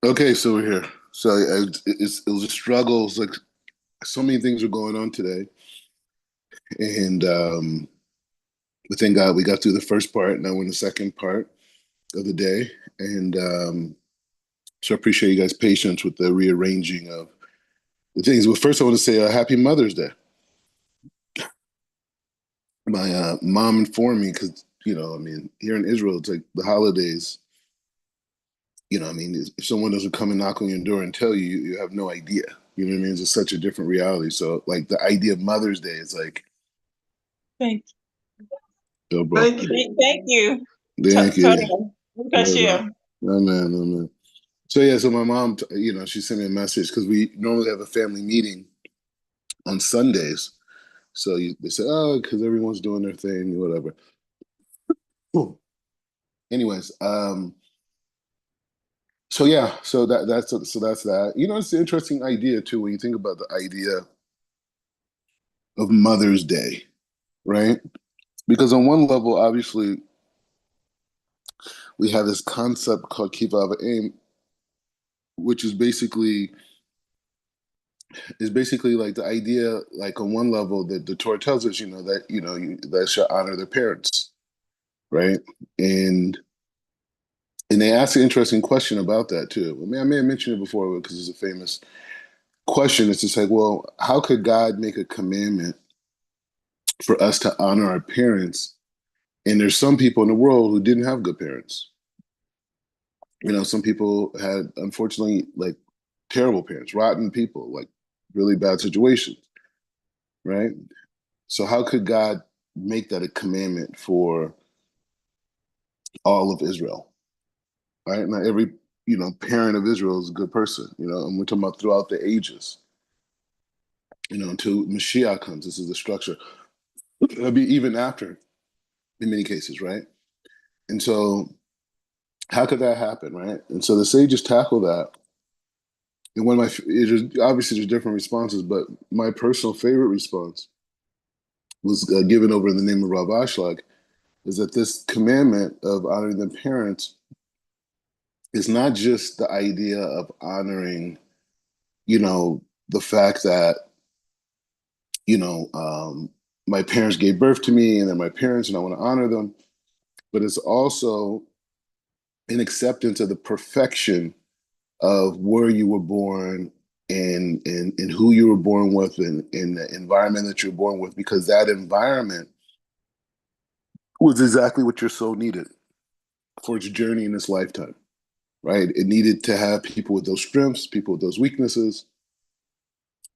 Okay, so we're here. So it was a struggle. It's like so many things are going on today, and but thank God we got through the first part. Now we're in the second part of the day, and so I appreciate you guys' patience with the rearranging of the things. Well, first I want to say Happy Mother's Day. My mom informed me because I mean, here in Israel, it's like the holidays. I mean, if someone doesn't come and knock on your door and tell you, you have no idea. You know what I mean? It's just such a different reality. So, like the idea of Mother's Day is like, Thank, yo, bro. thank you, Thank you. Tony. Yeah, Because no, you. no man, no man. So yeah, so my mom, she sent me a message because we normally have a family meeting on Sundays. So they say, oh, because everyone's doing their thing, whatever. Cool. Anyways, so yeah, so that's that. It's an interesting idea too when you think about the idea of Mother's Day, right? Because on one level, obviously, we have this concept called kiva aim, which is basically like the idea, like on one level, that the Torah tells us, that that should honor their parents, right? And and they ask an interesting question about that too. I mean, I may have mentioned it before because it's a famous question. It's just like, well, how could God make a commandment for us to honor our parents? And there's some people in the world who didn't have good parents. Some people had unfortunately like terrible parents, rotten people, like really bad situations, right? So how could God make that a commandment for all of Israel, right? Not every parent of Israel is a good person, and we're talking about throughout the ages, until Mashiach comes. This is the structure. It'll be even after, in many cases, right? And so, how could that happen, right? And so the sages tackle that. And one of obviously there's different responses, but my personal favorite response was given over in the name of Rav Ashlag, is that this commandment of honoring the parents is not just the idea of honoring, the fact that, you know, um, my parents gave birth to me and they're my parents and I want to honor them, but it's also an acceptance of the perfection of where you were born and who you were born with and in the environment that you're born with, because that environment was exactly what your soul needed for its journey in this lifetime, right? It needed to have people with those strengths, people with those weaknesses,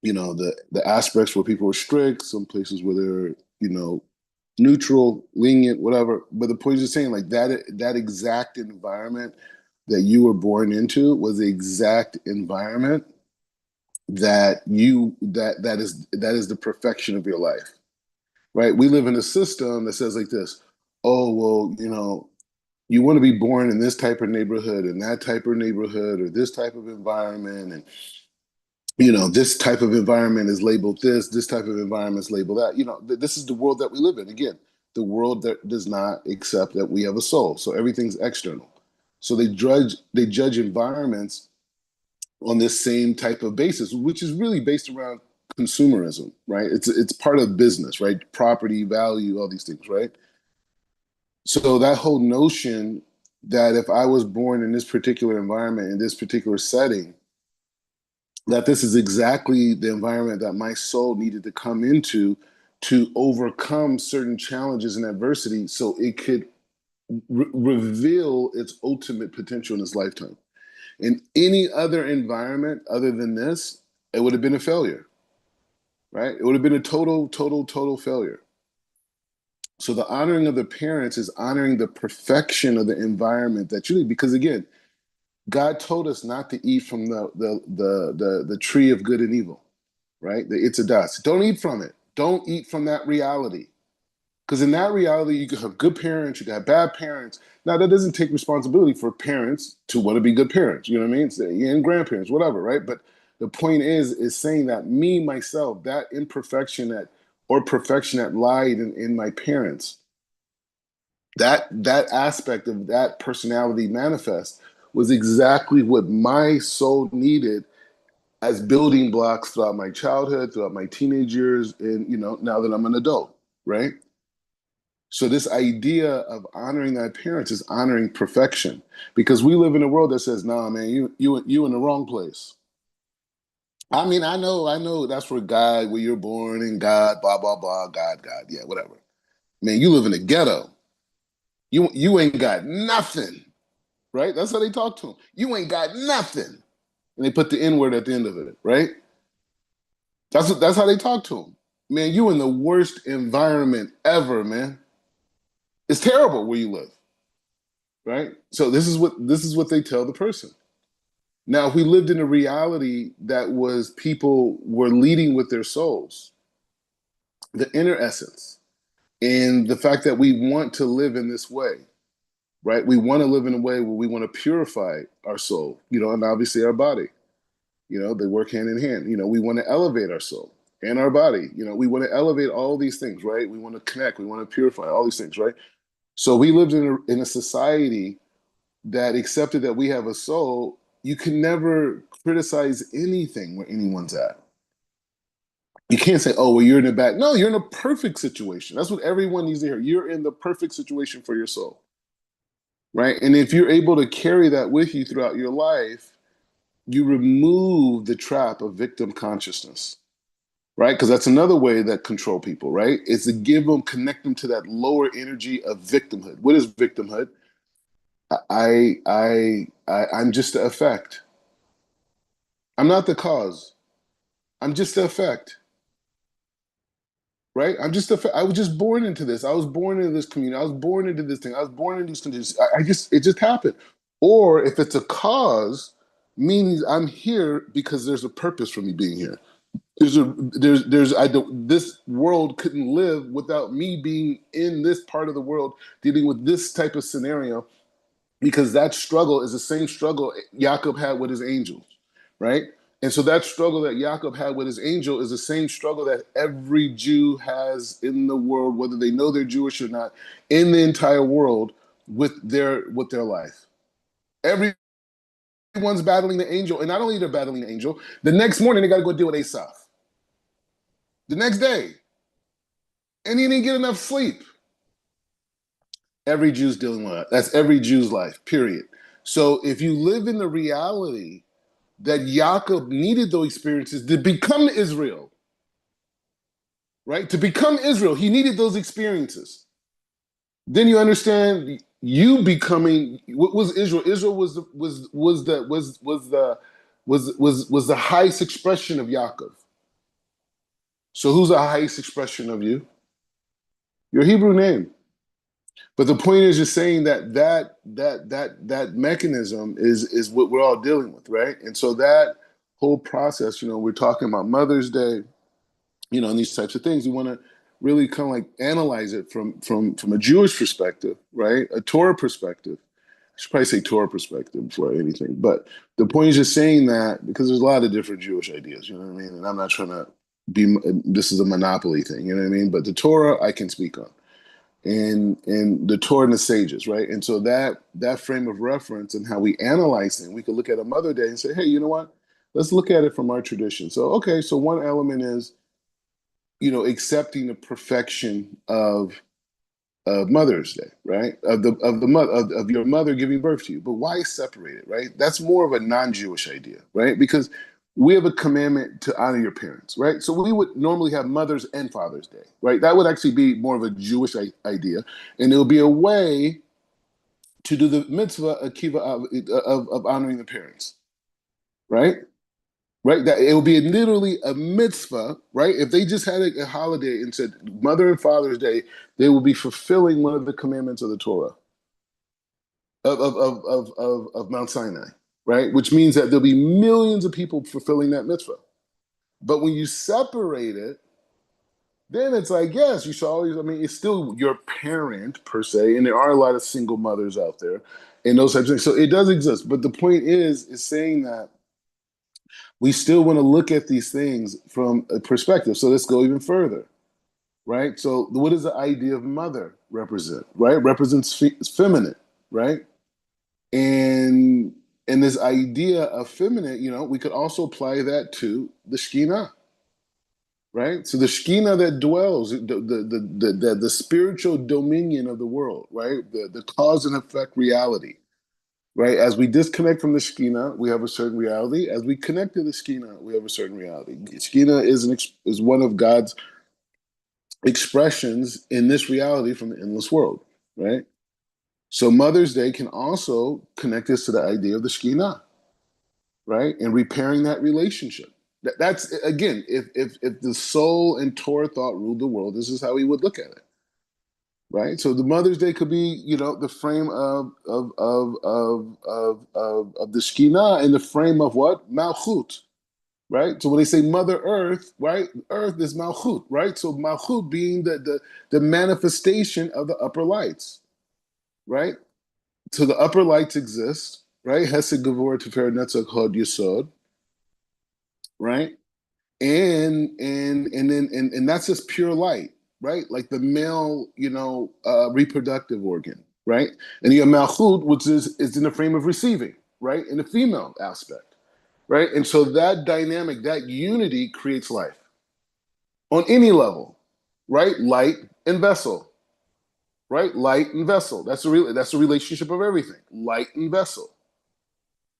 the aspects where people were strict, some places where they're, neutral, lenient, whatever. But the point is saying like that exact environment that you were born into was the exact environment that is the perfection of your life. Right? We live in a system that says like this, oh well, you want to be born in this type of neighborhood and that type of neighborhood or this type of environment, and this type of environment is labeled this type of environment is labeled that. This is the world that we live in. Again, the world that does not accept that we have a soul, so everything's external. So they judge environments on this same type of basis, which is really based around consumerism, right? It's part of business, right? Property value, all these things, right? So that whole notion that if I was born in this particular environment, in this particular setting, that this is exactly the environment that my soul needed to come into to overcome certain challenges and adversity so it could reveal its ultimate potential in its lifetime. In any other environment other than this, it would have been a failure, right? It would have been a total, total, total failure. So the honoring of the parents is honoring the perfection of the environment that you need. Because again, God told us not to eat from the tree of good and evil, right? The it's a dust. Don't eat from it. Don't eat from that reality. Because in that reality, you can have good parents, you can have bad parents. Now, that doesn't take responsibility for parents to want to be good parents. You know what I mean? And grandparents, whatever, right? But the point is saying that me, myself, that imperfection that or perfection that lied in my parents, that aspect of that personality manifest was exactly what my soul needed as building blocks throughout my childhood, throughout my teenage years, and now that I'm an adult, right? So this idea of honoring thy parents is honoring perfection, because we live in a world that says, "Nah, man, you in the wrong place." I mean, I know that's where you're born in God, blah blah blah, God, yeah, whatever. Man, you live in the ghetto. You ain't got nothing, right? That's how they talk to him. You ain't got nothing, and they put the N word at the end of it, right? That's how they talk to him. Man, you in the worst environment ever, man. It's terrible where you live, right? So this is what they tell the person. Now, if we lived in a reality that was people were leading with their souls, the inner essence, and the fact that we want to live in this way, right? We want to live in a way where we want to purify our soul, and obviously our body. They work hand in hand. We want to elevate our soul and our body. We want to elevate all these things, right? We want to connect. We want to purify all these things, right? So we lived in a society that accepted that we have a soul. You can never criticize anything where anyone's at. You can't say, "Oh, well, you're in a bad." No, you're in a perfect situation. That's what everyone needs to hear. You're in the perfect situation for your soul, right? And if you're able to carry that with you throughout your life, you remove the trap of victim consciousness, right? Because that's another way that control people, right? Is to connect them to that lower energy of victimhood. What is victimhood? I'm just the effect. I'm not the cause. I'm just the effect, right? I was just born into this. I was born into this community. I was born into this thing. I was born into these conditions. It just happened. Or if it's a cause, means I'm here because there's a purpose for me being here. I don't, this world couldn't live without me being in this part of the world dealing with this type of scenario, because that struggle is the same struggle Jacob had with his angels, right? And so that struggle that Jacob had with his angel is the same struggle that every Jew has in the world, whether they know they're Jewish or not, in the entire world with their life. Everyone's battling the angel, and not only they're battling the angel, the next morning they got to go deal with Asaph. The next day, and he didn't get enough sleep. Every Jew's dealing with that. That's every Jew's life, period. So if you live in the reality that Yaakov needed those experiences to become Israel, right? To become Israel, he needed those experiences. Then you understand you becoming what was Israel. Israel was the highest expression of Yaakov. So who's the highest expression of you? Your Hebrew name. But the point is just saying that mechanism is what we're all dealing with, right? And so that whole process, we're talking about Mother's Day, and these types of things. We want to really kind of like analyze it from a Jewish perspective, right? A Torah perspective. I should probably say Torah perspective before anything. But the point is just saying that because there's a lot of different Jewish ideas, you know what I mean? And I'm not trying to this is a monopoly thing, you know what I mean? But the Torah I can speak on. And the Torah and the sages, right? And so that frame of reference and how we analyze things, we could look at a Mother Day and say, hey, you know what? Let's look at it from our tradition. So, okay, so one element is, accepting the perfection of Mother's Day, right? Of your mother giving birth to you. But why separate it, right? That's more of a non-Jewish idea, right? Because we have a commandment to honor your parents, right? So we would normally have Mother's and Father's Day, right? That would actually be more of a Jewish idea, and it would be a way to do the mitzvah akiva of honoring the parents, right? Right, that it would be literally a mitzvah, right? If they just had a holiday and said Mother and Father's Day, they would be fulfilling one of the commandments of the Torah of Mount Sinai, right? Which means that there'll be millions of people fulfilling that mitzvah. But when you separate it, then it's like, yes, you should always, I mean, it's still your parent per se, and there are a lot of single mothers out there and those types of things. So it does exist. But the point is saying that we still want to look at these things from a perspective. So let's go even further, right? So what does the idea of mother represent, right? Represents feminine, right? And And this idea of feminine, we could also apply that to the Shekhinah, right? So the Shekhinah that dwells, the spiritual dominion of the world, right? The cause and effect reality, right? As we disconnect from the Shekhinah, we have a certain reality. As we connect to the Shekhinah, we have a certain reality. Shekhinah is one of God's expressions in this reality from the endless world, right? So Mother's Day can also connect us to the idea of the Shekhinah, right? And repairing that relationship. That's again, if the soul and Torah thought ruled the world, this is how we would look at it, right? So the Mother's Day could be, the frame of the Shekhinah in the frame of what? Malchut, right? So when they say Mother Earth, right? Earth is Malchut, right? So Malchut being the manifestation of the upper lights, right? So the upper lights exist, right? Hesed Gevurah Tiferet Netzach Hod Yesod, right? And that's just pure light, right? Like the male, reproductive organ, right? And you have Malchut, which is in the frame of receiving, right? In the female aspect, right? And so that dynamic, that unity creates life on any level, right? Light and vessel, right? Light and vessel. That's the relationship of everything. Light and vessel.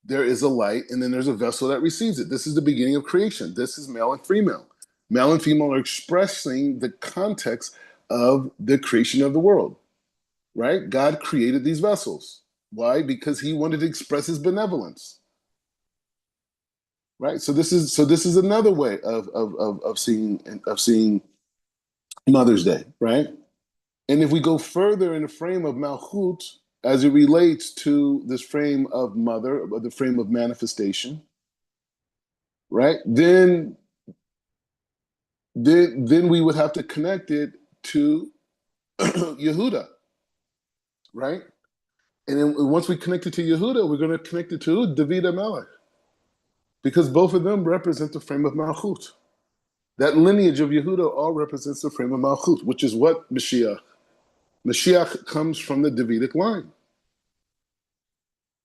There is a light, and then there's a vessel that receives it. This is the beginning of creation. This is male and female. Male and female are expressing the context of the creation of the world, right? God created these vessels. Why? Because He wanted to express His benevolence, right? So this is another way of seeing Mother's Day, right? And if we go further in the frame of Malchut, as it relates to this frame of mother, or the frame of manifestation, right? Then we would have to connect it to Yehuda, right? And then once we connect it to Yehuda, we're going to connect it to David Melech, because both of them represent the frame of Malchut. That lineage of Yehuda all represents the frame of Malchut, which is what Mashiach. Mashiach comes from the Davidic line.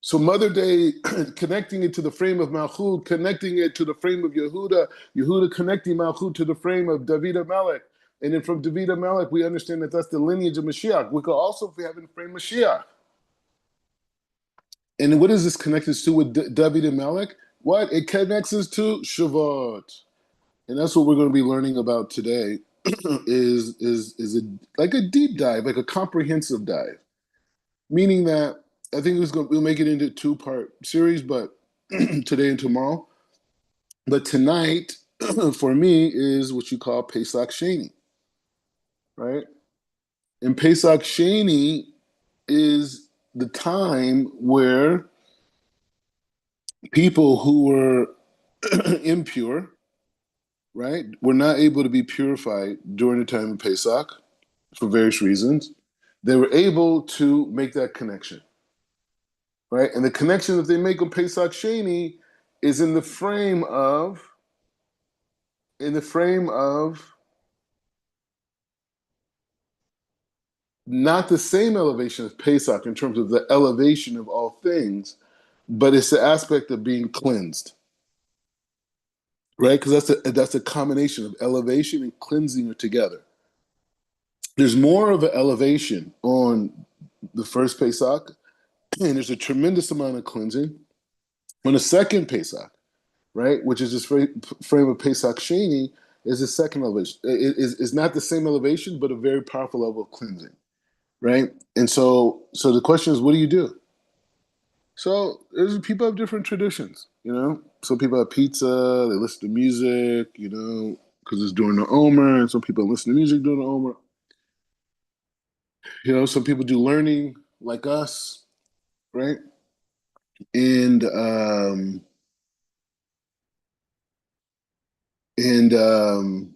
So Mother Day, connecting it to the frame of Malchut, connecting it to the frame of Yehuda, Yehuda connecting Malchut to the frame of David Melech. And then from David Melech, we understand that that's the lineage of Mashiach. We could also have in the frame Mashiach. And what is this connected to with David Melech? What? It connects us to Shavuot. And that's what we're going to be learning about today like a deep dive, like a comprehensive dive. Meaning that I think we'll make it into a two-part series, but today and tomorrow. But tonight, for me, is what you call Pesach Sheni, right? And Pesach Sheni is the time where people who were impure, right, were not able to be purified during the time of Pesach for various reasons. They were able to make that connection, right? And the connection that they make on Pesach Sheni is in the frame of not the same elevation of Pesach in terms of the elevation of all things, but it's the aspect of being cleansed, right? Because that's a combination of elevation and cleansing are together. There's more of an elevation on the first Pesach, and there's a tremendous amount of cleansing on the second Pesach, right? Which is this frame of Pesach Sheni, is the second elevation. It's not the same elevation, but a very powerful level of cleansing, right? And so the question is, what do you do? So there's people have different traditions, Some people have pizza, they listen to music, because it's during the Omer, and some people listen to music during the Omer. Some people do learning like us, right? And and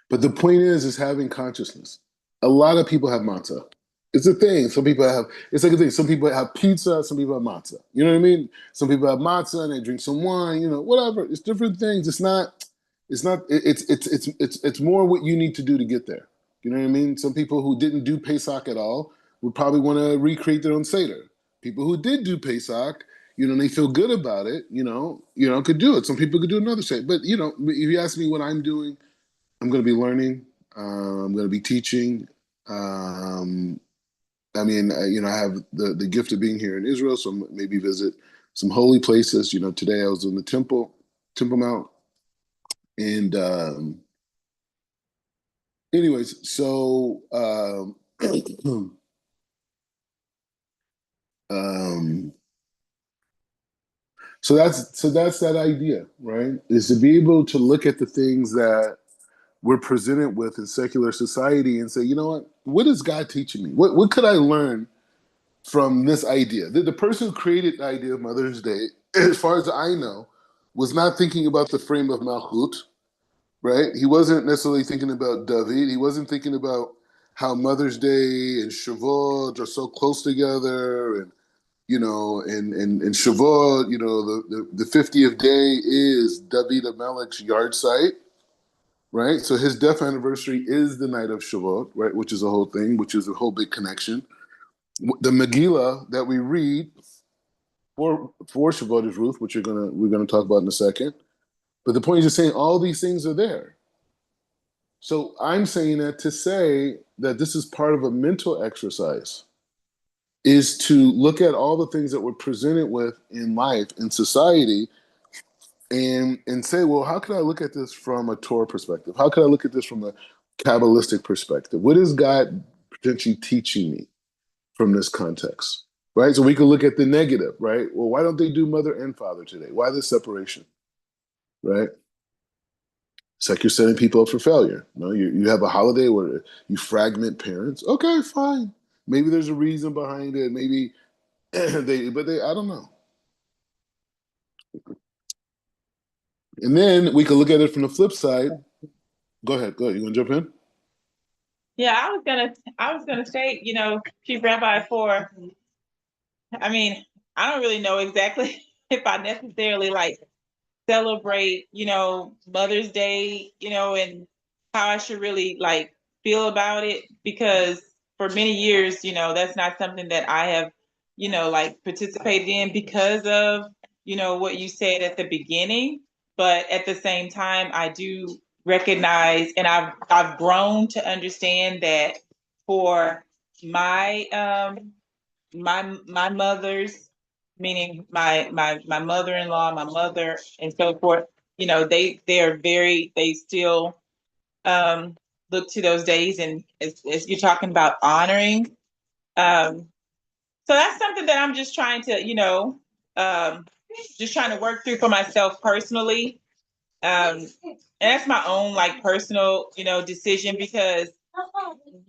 but the point is having consciousness. A lot of people have matzah. It's a thing. Some people have. It's like a thing. Some people have pizza. Some people have matzah. You know what I mean? Some people have matzah and they drink some wine. Whatever. It's different things. It's not. It's not. It's more what you need to do to get there. You know what I mean? Some people who didn't do Pesach at all would probably want to recreate their own seder. People who did do Pesach, they feel good about it, could do it. Some people could do another say. But, if you ask me what I'm doing, I'm going to be learning. I'm going to be teaching. Um, I have the gift of being here in Israel, so maybe visit some holy places. Today I was in the Temple Mount. And anyways, so um, so that's that idea, right? Is to be able to look at the things that we're presented with in secular society and say, you know what is God teaching me? What could I learn from this idea? The person who created the idea of Mother's Day, as far as I know, was not thinking about the frame of Malchut, right? He wasn't necessarily thinking about David. He wasn't thinking about how Mother's Day and Shavuot are so close together, and and Shavuot, the 50th day is David Amelech's yard site, right? So his death anniversary is the night of Shavuot, right? Which is a whole thing, which is a whole big connection. The Megillah that we read for Shavuot is Ruth, which we're gonna talk about in a second. But the point is just saying all these things are there. So I'm saying that to say that this is part of a mental exercise is to look at all the things that we're presented with in life, in society, and say, well, how can I look at this from a Torah perspective? How can I look at this from a Kabbalistic perspective? What is God potentially teaching me from this context? Right? So we can look at the negative, right? Well, why don't they do mother and father today? Why this separation? Right? It's like you're setting people up for failure. You have a holiday where you fragment parents. Okay, fine. Maybe there's a reason behind it. Maybe I don't know. And then we could look at it from the flip side. Go ahead. Go ahead. You want to jump in? Yeah, I was gonna say, Chief Rabbi, I mean, I don't really know exactly if I necessarily like celebrate, Mother's Day, and how I should really like feel about it, because for many years, that's not something that I have, like participated in because of, what you said at the beginning. But at the same time, I do recognize, and I've grown to understand that for my my mothers, meaning my mother-in-law, my mother, and so forth, they still um look to those days, and as you're talking about honoring, um so that's something that I'm just trying to, just trying to work through for myself personally. And that's my own like personal, decision, because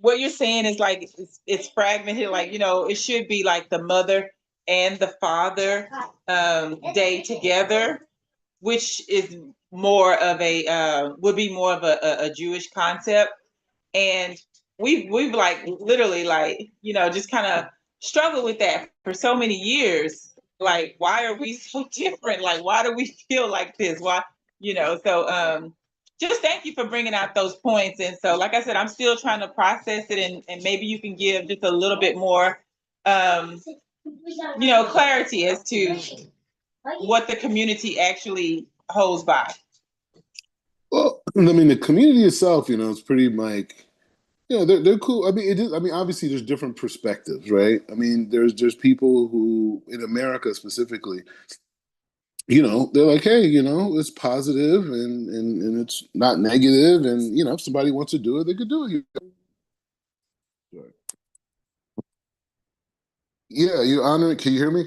what you're saying is like it's fragmented. Like, it should be like the mother and the father day together, which is more of a would be more of a Jewish concept. And we've like literally like, just kind of struggled with that for so many years. Like, why are we so different? Like, why do we feel like this? Why, so just thank you for bringing out those points. And so, like I said, I'm still trying to process it, and maybe you can give just a little bit more um clarity as to what the community actually holds by. Well, I mean, the community itself, it's pretty like, they're cool. I mean, it is. I mean, obviously, there's different perspectives, right? I mean, there's people who in America specifically, they're like, hey, it's positive and it's not negative, and if somebody wants to do it, they could do it. Yeah, you honor it. Can you hear me?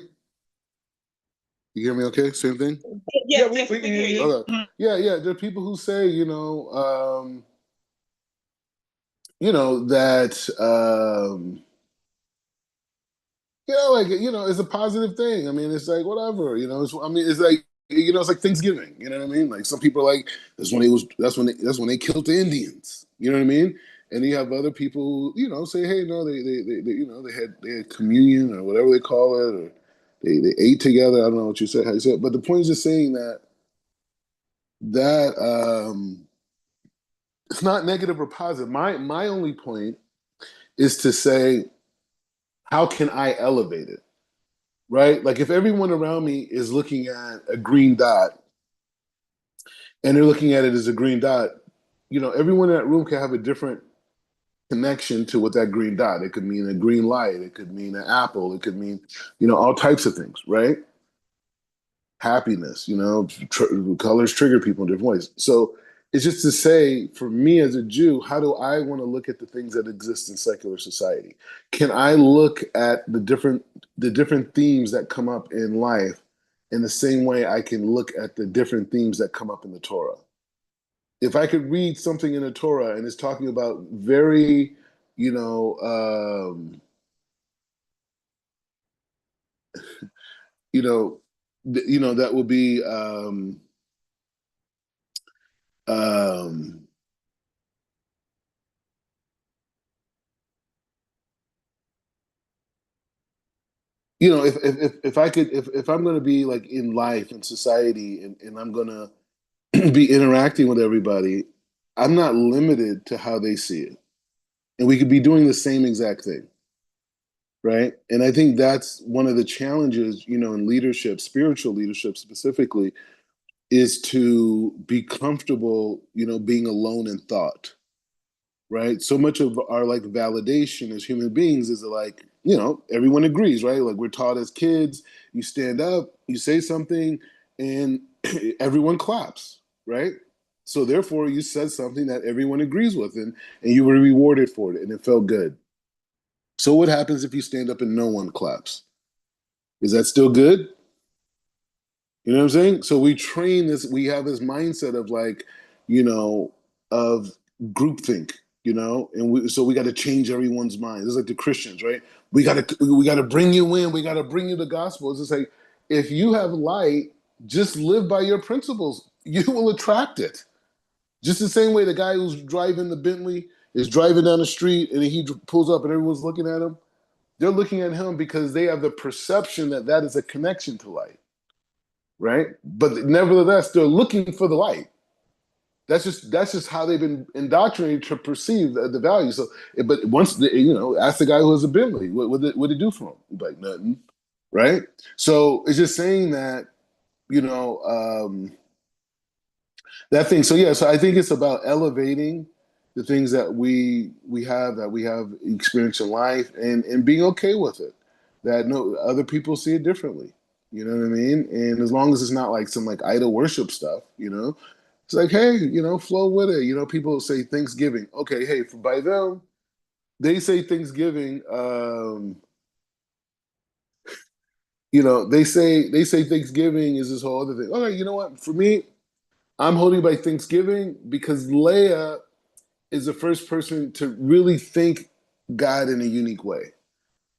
You hear me? Okay, same thing. Yeah, we can hear you. Okay. Yeah, yeah. There are people who say, that like it's a positive thing. I mean, it's like whatever. It's like it's like Thanksgiving. You know what I mean? Like some people are like that's when they killed the Indians. You know what I mean? And you have other people, who, say, hey, no, they they had communion or whatever they call it, or they ate together. I don't know what you said, how you said it, but the point is just saying that it's not negative or positive. My only point is to say, how can I elevate it? right? Like if everyone around me is looking at a green dot and they're looking at it as a green dot, everyone in that room can have a different connection to what that green dot. It could mean a green light. It could mean an apple. It could mean, all types of things, right? Happiness, colors trigger people in different ways. So it's just to say, for me as a Jew, how do I want to look at the things that exist in secular society? Can I look at the different themes that come up in life in the same way I can look at the different themes that come up in the Torah? If I could read something in the Torah and it's talking about very, you know, you know, that would be, um, if I could, if I'm going to be like in life and society, and I'm going to be interacting with everybody, I'm not limited to how they see it, and we could be doing the same exact thing, right? And I think that's one of the challenges, in leadership, spiritual leadership specifically, is to be comfortable, being alone in thought, right? So much of our like validation as human beings is like, everyone agrees, right? Like we're taught as kids, you stand up, you say something, and everyone claps, right? So therefore, you said something that everyone agrees with, and you were rewarded for it, and it felt good. So what happens if you stand up and no one claps? Is that still good? You know what I'm saying? So we train this, we have this mindset of like, you know, of groupthink, and so we got to change everyone's mind. It's like the Christians, right? We got to bring you in, we got to bring you the gospel. It's just like if you have light, just live by your principles. You will attract it. Just the same way the guy who's driving the Bentley is driving down the street and he pulls up and everyone's looking at him. They're looking at him because they have the perception that that is a connection to light, right? But nevertheless, they're looking for the light. That's just how they've been indoctrinated to perceive the value. So, but once ask the guy who has a Bentley, what did it do for him? He's like nothing, right? So it's just saying that you know that thing. So yeah, so I think it's about elevating the things that we have experienced in life and being okay with it. That no other people see it differently. You know what I mean? And as long as it's not like some like idol worship stuff, it's like, hey, flow with it. People say Thanksgiving. Okay, hey, by them, they say Thanksgiving. They say Thanksgiving is this whole other thing. Okay, you know what? For me, I'm holding by Thanksgiving because Leia is the first person to really think God in a unique way.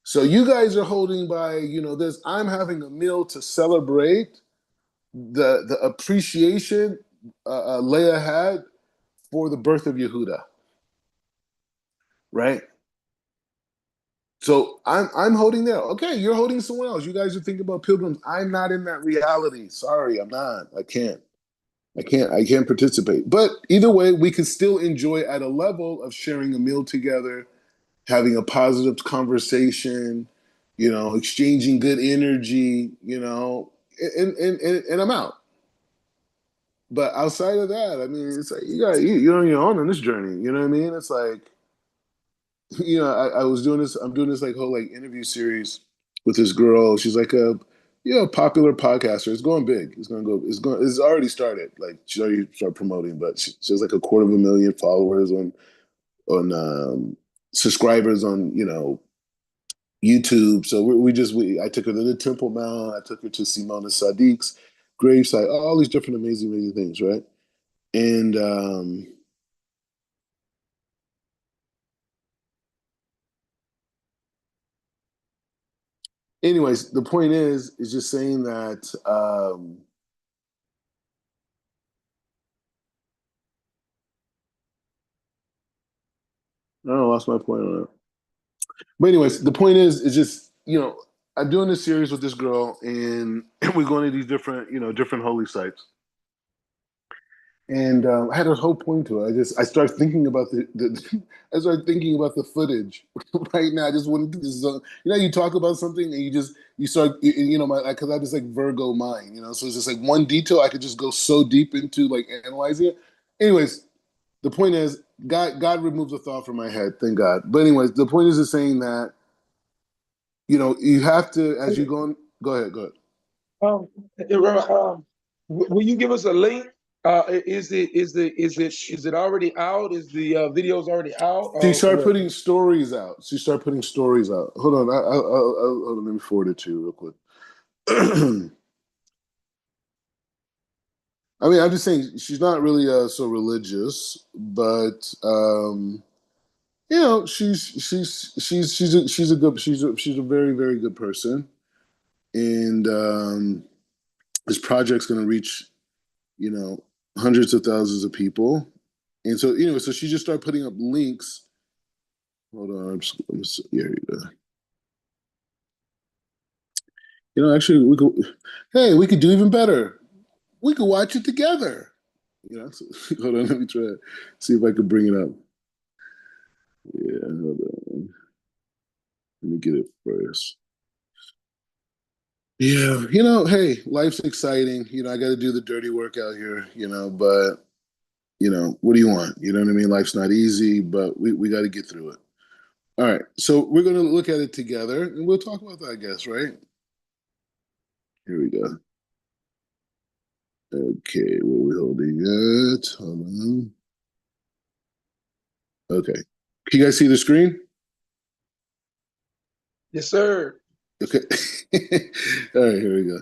So you guys are holding by, this. I'm having a meal to celebrate the appreciation Leia had for the birth of Yehuda, right? So I'm holding there. Okay, you're holding someone else. You guys are thinking about pilgrims. I'm not in that reality. Sorry, I'm not. I can't. I can't participate. But either way, we can still enjoy at a level of sharing a meal together, having a positive conversation, exchanging good energy, and I'm out. But outside of that, I mean, it's like you're on your own on this journey. You know what I mean? It's like, I was doing this. I'm doing this like whole like interview series with this girl. She's like a popular podcaster. It's going big. It's going to go. It's going. It's already started. Like she already started promoting, but she has like a quarter of a million followers on subscribers on YouTube. So I took her to the Temple Mount. I took her to Simona Sadiq's gravesite. All these different amazing things, right? And anyways, the point is just saying that I don't know, I lost my point on that. But anyways, the point is just I'm doing this series with this girl, and we're going to these different different holy sites, And I had a whole point to it. I started thinking about the I started thinking about the footage right now. I just went into this zone. You know, you talk about something and you start you know my because I just like Virgo mind. You know, so it's just like one detail I could just go so deep into like analyzing it. Anyways, the point is God removed the thought from my head. Thank God. But anyways, the point is just saying that you know you have to as you go on. Go ahead. Go ahead. Um, will you give us a link? Is it already out? Is the videos already out? She Or started what? putting stories out. She started putting stories out. Hold on, hold on. Let me forward it to you real quick. I mean, I'm just saying she's not really so religious, but you know, she's a very very good person, and this project's going to reach you know hundreds of thousands of people, and so you know, so she just started putting up links. Hold on, here you go. You know, actually, we could. Hey, we could do even better. We could watch it together. You know, so, hold on, let me try see if I could bring it up. Yeah, hold on. Let me get it first. Yeah, you know, hey, life's exciting. You know, I got to do the dirty work out here. You know, but you know, what do you want? You know what I mean? Life's not easy, but we got to get through it. All right, so we're gonna look at it together, and we'll talk about that, I guess, right? Here we go. Okay, what are we holding it? Hold on. Okay. Can you guys see the screen? Yes, sir. Okay. All right, here we go.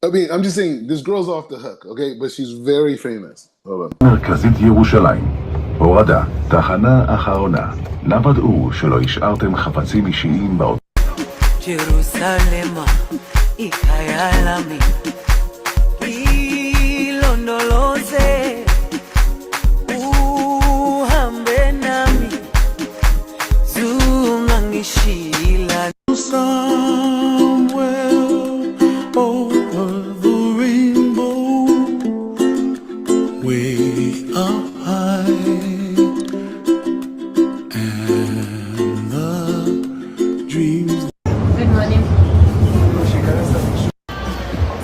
I mean, I'm just saying, this girl's off the hook, okay? But she's very famous. Hold on. מרכזית ירושלים. הורדה, תחנה אחרונה. נא ודאו שלא השארתם חפצים אישיים באוטו. Jerusalema ikayalami ilondoloze uhambe nami zungangishila Somewhere over the rainbow, way up high, and the dreams. Good morning.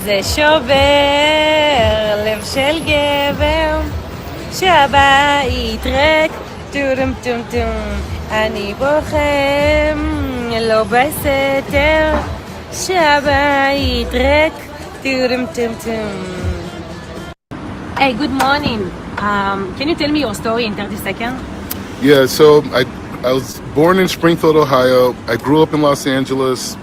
זה שובר לב של גבר שהבית ריק טודם טום טום אני בוחם לא בסתר שהבית ריק טודם טום טום. Hey, good morning. Can you tell me your story in 30 seconds? Yeah, so I was born in Springfield, Ohio. I grew up in Los Angeles.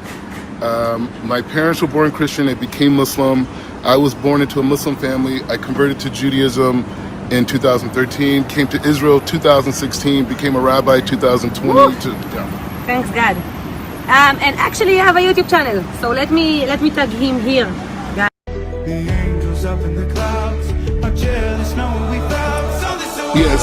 My parents were born Christian. They became Muslim. I was born into a Muslim family. I converted to Judaism in 2013. Came to Israel 2016. Became a rabbi 2020. Yeah. Thanks God. And actually I have a YouTube channel, so let me tag him here. The angels up in the clouds are jealous knowing we found something so Yeah,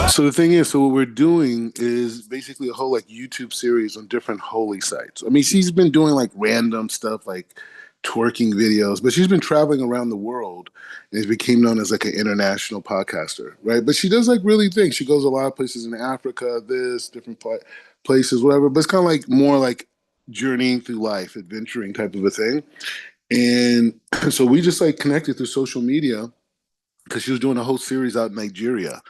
so the thing is, so what we're doing is basically a whole like YouTube series on different holy sites. I mean, she's been doing like random stuff like twerking videos, but she's been traveling around the world and has became known as like an international podcaster, right? But she does like really things. She goes a lot of places in Africa, different places, whatever. But it's kind of like more like journeying through life, adventuring type of a thing. And so we just like connected through social media because she was doing a whole series out in Nigeria,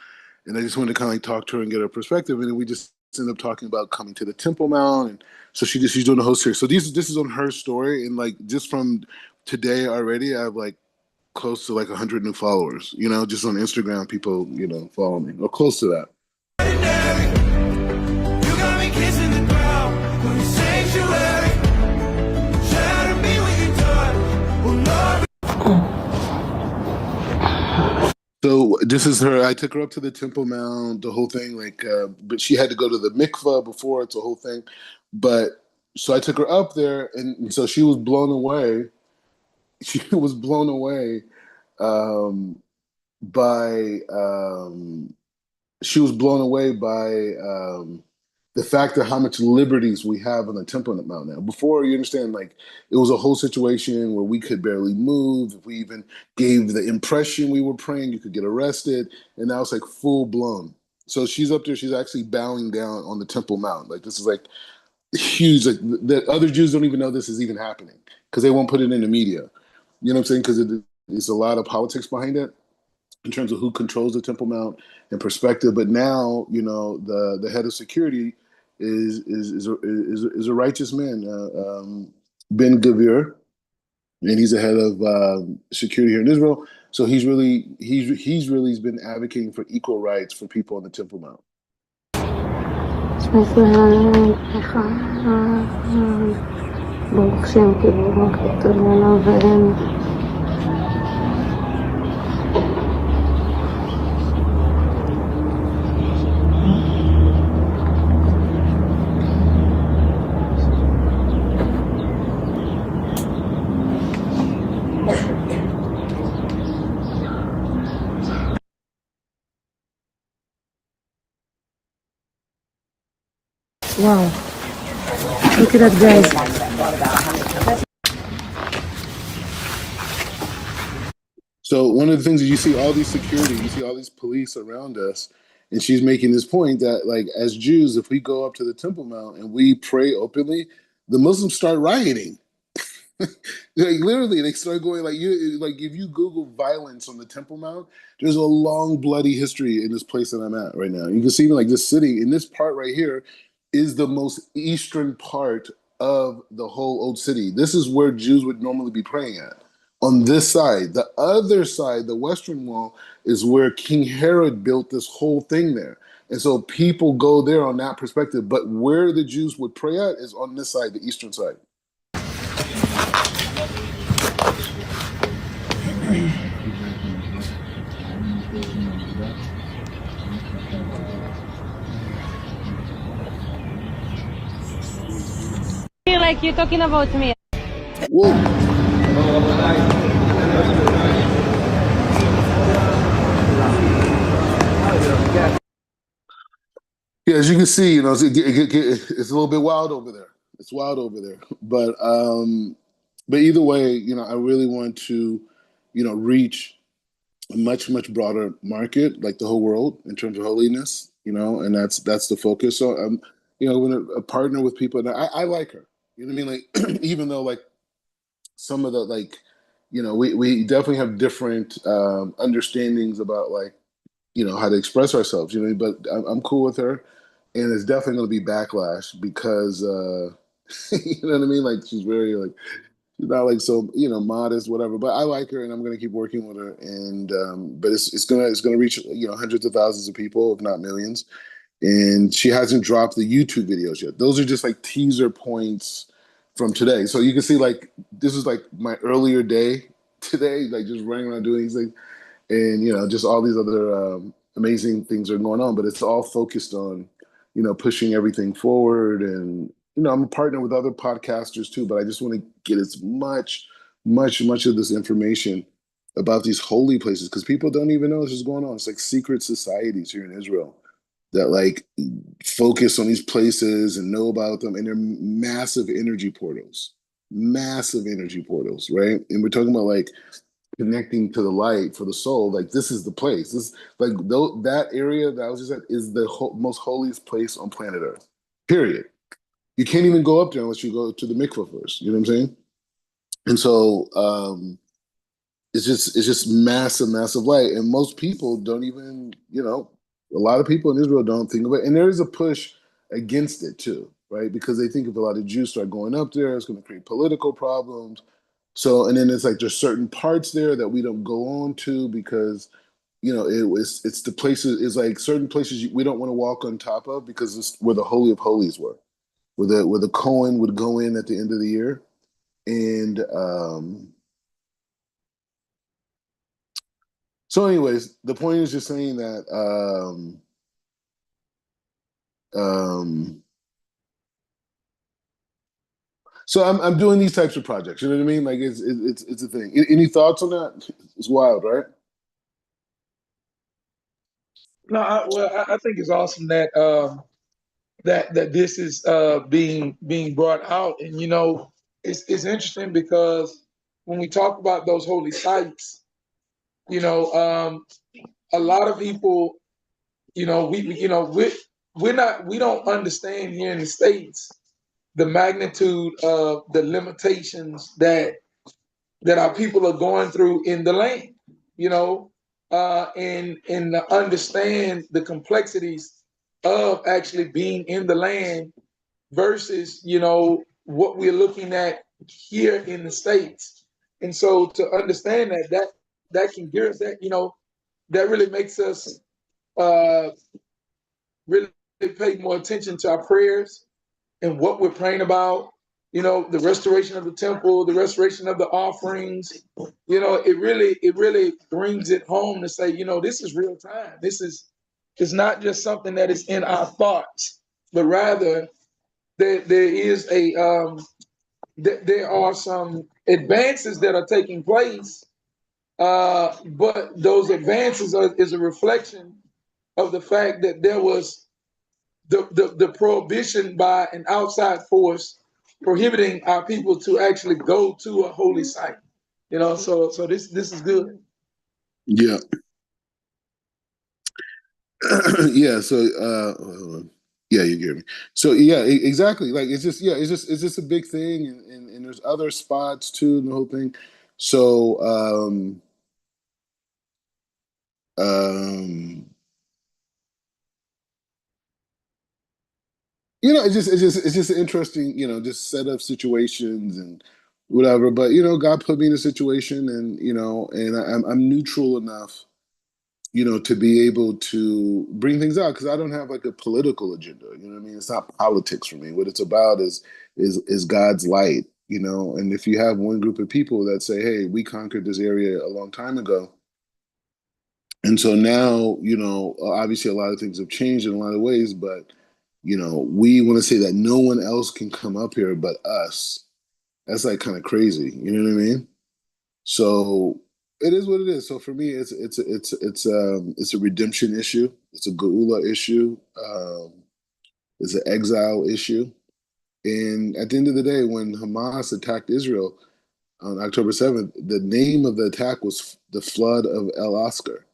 and I just wanted to kind of like talk to her and get her perspective. And then we just ended up talking about coming to the Temple Mount, and so she's doing a whole series. So this is on her story, and like just from today already, I have like close to like 100 new followers. You know, just on Instagram, people follow me or close to that. you got me kissing the ground when you sanctuary. Shadow me when you touch. Oh Lord. So this is her. I took her up to the Temple Mount, the whole thing. Like, but she had to go to the mikvah before. It's a whole thing. But so I took her up there, and so she was blown away. She was blown away um, by. She was blown away by the fact of how much liberties we have on the Temple Mount now. Before, you understand, like it was a whole situation where we could barely move. If we even gave the impression we were praying, you could get arrested, and now it's like full blown. So she's up there. She's actually bowing down on the Temple Mount. Like this is like huge. Like the other Jews don't even know this is even happening because they won't put it in the media. You know what I'm saying? Because it's a lot of politics behind it in terms of who controls the Temple Mount and perspective. But now, the head of security is a righteous man, Ben Gavir, and he's the head of security here in Israel. So he's really been advocating for equal rights for people on the Temple Mount. Wow. Look at that, guys. So one of the things is you see all these security, you see all these police around us, and she's making this point that like as Jews, if we go up to the Temple Mount and we pray openly, the Muslims start rioting. Like literally, they start going like if you Google violence on the Temple Mount, there's a long bloody history in this place that I'm at right now. You can see even like this city in this part right here is the most eastern part of the whole old city. This is where Jews would normally be praying at. On this side, the other side, the western wall, is where King Herod built this whole thing there. And so people go there on that perspective. But where the Jews would pray at is on this side, the eastern side. Feel like you're talking about me. Whoa. Yeah, as you can see, it's a little bit wild over there. It's wild over there. But either way, I really want to, reach a much broader market, like the whole world, in terms of holiness, and that's the focus. So I'm, going to partner with people, and I like her. You know what I mean? Like, even though like some of the like, we definitely have different understandings about like, how to express ourselves. But I'm cool with her, and it's definitely going to be backlash because, you know what I mean? Like she's very like. She's not like so, modest, whatever. But I like her, and I'm gonna keep working with her. And but it's gonna reach hundreds of thousands of people, if not millions. And she hasn't dropped the YouTube videos yet. Those are just like teaser points from today. So you can see like this is like my earlier day today, like just running around doing these things, and just all these other amazing things are going on. But it's all focused on pushing everything forward and I'm a partner with other podcasters too, but I just want to get as much of this information about these holy places because people don't even know this is going on. It's like secret societies here in Israel that like focus on these places and know about them, and they're massive energy portals, right? And we're talking about like connecting to the light for the soul. Like this is the place. This like that area that I was just at is the most holiest place on planet Earth. Period. You can't even go up there unless you go to the mikvah first. You know what I'm saying? And so it's just massive light. And most people don't even, a lot of people in Israel don't think of it. And there is a push against it too, right? Because they think if a lot of Jews start going up there, it's going to create political problems. So, and then it's like there's certain parts there that we don't go on to because, it's the places, it's like certain places we don't want to walk on top of because it's where the Holy of Holies were. Where the Cohen would go in at the end of the year, and so, anyways, the point is just saying that so I'm doing these types of projects. You know what I mean? Like it's a thing. Any thoughts on that? It's wild, right? No, I think it's awesome that that this is being brought out. And it's interesting because when we talk about those holy sites, a lot of people, we don't understand here in the States the magnitude of the limitations that our people are going through in the land, and to understand the complexities of actually being in the land versus, what we're looking at here in the States. And so to understand that can give us that, that really makes us uh, really pay more attention to our prayers and what we're praying about. The restoration of the temple, the restoration of the offerings. It really brings it home to say, this is real time. This is it's not just something that is in our thoughts, but rather there is there are some advances that are taking place. But those advances is a reflection of the fact that there was the prohibition by an outside force prohibiting our people to actually go to a holy site. So this is good. Yeah. Yeah. So, hold on. Yeah, you hear me. So yeah, exactly. Like it's just a big thing, and there's other spots too, and the whole thing. So, um, it's just an interesting, just set of situations and whatever. But God put me in a situation, and I'm neutral enough, to be able to bring things out because I don't have like a political agenda. You know what I mean? It's not politics for me. What it's about is God's light. And if you have one group of people that say, "Hey, we conquered this area a long time ago," and so now, obviously a lot of things have changed in a lot of ways, but we want to say that no one else can come up here but us. That's like kind of crazy. You know what I mean? So it is what it is. So for me, it's a redemption issue. It's a geula issue. It's an exile issue. And at the end of the day, when Hamas attacked Israel on October 7th, the name of the attack was the Flood of El Oscar,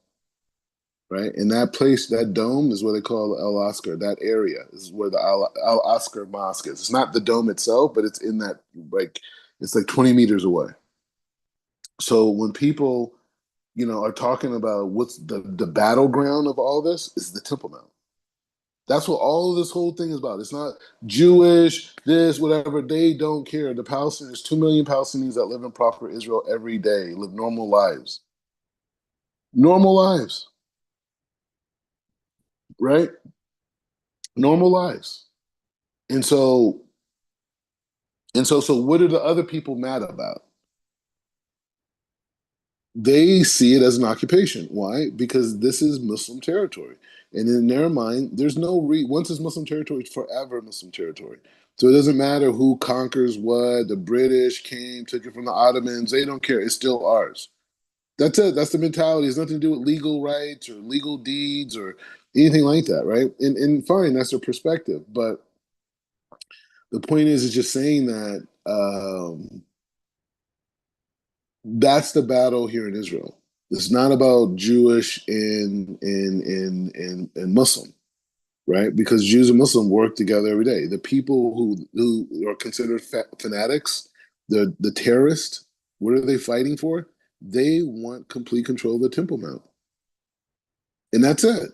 right? And that place, that dome, is what they call El Oscar. That area is where the El Oscar Mosque is. It's not the dome itself, but it's in that, like, it's like 20 meters away. So when people, are talking about what's the battleground of all this is the Temple Mount. That's what all of this whole thing is about. It's not Jewish, this, whatever. They don't care. The Palestinians, 2 million Palestinians that live in proper Israel every day, live normal lives. Normal lives, right? Normal lives. And so what are the other people mad about? They see it as an occupation. Why? Because this is Muslim territory. And in their mind, there's no once it's Muslim territory, it's forever Muslim territory. So it doesn't matter who conquers what. The British came, took it from the Ottomans. They don't care. It's still ours. That's it. That's the mentality. It's nothing to do with legal rights or legal deeds or anything like that, right? And fine, that's their perspective. But the point is just saying that that's the battle here in Israel. It's not about Jewish and Muslim, right? Because Jews and Muslim work together every day. The people who are considered fanatics, the terrorists, what are they fighting for? They want complete control of the Temple Mount, and that's it.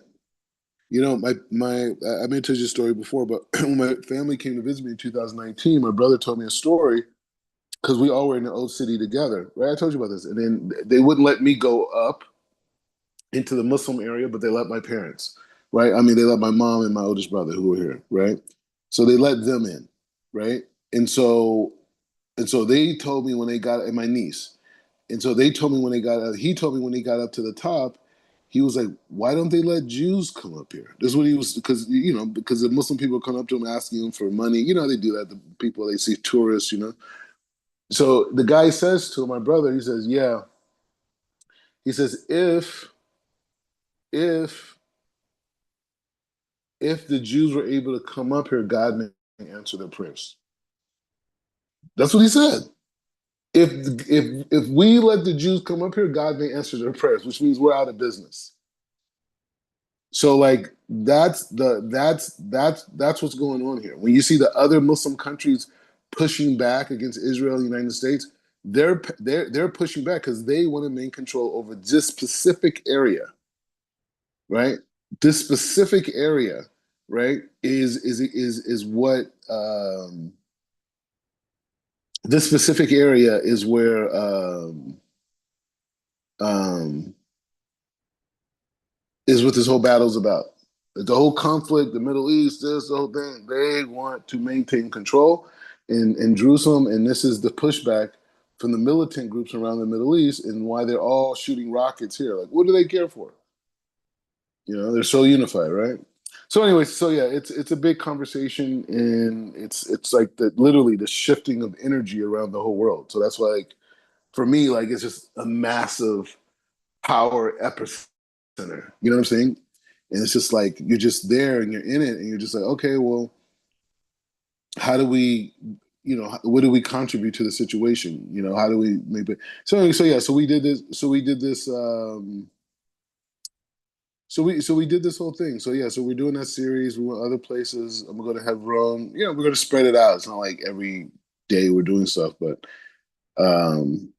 I may have told you a story before, but when my family came to visit me in 2019, my brother told me a story because we all were in the old city together, right? I told you about this. And then they wouldn't let me go up into the Muslim area, but they let my parents, right? I mean, they let my mom and my oldest brother who were here, right? So they let them in, right? And so they told me when they got, and my niece, and so they told me when they got, he told me when he got up to the top, he was like, why don't they let Jews come up here? This is what he was, because the Muslim people come up to him asking him for money. They do that. The people, they see tourists. So the guy says to my brother, he says, yeah. He says, if if the Jews were able to come up here, God may answer their prayers. That's what he said. If we let the Jews come up here, God may answer their prayers, which means we're out of business. So like that's what's going on here. When you see the other Muslim countries pushing back against Israel and the United States, they're pushing back because they want to maintain control over this specific area, right? This specific area, right, is what this specific area is where um, is what this whole battle's about. The whole conflict, the Middle East, this the whole thing. They want to maintain control in Jerusalem, and this is the pushback from the militant groups around the Middle East, and why they're all shooting rockets here. Like, what do they care for? You know, they're so unified, right? So, anyway, so yeah, it's a big conversation, and it's like the literally the shifting of energy around the whole world. So that's why, like, for me, like, it's just a massive power epicenter. You know what I'm saying? And it's just like you're just there and you're in it, and you're just like, okay, well, how do we, you know, what do we contribute to the situation? You know, how do we make it? So yeah, so we did this. So we did this. So we did this whole thing. So yeah, so we're doing that series. We went other places. I'm gonna have Rome. You know, we're gonna spread it out. It's not like every day we're doing stuff, but um,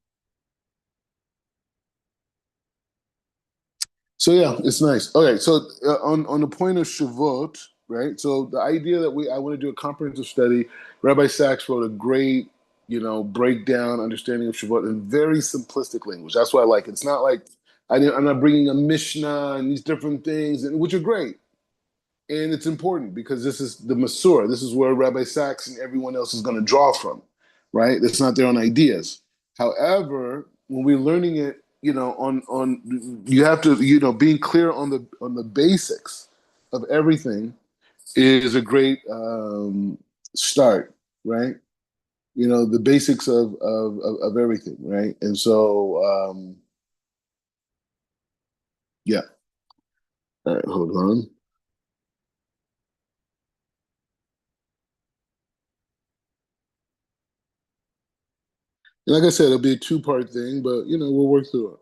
so yeah, it's nice. Okay, so on the point of Shavuot, right? So the idea that I want to do a comprehensive study. Rabbi Sachs wrote a great, you know, breakdown understanding of Shavuot in very simplistic language. That's why I like it. It's not like I'm not bringing a Mishnah and these different things, and which are great. And it's important because this is the Masorah. This is where Rabbi Sachs and everyone else is going to draw from, right? It's not their own ideas. However, when we're learning it, you know, on you have to, you know, being clear on the basics of everything is a great start, right? You know, the basics of everything, right? And so, yeah. All right, hold on. And like I said, it'll be a two-part thing, but you know, we'll work through it.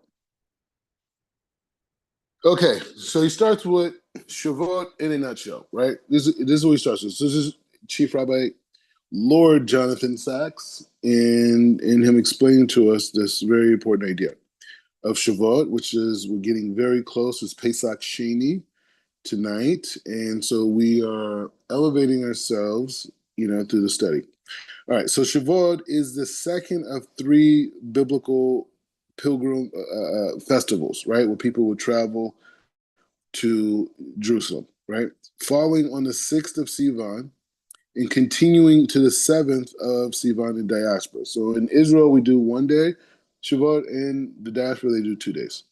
Okay, so he starts with Shavuot in a nutshell, right? This is what he starts with. So this is Chief Rabbi Lord Jonathan Sachs, and him explaining to us this very important idea of Shavuot, which is we're getting very close. It's Pesach Sheni tonight, and so we are elevating ourselves, you know, through the study. All right, so Shavuot is the second of three biblical pilgrim festivals, right, where people would travel to Jerusalem, right, falling on the 6th of Sivan and continuing to the 7th of Sivan in diaspora. So in Israel, we do one day Shavuot, in the diaspora, they do 2 days.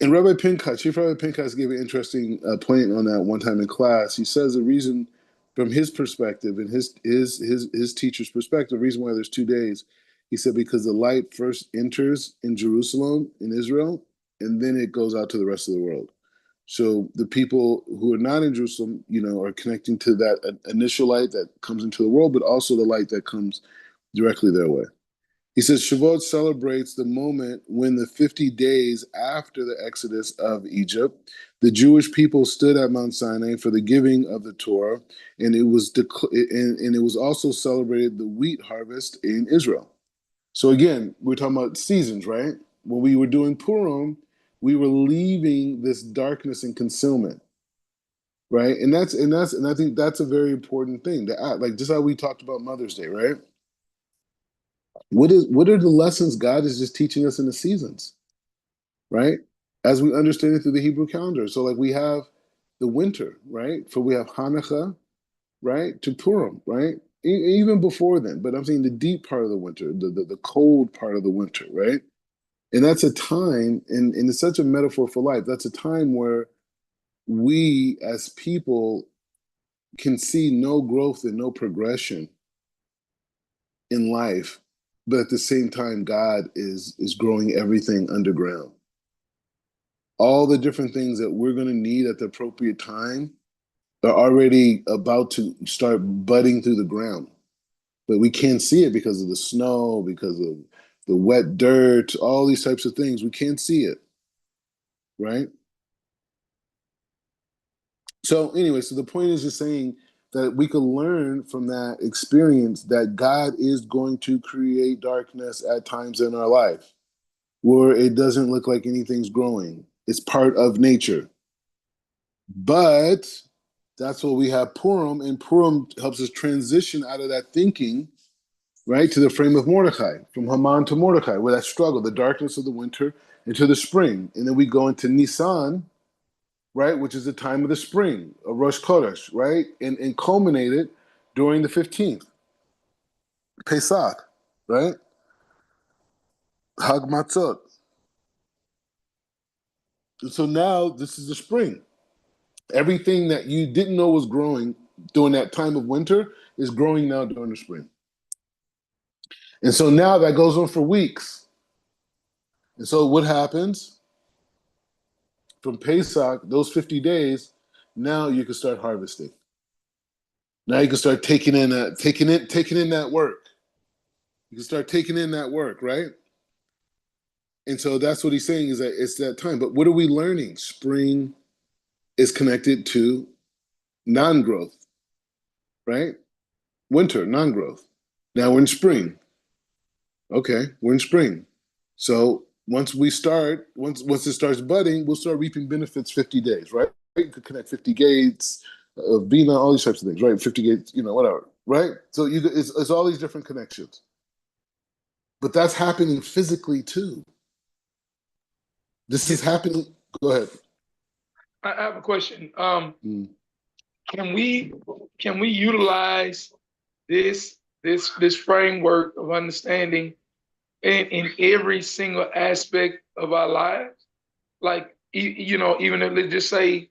And Rabbi Pinchas, Chief Rabbi Pinchas gave an interesting point on that one time in class. He says the reason, from his perspective and his teacher's perspective, the reason why there's 2 days, he said because the light first enters in Jerusalem, in Israel, and then it goes out to the rest of the world. So the people who are not in Jerusalem, you know, are connecting to that initial light that comes into the world, but also the light that comes directly their way. He says Shavuot celebrates the moment when the 50 days after the exodus of Egypt, the Jewish people stood at Mount Sinai for the giving of the Torah, and it was also celebrated the wheat harvest in Israel. So again, we're talking about seasons, right? When we were doing Purim, we were leaving this darkness and concealment, right? And I think that's a very important thing to add. Like just how we talked about Mother's Day, right? What are the lessons God is just teaching us in the seasons, right? As we understand it through the Hebrew calendar. So like we have the winter, right? For we have Hanukkah, right? To Purim, right? Even before then, but I'm saying the deep part of the winter, the cold part of the winter, right? And that's a time, and it's such a metaphor for life. That's a time where we as people can see no growth and no progression in life, but at the same time, God is growing everything underground. all the different things that we're going to need at the appropriate time are already about to start budding through the ground. But we can't see it because of the snow, because of the wet dirt, all these types of things. We can't see it, right? So anyway, so the point is just saying that we could learn from that experience that God is going to create darkness at times in our life where it doesn't look like anything's growing. It's part of nature. But that's what we have Purim, and Purim helps us transition out of that thinking, right, to the frame of Mordechai, from Haman to Mordechai, where that struggle, the darkness of the winter into the spring. And then we go into Nisan, right, which is the time of the spring, a Rosh Chodesh, right, and culminate it during the 15th, Pesach, right, Hag Matzot. And so now this is the spring. Everything that you didn't know was growing during that time of winter is growing now during the spring. And so now that goes on for weeks. And so what happens from Pesach, those 50 days, now you can start harvesting. Now you can start taking in that work. You can start taking in that work, right? And so that's what he's saying is that it's that time. But what are we learning? Spring is connected to non-growth, right? Winter, non-growth. Now we're in spring. Okay, we're in spring. So once it starts budding, we'll start reaping benefits 50 days, right? You could connect 50 gates, Bina, all these types of things, right? 50 gates, whatever, right? So it's all these different connections. But that's happening physically too. This is happening. Go ahead. I have a question. Can we utilize this framework of understanding in every single aspect of our lives? Like, even if, let's just say,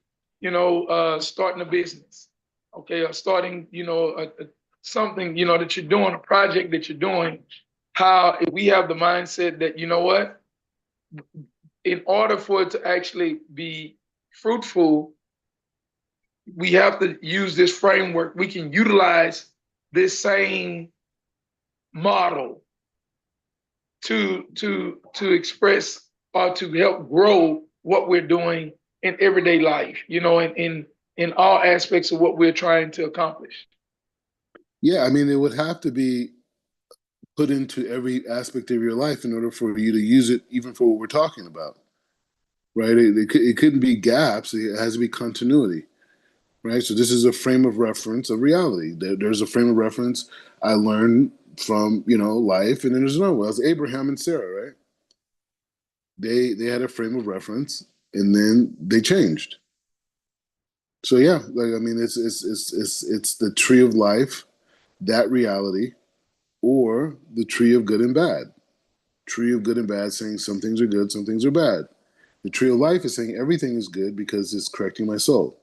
starting a business, okay, or starting, something, that you're doing, a project that you're doing, how if we have the mindset that, what, in order for it to actually be fruitful, we have to use this framework. We can utilize this same model to express or to help grow what we're doing in everyday life, in all aspects of what we're trying to accomplish. Yeah, I mean, it would have to be put into every aspect of your life in order for you to use it, even for what we're talking about, right? It couldn't be gaps. It has to be continuity, right? So this is a frame of reference of reality. There's a frame of reference I learned from, life, and then there's another one. That's Abraham and Sarah, right? They had a frame of reference, and then they changed. So yeah, like I mean, it's the tree of life, that reality, or the tree of good and bad. Tree of good and bad, saying some things are good, some things are bad. The tree of life is saying everything is good because it's correcting my soul.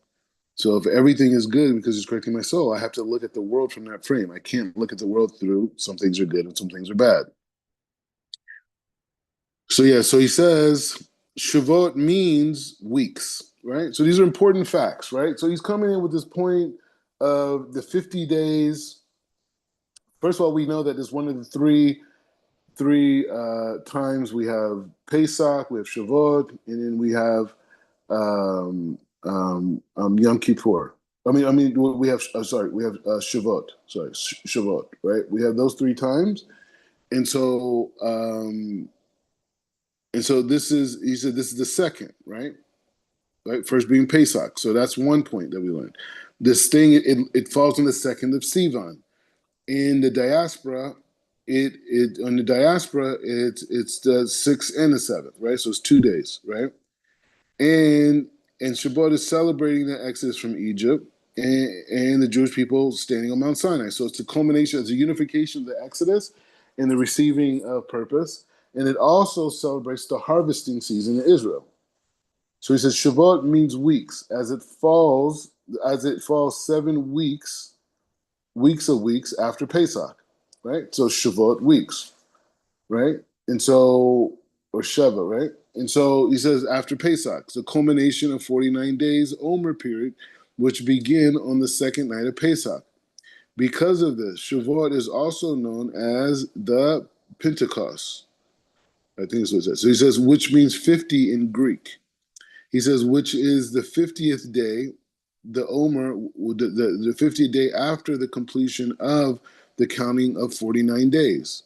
So if everything is good because it's correcting my soul, I have to look at the world from that frame. I can't look at the world through some things are good and some things are bad. So yeah, so he says Shavuot means weeks, right? So these are important facts, right? So he's coming in with this point of the 50 days. First of all, we know that it's one of the three times we have Pesach, we have Shavuot, and then we have Yom Kippur. We have Shavuot. Sorry, Shavuot. Right? We have those three times, and so this is. He said this is the second, right? Right. First being Pesach. So that's one point that we learned. This thing it falls on the second of Sivan. In the diaspora, it's the 6th and the 7th, right? So it's 2 days, right? And Shabbat is celebrating the exodus from Egypt and the Jewish people standing on Mount Sinai. So it's a culmination, it's a unification of the exodus and the receiving of purpose. And it also celebrates the harvesting season in Israel. So he says Shabbat means weeks, as it falls 7 weeks of weeks after Pesach, right? So Shavuot weeks, right? And so, or Sheva, right? And so he says after Pesach, the culmination of 49 days, Omer period, which begin on the second night of Pesach. Because of this, Shavuot is also known as the Pentecost. I think that's what it says. So he says, which means 50 in Greek. He says, which is the 50th day, the Omer, the 50th day after the completion of the counting of 49 days.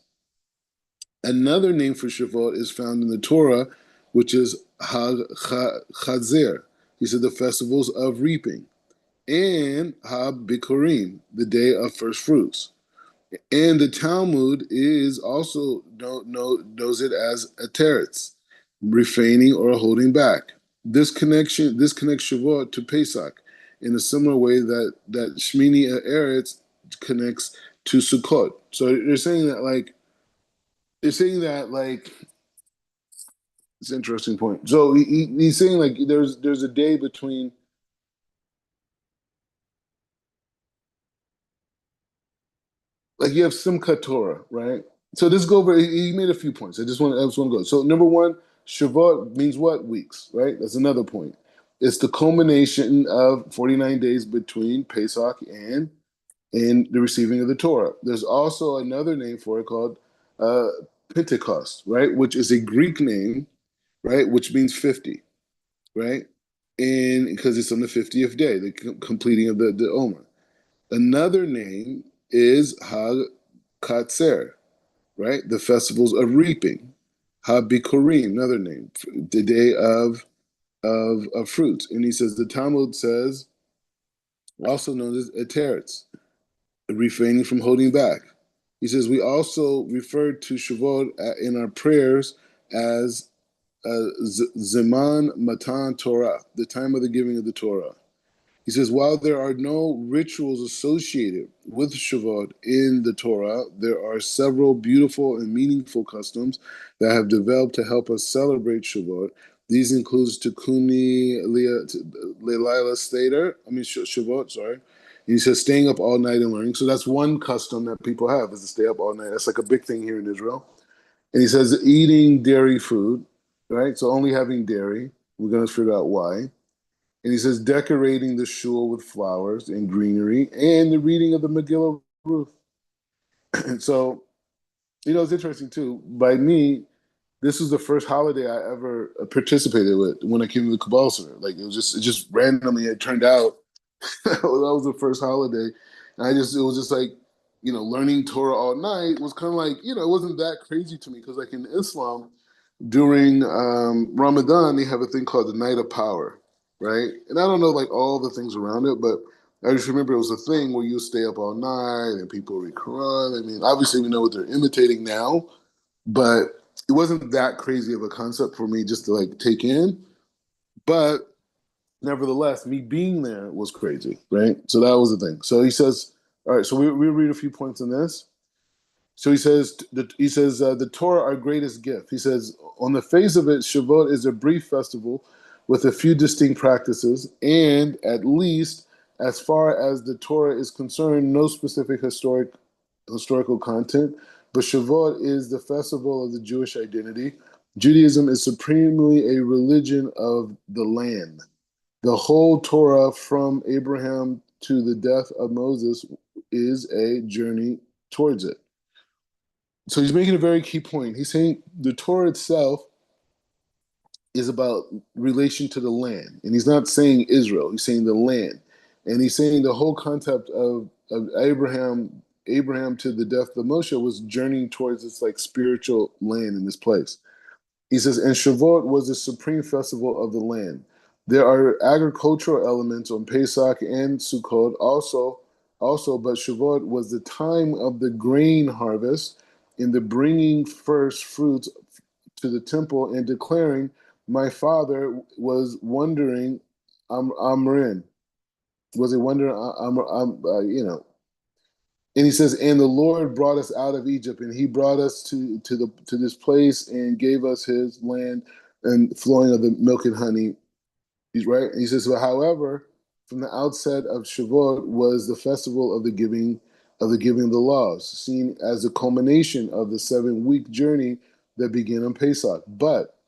Another name for Shavuot is found in the Torah, which is Hag Chazer. He said the festivals of reaping, and Ha Bikurim, the day of first fruits. And the Talmud is also knows it as a teretz, refraining or holding back. This connects Shavuot to Pesach in a similar way that Shmini Eretz connects to Sukkot. So they're saying that it's an interesting point. So he's saying like there's a day between, like, you have Simchat Torah, right? So this go over. He made a few points. I just want to go. So number one, Shavuot means what? Weeks, right? That's another point. It's the culmination of 49 days between Pesach and the receiving of the Torah. There's also another name for it called uh, Pentecost, right? Which is a Greek name, right? Which means 50, right? And because it's on the 50th day, the completing of the Omer. Another name is Hag Katzer, right? The festivals of reaping. Ha Bikurim, another name, the day of fruits. And he says the Talmud says, also known as Eteretz, refraining from holding back. He says we also refer to Shavuot in our prayers as Zeman Matan Torah, the time of the giving of the Torah. He says, while there are no rituals associated with Shavuot in the Torah, there are several beautiful and meaningful customs that have developed to help us celebrate Shavuot. These include Tikuni Leila Seder, Shavuot, sorry. He says staying up all night and learning. So that's one custom that people have, is to stay up all night. That's like a big thing here in Israel. And he says eating dairy food, right? So only having dairy. We're going to figure out why. And he says decorating the shul with flowers and greenery, and the reading of the Megillah Ruth. And so, it's interesting too. By me, this was the first holiday I ever participated with when I came to the Kabbalah Center. Like it just randomly, it turned out that was the first holiday. And it was just like, learning Torah all night was kind of like, it wasn't that crazy to me, because like in Islam, during Ramadan, they have a thing called the Night of Power, right? And I don't know like all the things around it, but I just remember it was a thing where you stay up all night and people read Quran. I mean, obviously we know what they're imitating now, but it wasn't that crazy of a concept for me just to like take in. But nevertheless, me being there was crazy, right? So that was the thing. So he says, all right, so we'll read a few points on this. So he says the Torah, our greatest gift. He says on the face of it, Shavuot is a brief festival with a few distinct practices, and at least as far as the Torah is concerned, no specific historical content. But Shavuot is the festival of the Jewish identity. Judaism is supremely a religion of the land. The whole Torah from Abraham to the death of Moses is a journey towards it. So he's making a very key point. He's saying the Torah itself is about relation to the land. And he's not saying Israel, he's saying the land. And he's saying the whole concept of Abraham to the death of Moshe was journeying towards this like spiritual land in this place. He says, and Shavuot was the supreme festival of the land. There are agricultural elements on Pesach and Sukkot also, but Shavuot was the time of the grain harvest, in the bringing first fruits to the temple and declaring, my father was wondering, Amrin. Was he wondering, and he says, and the Lord brought us out of Egypt, and he brought us to this place and gave us his land and flowing of the milk and honey. He's right. And he says, well, however, from the outset of Shavuot was the festival of the giving of the laws, seen as the culmination of the 7-week journey that began on Pesach. But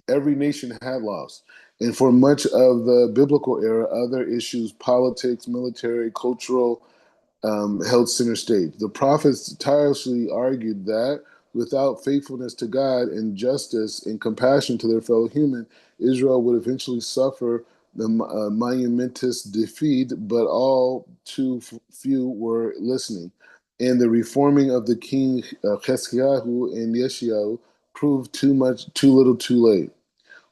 Every nation had laws. And for much of the biblical era, other issues, politics, military, cultural, held center stage. The prophets tirelessly argued that without faithfulness to God and justice and compassion to their fellow human, Israel would eventually suffer the monumentous defeat, but all too few were listening. And the reforming of the king Cheskiyahu and Yeshayahu proved too little, too late.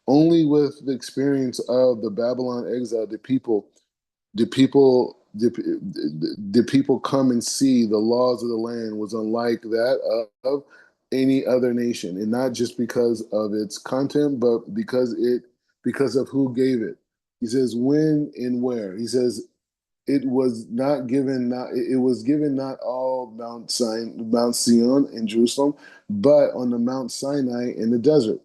Only with the experience of the Babylon exile did people come and see the laws of the land was unlike that of any other nation, and not just because of its content, but because of who gave it. He says when and where. He says it was not given not it was given not all Mount Sion in Jerusalem, but on the Mount Sinai in the desert.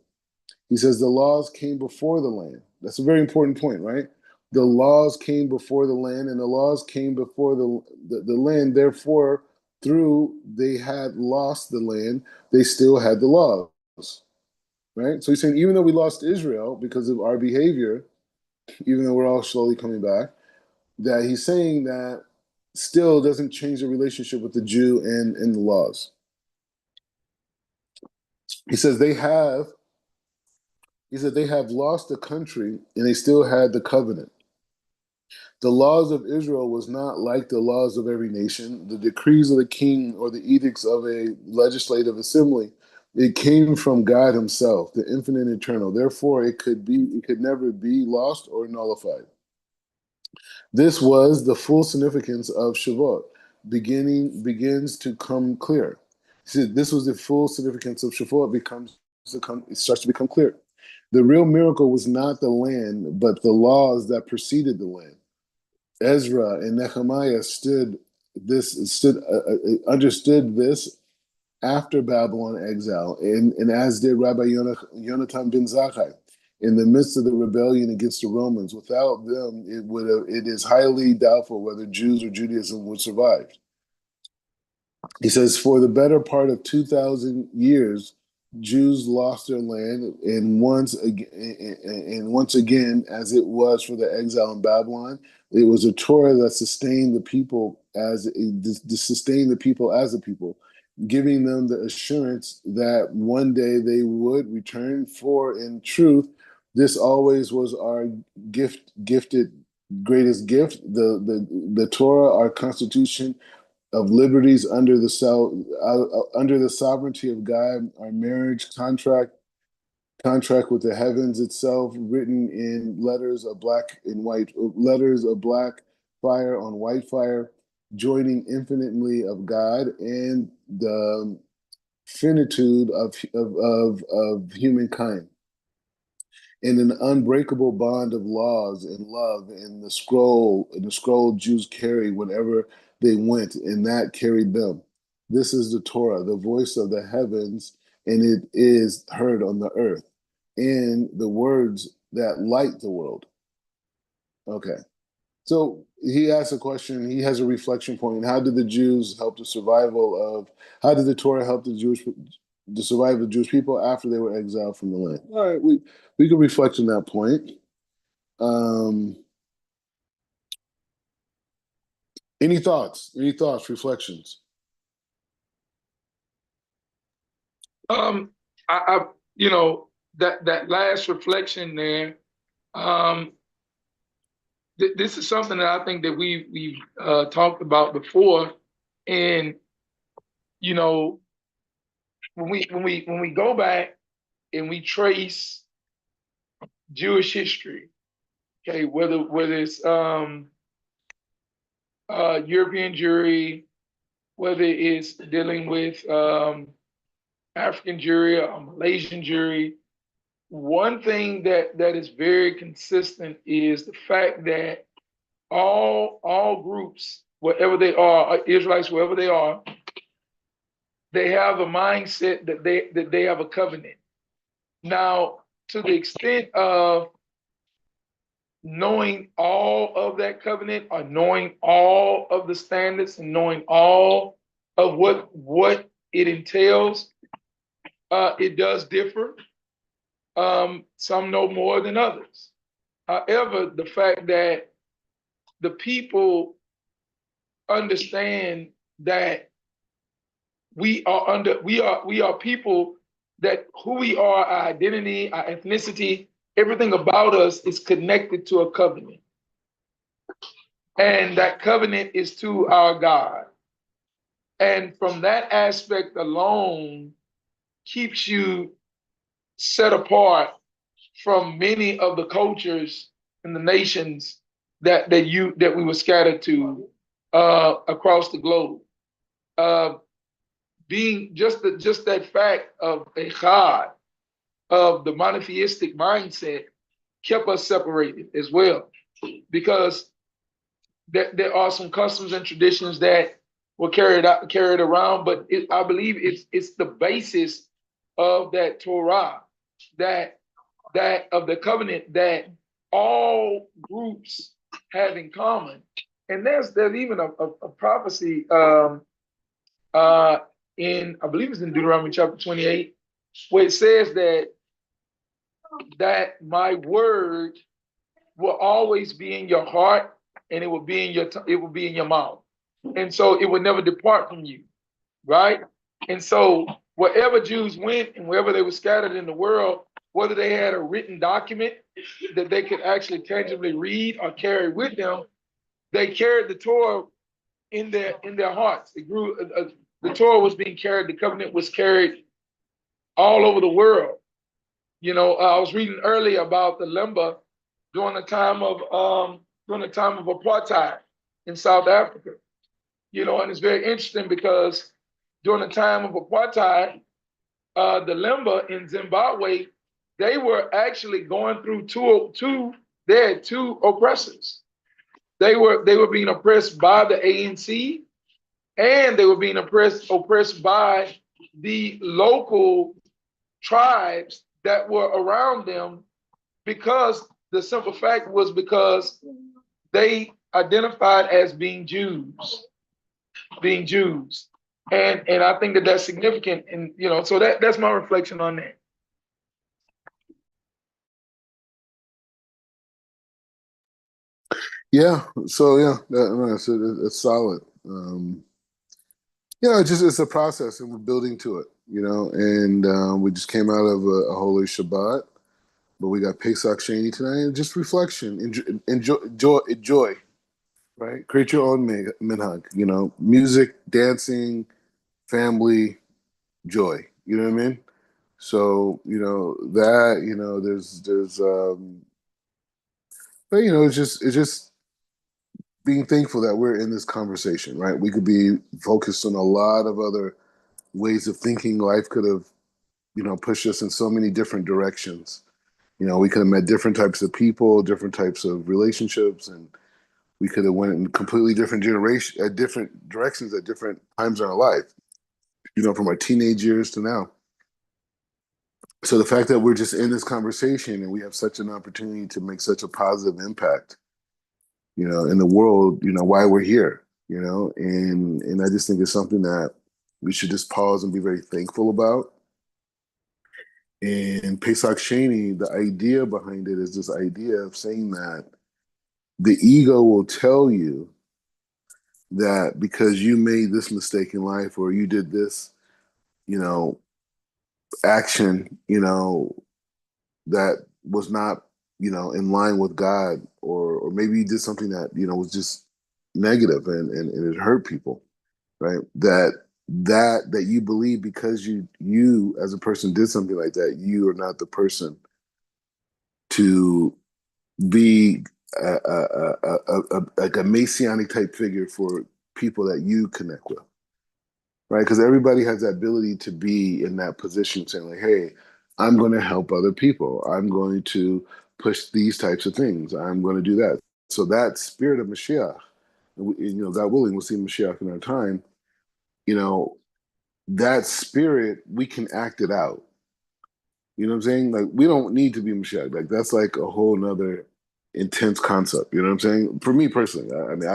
He says the laws came before the land. That's a very important point, right? The laws came before the land, and the laws came before the land. Therefore, through they had lost the land, they still had the laws, right? So he's saying even though we lost Israel because of our behavior, even though we're all slowly coming back, that he's saying that still doesn't change the relationship with the Jew and the laws. He says they have lost the country and they still had the covenant. The laws of Israel was not like the laws of every nation, the decrees of the king or the edicts of a legislative assembly. It came from God himself, the infinite and eternal. Therefore, it could never be lost or nullified. This was the full significance of Shavuot. Begins to come clear. See, this was the full significance of Shavuot. It starts to become clear. The real miracle was not the land, but the laws that preceded the land. Ezra and Nehemiah understood this after Babylon exile, and as did Rabbi Yonatan ben Zakkai. In the midst of the rebellion against the Romans, without them, it is highly doubtful whether Jews or Judaism would survive. He says, for the better part of 2,000 years, Jews lost their land, and once again, as it was for the exile in Babylon, it was a Torah that sustained the people as a people, giving them the assurance that one day they would return. For in truth, this always was our gifted greatest gift, the Torah, our constitution of liberties under the sovereignty of God, our marriage contract with the heavens itself, written in letters of black fire on white fire, joining infinitely of God and the finitude of humankind, in an unbreakable bond of laws and love, and the scroll Jews carried whenever they went, and that carried them. This is the Torah, the voice of the heavens, and it is heard on the earth, and the words that light the world. Okay. So he asks a question, he has a reflection point. How did the Jews help the survival of, how did the Torah help the survival of the Jewish people after they were exiled from the land? All right, we can reflect on that point. Any thoughts? Reflections? I that last reflection there. This is something that I think that we've talked about before, and you know, when we go back and we trace Jewish history, okay, whether it's European Jewry, whether it's dealing with African Jewry or Malaysian Jewry, one thing that is very consistent is the fact that all groups, wherever they are, Israelites, wherever they have a mindset that they have a covenant. Now, to the extent of knowing all of that covenant, or knowing all of the standards, and knowing all of what it entails, it does differ. Some know more than others. However, the fact that the people understand that we are people, that who we are, our identity, our ethnicity, everything about us is connected to a covenant. And that covenant is to our God. And from that aspect alone keeps you set apart from many of the cultures and the nations that we were scattered to across the globe. Being just that fact of a God, of the monotheistic mindset, kept us separated as well, because there are some customs and traditions that were carried around, but I believe it's the basis of that Torah, that of the covenant that all groups have in common. And there's even a prophecy in, I believe it's in Deuteronomy chapter 28, where it says that my word will always be in your heart, and it will be in your mouth. And so it will never depart from you, right? And so wherever Jews went and wherever they were scattered in the world, whether they had a written document that they could actually tangibly read or carry with them, they carried the Torah in their hearts. It grew. The Torah was being carried. The covenant was carried all over the world. You know, I was reading earlier about the Limba during the time of apartheid in South Africa. You know, and it's very interesting because during the time of apartheid, the Limba in Zimbabwe, they were actually going through they had two oppressors. They were being oppressed by the ANC, and they were being oppressed by the local tribes that were around them, because the simple fact was because they identified as being Jews. And I think that that's significant. And, you know, so that's my reflection on that. Yeah. So yeah, it's solid. It's a process, and we're building to it. You know, and we just came out of a holy Shabbat, but we got Pesach Sheni tonight, and just reflection, enjoy, right? Create your own minhag. You know, music, dancing, family, joy. You know what I mean? So but it's just being thankful that we're in this conversation, right? We could be focused on a lot of other ways of thinking. Life could have, pushed us in so many different directions. You know, we could have met different types of people, different types of relationships, and we could have went in completely different different directions at different times in our life. You know, from our teenage years to now. So the fact that we're just in this conversation and we have such an opportunity to make such a positive impact, in the world, why we're here, and I just think it's something that we should just pause and be very thankful about. And Pesach Sheni, the idea behind it is this idea of saying that the ego will tell you that because you made this mistake in life or you did this, action, that was not, in line with God, or maybe you did something that, was just negative and it hurt people, right? That you believe because you as a person did something like that, you are not the person to be like a messianic type figure for people that you connect with, right? Because everybody has that ability to be in that position, saying like, "Hey, I'm going to help other people. I'm going to push these types of things. I'm going to do that." So that spirit of Mashiach, God willing, we'll see Mashiach in our time. That spirit, we can act it out. You know what I'm saying? Like, we don't need to be Mashiach. Like, that's like a whole nother intense concept. You know what I'm saying? For me personally, I mean,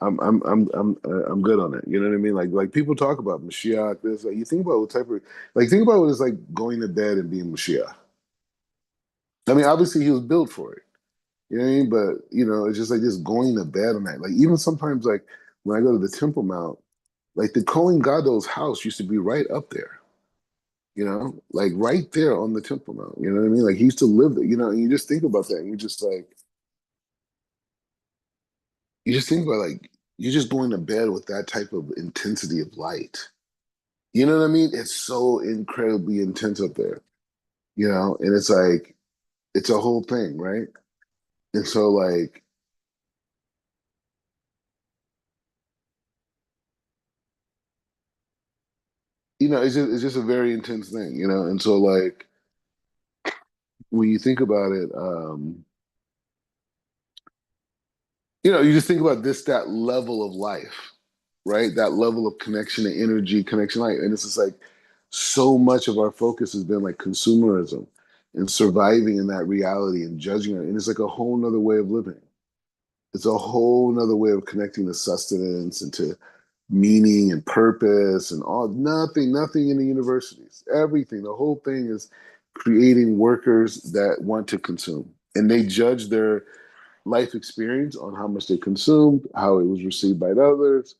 I'm good on it. You know what I mean? Like people talk about Mashiach. This, like, you think about what type of, like, think about what it's like going to bed and being Mashiach. I mean, obviously he was built for it. You know what I mean? But it's just like just going to bed at night. Like even sometimes, like when I go to the Temple Mount, like the Kohen Gadol's house used to be right up there. Like right there on the Temple Mount. You know what I mean? Like he used to live there. And you just think about that, and you just think about like you're just going to bed with that type of intensity of light. You know what I mean? It's so incredibly intense up there. And it's like it's a whole thing, right? And so like it's just a very intense thing, and so like when you think about it, you just think about that level of life, right? That level of connection and energy, connection, life. And it's just like so much of our focus has been like consumerism and surviving in that reality and judging it. And it's like a whole nother way of living. It's a whole nother way of connecting to sustenance and to meaning and purpose and all nothing in the universities. Everything, the whole thing is creating workers that want to consume. And they judge their life experience on how much they consumed, how it was received by others,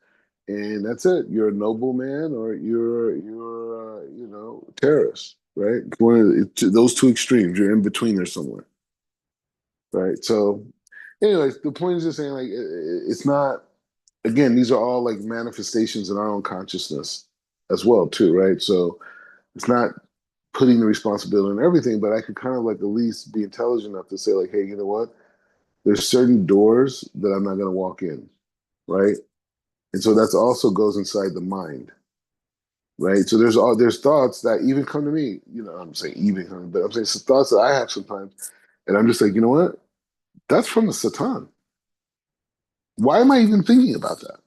and that's it. You're a nobleman or you're terrorist, right? Those two extremes. You're in between there somewhere, right? So, anyways, the point is just saying like it's not. Again, these are all like manifestations in our own consciousness as well, too, right? So it's not putting the responsibility on everything, but I could kind of like at least be intelligent enough to say like, hey, you know what? There's certain doors that I'm not going to walk in, right? And so that's also goes inside the mind, right? So there's thoughts that even come to me, I'm saying even come, but I'm saying some thoughts that I have sometimes, and I'm just like, you know what? That's from the Satan. Why am I even thinking about that?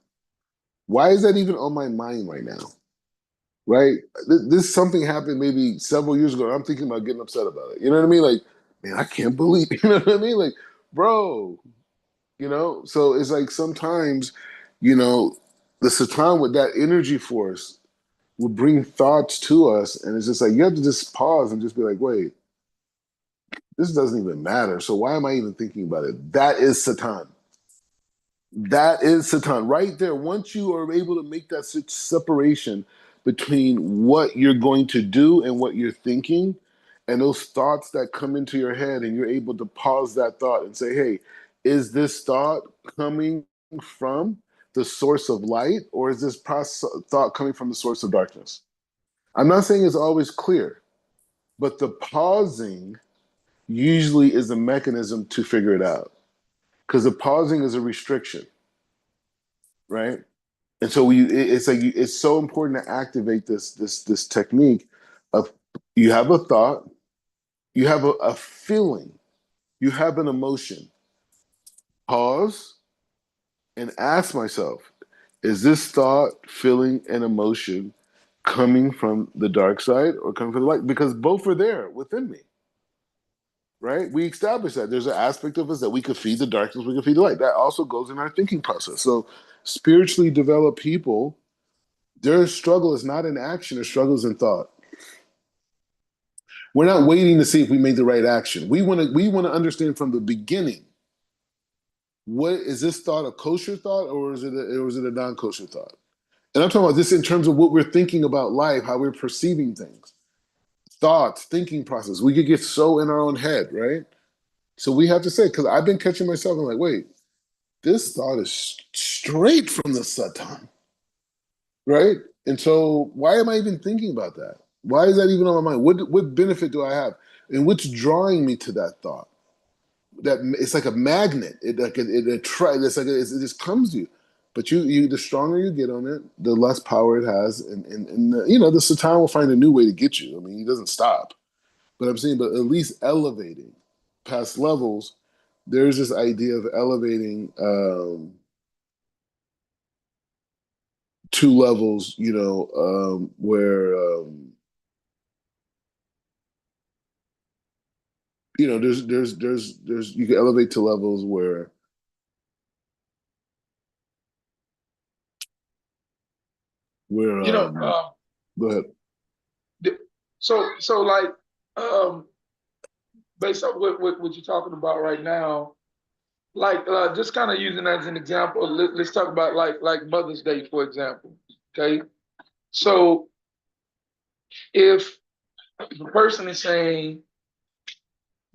Why is that even on my mind right now? Right? This something happened maybe several years ago. And I'm thinking about getting upset about it. You know what I mean? Like, man, I can't believe. You know what I mean? Like, bro. So it's like sometimes, you know, the Satan with that energy force will bring thoughts to us, and it's just like you have to just pause and just be like, wait, this doesn't even matter. So why am I even thinking about it? That is Satan. That is Satan right there. Once you are able to make that separation between what you're going to do and what you're thinking, and those thoughts that come into your head, and you're able to pause that thought and say, hey, is this thought coming from the source of light, or is this thought coming from the source of darkness? I'm not saying it's always clear, but the pausing usually is a mechanism to figure it out. Because the pausing is a restriction, right? And so it's like it's so important to activate this technique of you have a thought, you have a feeling, you have an emotion. Pause and ask myself, is this thought, feeling, and emotion coming from the dark side or coming from the light? Because both are there within me, right? We established that there's an aspect of us that we could feed the darkness, we could feed the light. That also goes in our thinking process. So spiritually developed people, their struggle is not in action, their struggle is in thought. We're not waiting to see if we made the right action. We want to understand from the beginning, what is this thought a kosher thought, or is it a non-kosher thought? And I'm talking about this in terms of what we're thinking about life, how we're perceiving things, thoughts, thinking process. We could get so in our own head, right? So we have to say, because I've been catching myself, I'm like, wait, this thought is straight from the Satan, right? And so why am I even thinking about that? Why is that even on my mind? What benefit do I have? And what's drawing me to that thought? That it's like a magnet. It just comes to you. But the stronger you get on it, the less power it has, and the Satan will find a new way to get you. I mean, he doesn't stop. But I'm saying, but at least elevating past levels, there's this idea of elevating two levels, where there's you can elevate to levels where You know, go ahead. so like, um, based on what you're talking about right now, like just kind of using as an example, let's talk about like Mother's Day, for example. Okay. So if the person is saying,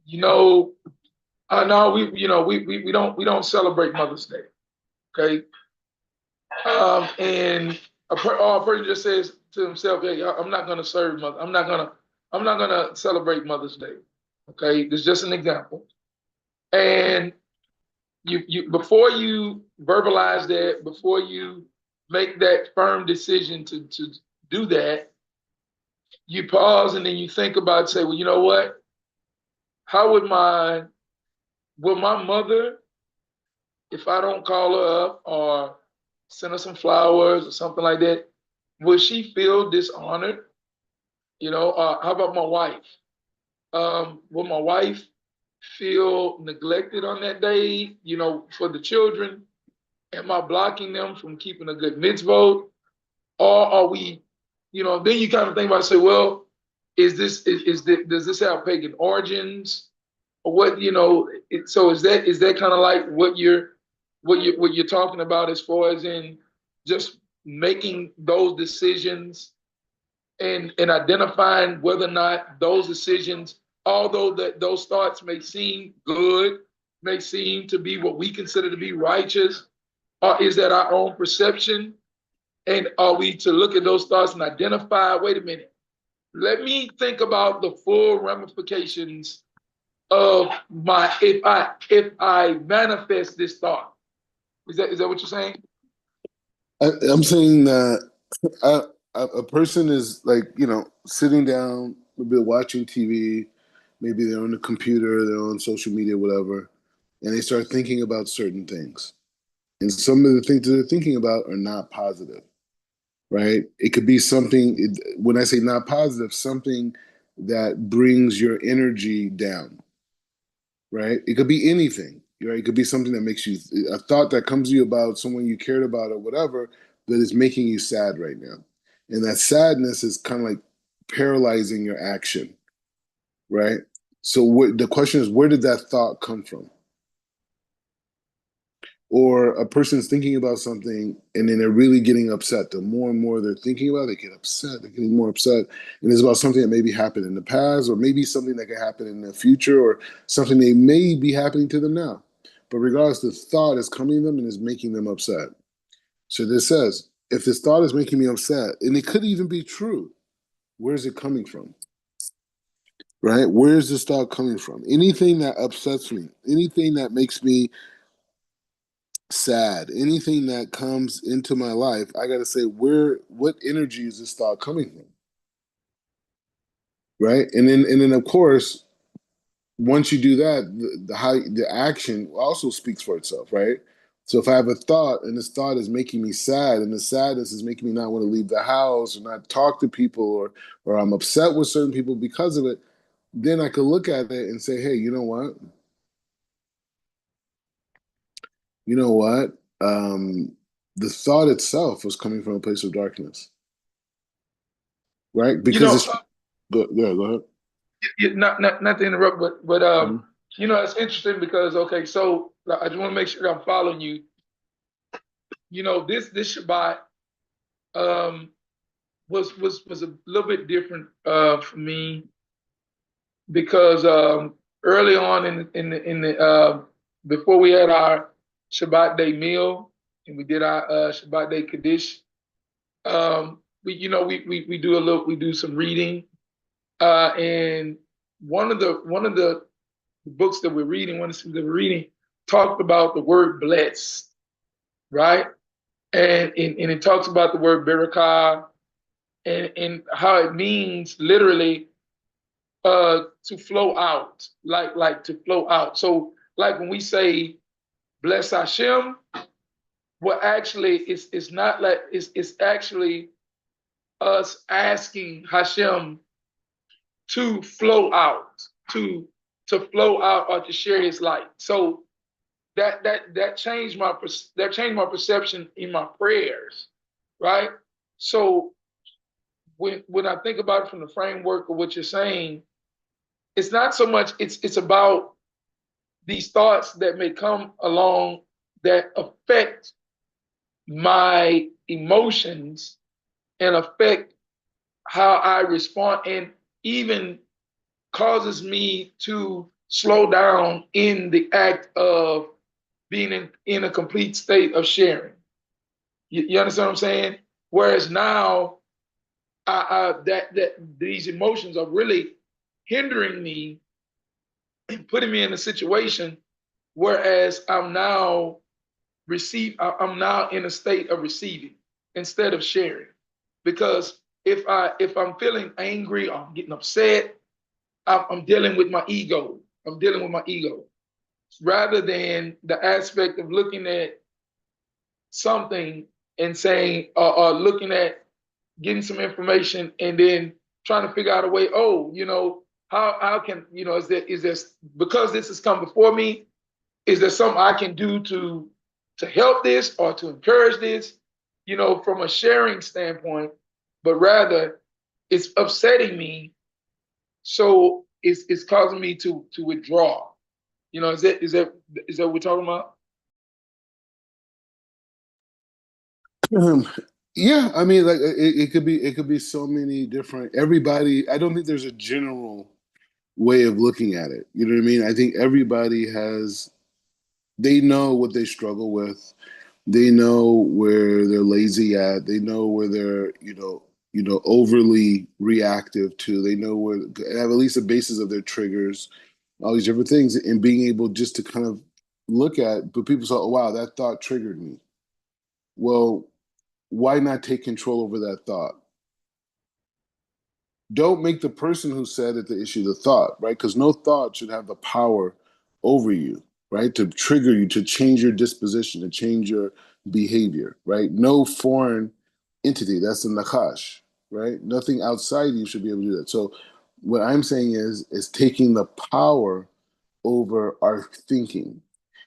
you know, no, we don't celebrate Mother's Day. Okay. And a person just says to himself, "Hey, I'm not going to serve mother. I'm not gonna celebrate Mother's Day." Okay, this is just an example. And you before you verbalize that, before you make that firm decision to do that, you pause and then you think about, say, well, you know what? How will my mother, if I don't call her up or send her some flowers or something like that, will she feel dishonored? How about my wife? Will my wife feel neglected on that day? For the children, am I blocking them from keeping a good mitzvot? Or are we, then you kind of think about, say, well, does this have pagan origins? Or what, so is that kind of like what you're talking about, as far as in just making those decisions and identifying whether or not those decisions, although those thoughts may seem good, may seem to be what we consider to be righteous, or is that our own perception? And are we to look at those thoughts and identify, wait a minute, let me think about the full ramifications of my, if I manifest this thought. Is that what you're saying? I'm saying that a, a person is like, sitting down, maybe watching TV, maybe they're on the computer, they're on social media, whatever, and they start thinking about certain things. And some of the things that they're thinking about are not positive, right? It could be something, when I say not positive, something that brings your energy down, right? It could be anything, right? It could be something that makes you, a thought that comes to you about someone you cared about or whatever, that is making you sad right now. And that sadness is kind of like paralyzing your action, right? So the question is, where did that thought come from? Or a person's thinking about something and then they're really getting upset. The more and more they're thinking about it, they get upset, they're getting more upset. And it's about something that maybe happened in the past, or maybe something that could happen in the future, or something that may be happening to them now. But regardless, the thought is coming to them and is making them upset. So this says, if this thought is making me upset, and it could even be true, where's it coming from? Right? Where's this thought coming from? Anything that upsets me, anything that makes me sad, anything that comes into my life, I got to say, what energy is this thought coming from? Right? And then of course, once you do that, the action also speaks for itself, right? So if I have a thought and this thought is making me sad, and the sadness is making me not want to leave the house or not talk to people, or I'm upset with certain people because of it, then I could look at it and say, hey, you know what? You know what? The thought itself was coming from a place of darkness, right? You Because know, it's go ahead. not to interrupt, but Mhm. it's interesting because, okay, so I just want to make sure I'm following you. This Shabbat um was a little bit different for me, because early on in the before we had our Shabbat day meal and we did our Shabbat day Kaddish, we do some reading, and one of the books that we're reading, one of the that we're reading, talked about the word blessed, right? And it talks about the word barakah, and how it means literally to flow out, like to flow out. So like when we say bless Hashem, well, actually it's not like it's actually us asking Hashem to flow out, to flow out, or to share His light. So that changed my perception in my prayers, right? So when I think about it from the framework of what you're saying, it's not so much, it's about these thoughts that may come along that affect my emotions and affect how I respond, and even causes me to slow down in the act of being in a complete state of sharing. You understand what I'm saying? Whereas now, that these emotions are really hindering me and putting me in a situation. Whereas I'm now in a state of receiving instead of sharing. Because if I'm feeling angry, or I'm getting upset, I'm dealing with my ego. I'm dealing with my ego rather than the aspect of looking at something and saying, or looking at getting some information and then trying to figure out a way. Oh, how can is there because this has come before me? Is there something I can do to help this or to encourage this? From a sharing standpoint, but rather it's upsetting me, so it's causing me to withdraw. Is that what we're talking about? Um, yeah, I mean, like it could be so many different. Everybody, I don't think there's a general way of looking at it. You know what I mean? I think everybody they know what they struggle with. They know where they're lazy at. They know where they're, overly reactive to. They know where have at least the basis of their triggers, all these different things, and being able just to kind of look at. But people say, "Oh, wow, that thought triggered me." Well, why not take control over that thought? Don't make the person who said it the issue the thought, right? Because no thought should have the power over you, right? To trigger you, to change your disposition, to change your behavior, right? No foreign entity, that's the nakash, right? Nothing outside you should be able to do that. So what I'm saying is taking the power over our thinking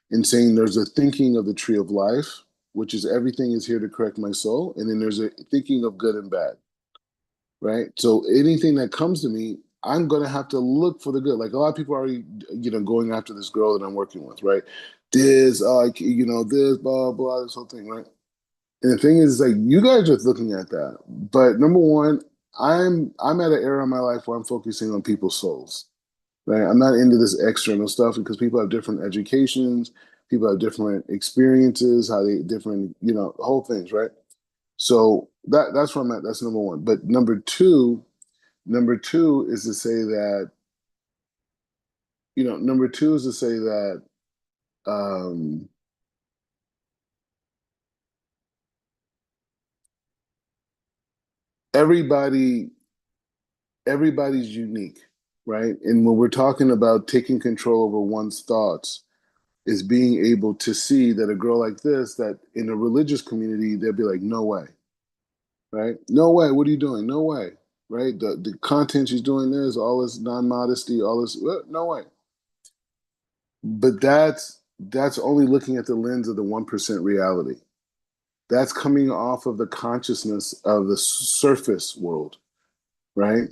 and saying there's a thinking of the tree of life, which is everything is here to correct my soul, and then there's a thinking of good and bad, right? So anything that comes to me, I'm gonna have to look for the good. Like a lot of people are already, going after this girl that I'm working with, right? This, blah blah, this whole thing, right? And the thing is, like, you guys are looking at that, but number one, I'm at an era in my life where I'm focusing on people's souls, right? I'm not into this external stuff because people have different educations, people have different experiences, how they different, whole things, right? So that's where I'm at. That's number one. But number two is to say that, number two is to say that um, everybody everybody's unique, right? And when we're talking about taking control over one's thoughts, is being able to see that a girl like this, that in a religious community, they'll be like, no way, right? No way. What are you doing? No way, right? The content she's doing there is all this non-modesty, all this, no way. But that's only looking at the lens of the 1% reality. That's coming off of the consciousness of the surface world, right?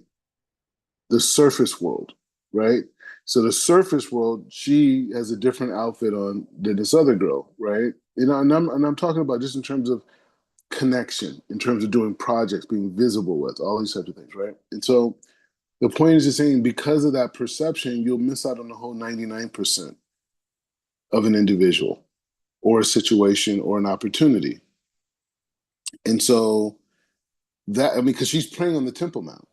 The surface world, right? So the surface world, she has a different outfit on than this other girl, right? And I'm talking about just in terms of connection, in terms of doing projects, being visible with all these types of things, right? And so the point is just saying because of that perception, you'll miss out on the whole 99% of an individual or a situation or an opportunity. And so because she's praying on the Temple Mount.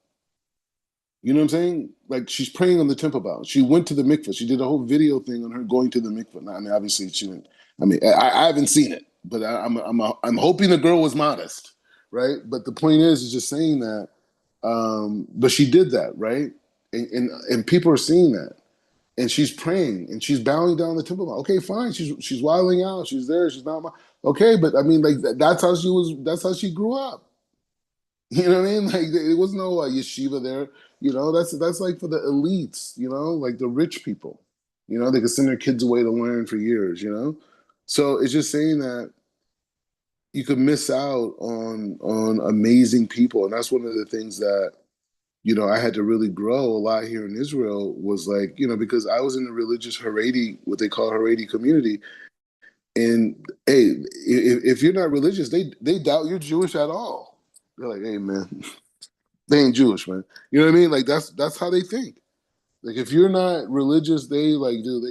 You know what I'm saying? Like she's praying on the Temple Mount. She went to the mikveh. She did a whole video thing on her going to the mikveh. Now, I mean, obviously she didn't. I mean, I haven't seen it, but I'm hoping the girl was modest, right? But the point is just saying that. But she did that, right? And people are seeing that, and she's praying and she's bowing down the Temple Mount. Okay, fine. She's wilding out. She's there. She's not. Okay, but I mean, like that's how she was. That's how she grew up. You know what I mean? Like there was no yeshiva there. That's like for the elites. Like the rich people. They could send their kids away to learn for years. So it's just saying that you could miss out on amazing people, and that's one of the things that I had to really grow a lot here in Israel was like, because I was in the religious Haredi, what they call Haredi community. And hey, if you're not religious, they doubt you're Jewish at all. They're like, hey man, they ain't Jewish, man. You know what I mean? Like that's how they think. Like if you're not religious, they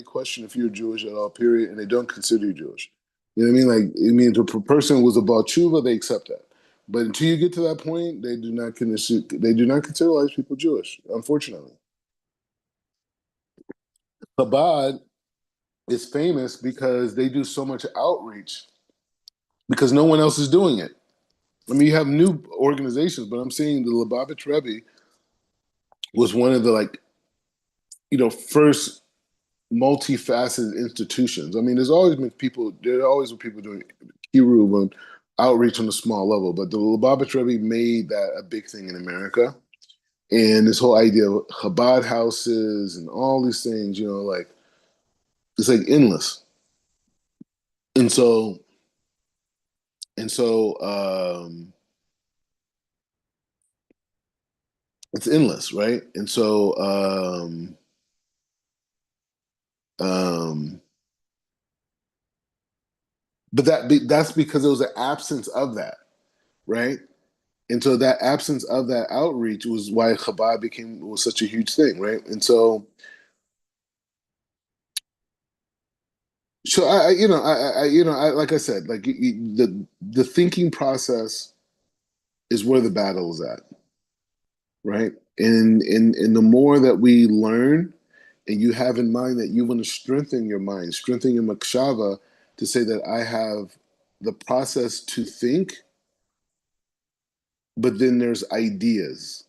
question if you're Jewish at all, period, and they don't consider you Jewish. You know what I mean? Like it means if a person was about tshuva, they accept that. But until you get to that point, they do not consider a lot of people Jewish, unfortunately. Chabad is famous because they do so much outreach because no one else is doing it. I mean, you have new organizations, but I'm saying the Lubavitch Rebbe was one of the first multifaceted institutions. I mean, there always been people doing kiruv and outreach on a small level, but the Lubavitch Rebbe made that a big thing in America. And this whole idea of Chabad houses and all these things, it's like endless. And so, and so, it's endless, right? And so, um, but that's because there was an absence of that, right? And so that absence of that outreach was why Chabad was such a huge thing, right? And so like I said, like the thinking process is where the battle is at, right? And the more that we learn, and you have in mind that you want to strengthen your mind, strengthen your makshava, to say that I have the process to think, but then there's ideas,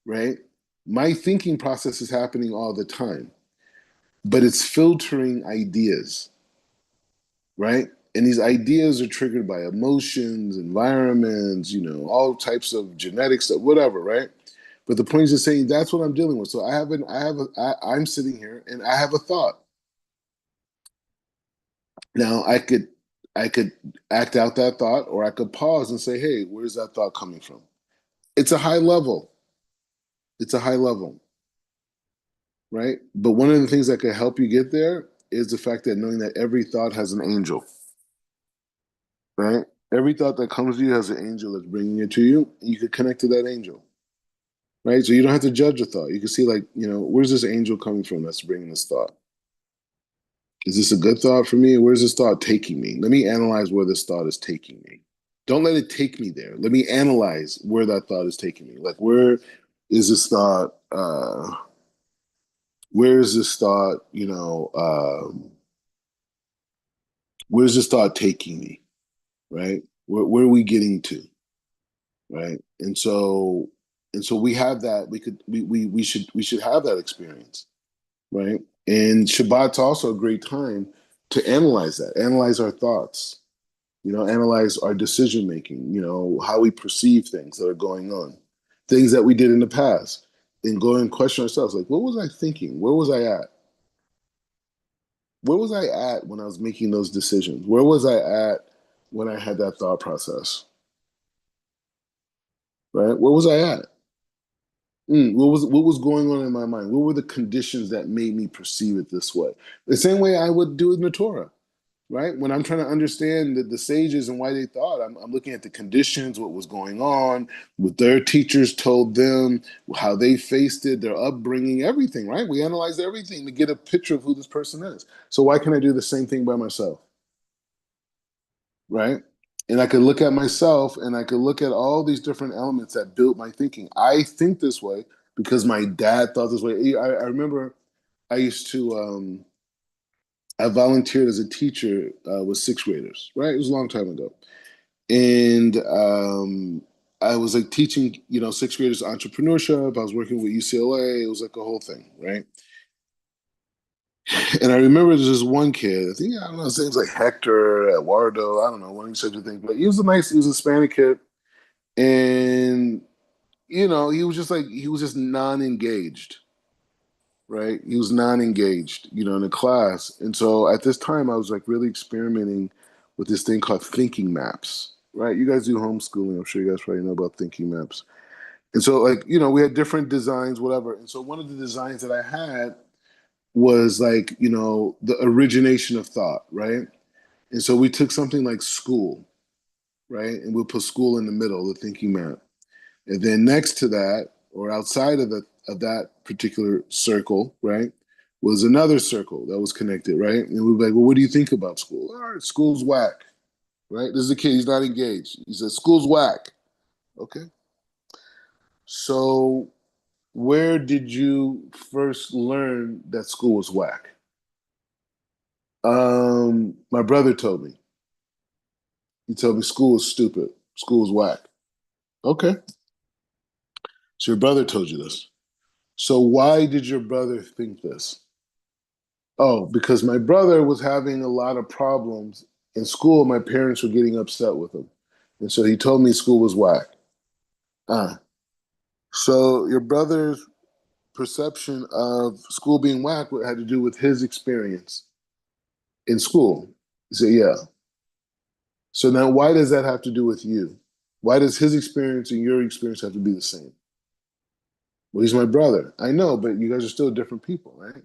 right? My thinking process is happening all the time, but it's filtering ideas, right? And these ideas are triggered by emotions, environments, all types of genetics, whatever, right? But the point is just saying that's what I'm dealing with. So I'm sitting here and I have a thought. Now I could act out that thought, or I could pause and say, hey, where's that thought coming from? It's a high level. It's a high level, right? But one of the things that can help you get there is the fact that knowing that every thought has an angel, right? Every thought that comes to you has an angel that's bringing it to you. And you can connect to that angel, right? So you don't have to judge a thought. You can see, like, where's this angel coming from that's bringing this thought? Is this a good thought for me? Where's this thought taking me? Let me analyze where this thought is taking me. Don't let it take me there. Let me analyze where that thought is taking me. Like, is this thought? Where is this thought? Where's this thought taking me? Right? Where are we getting to? Right? And so we have that. We should have that experience, right? And Shabbat's also a great time to analyze that, analyze our thoughts, analyze our decision making, how we perceive things that are going on, things that we did in the past, and go and question ourselves, like, what was I thinking? Where was I at? Where was I at when I was making those decisions? Where was I at when I had that thought process? Right? Where was I at? What was going on in my mind? What were the conditions that made me perceive it this way? The same way I would do it in the Torah, right? When I'm trying to understand the sages and why they thought, I'm looking at the conditions, what was going on, what their teachers told them, how they faced it, their upbringing, everything, right? We analyze everything to get a picture of who this person is. So why can't I do the same thing by myself, right? And I could look at myself and I could look at all these different elements that built my thinking. I think this way because my dad thought this way. I remember I used to, I volunteered as a teacher with sixth graders, right? It was a long time ago. And I was like teaching, sixth graders entrepreneurship. I was working with UCLA. It was like a whole thing, right? And I remember there's this one kid, I think, I don't know, his name's like Hector, Eduardo, I don't know, one of these such a thing, but he was he was a Hispanic kid. And, he was just non-engaged, right? He was non-engaged, in the class. And so at this time, I was like really experimenting with this thing called thinking maps, right? You guys do homeschooling. I'm sure you guys probably know about thinking maps. And so, like, we had different designs, whatever. And so one of the designs that I had was like, the origination of thought, right? And so we took something like school, right? And we'll put school in the middle, the thinking map. And then next to that, or outside of that particular circle, right, was another circle that was connected, right? And we were like, well, what do you think about school? All right, school's whack, right? This is a kid, he's not engaged. He says, school's whack. Okay. So where did you first learn that school was whack? My brother told me. He told me school is stupid. School is whack. Okay. So your brother told you this. So why did your brother think this? Oh, because my brother was having a lot of problems in school. My parents were getting upset with him. And so he told me school was whack. Ah. So your brother's perception of school being whack had to do with his experience in school. You say, yeah. So now why does that have to do with you? Why does his experience and your experience have to be the same? Well, he's my brother. I know, but you guys are still different people, right?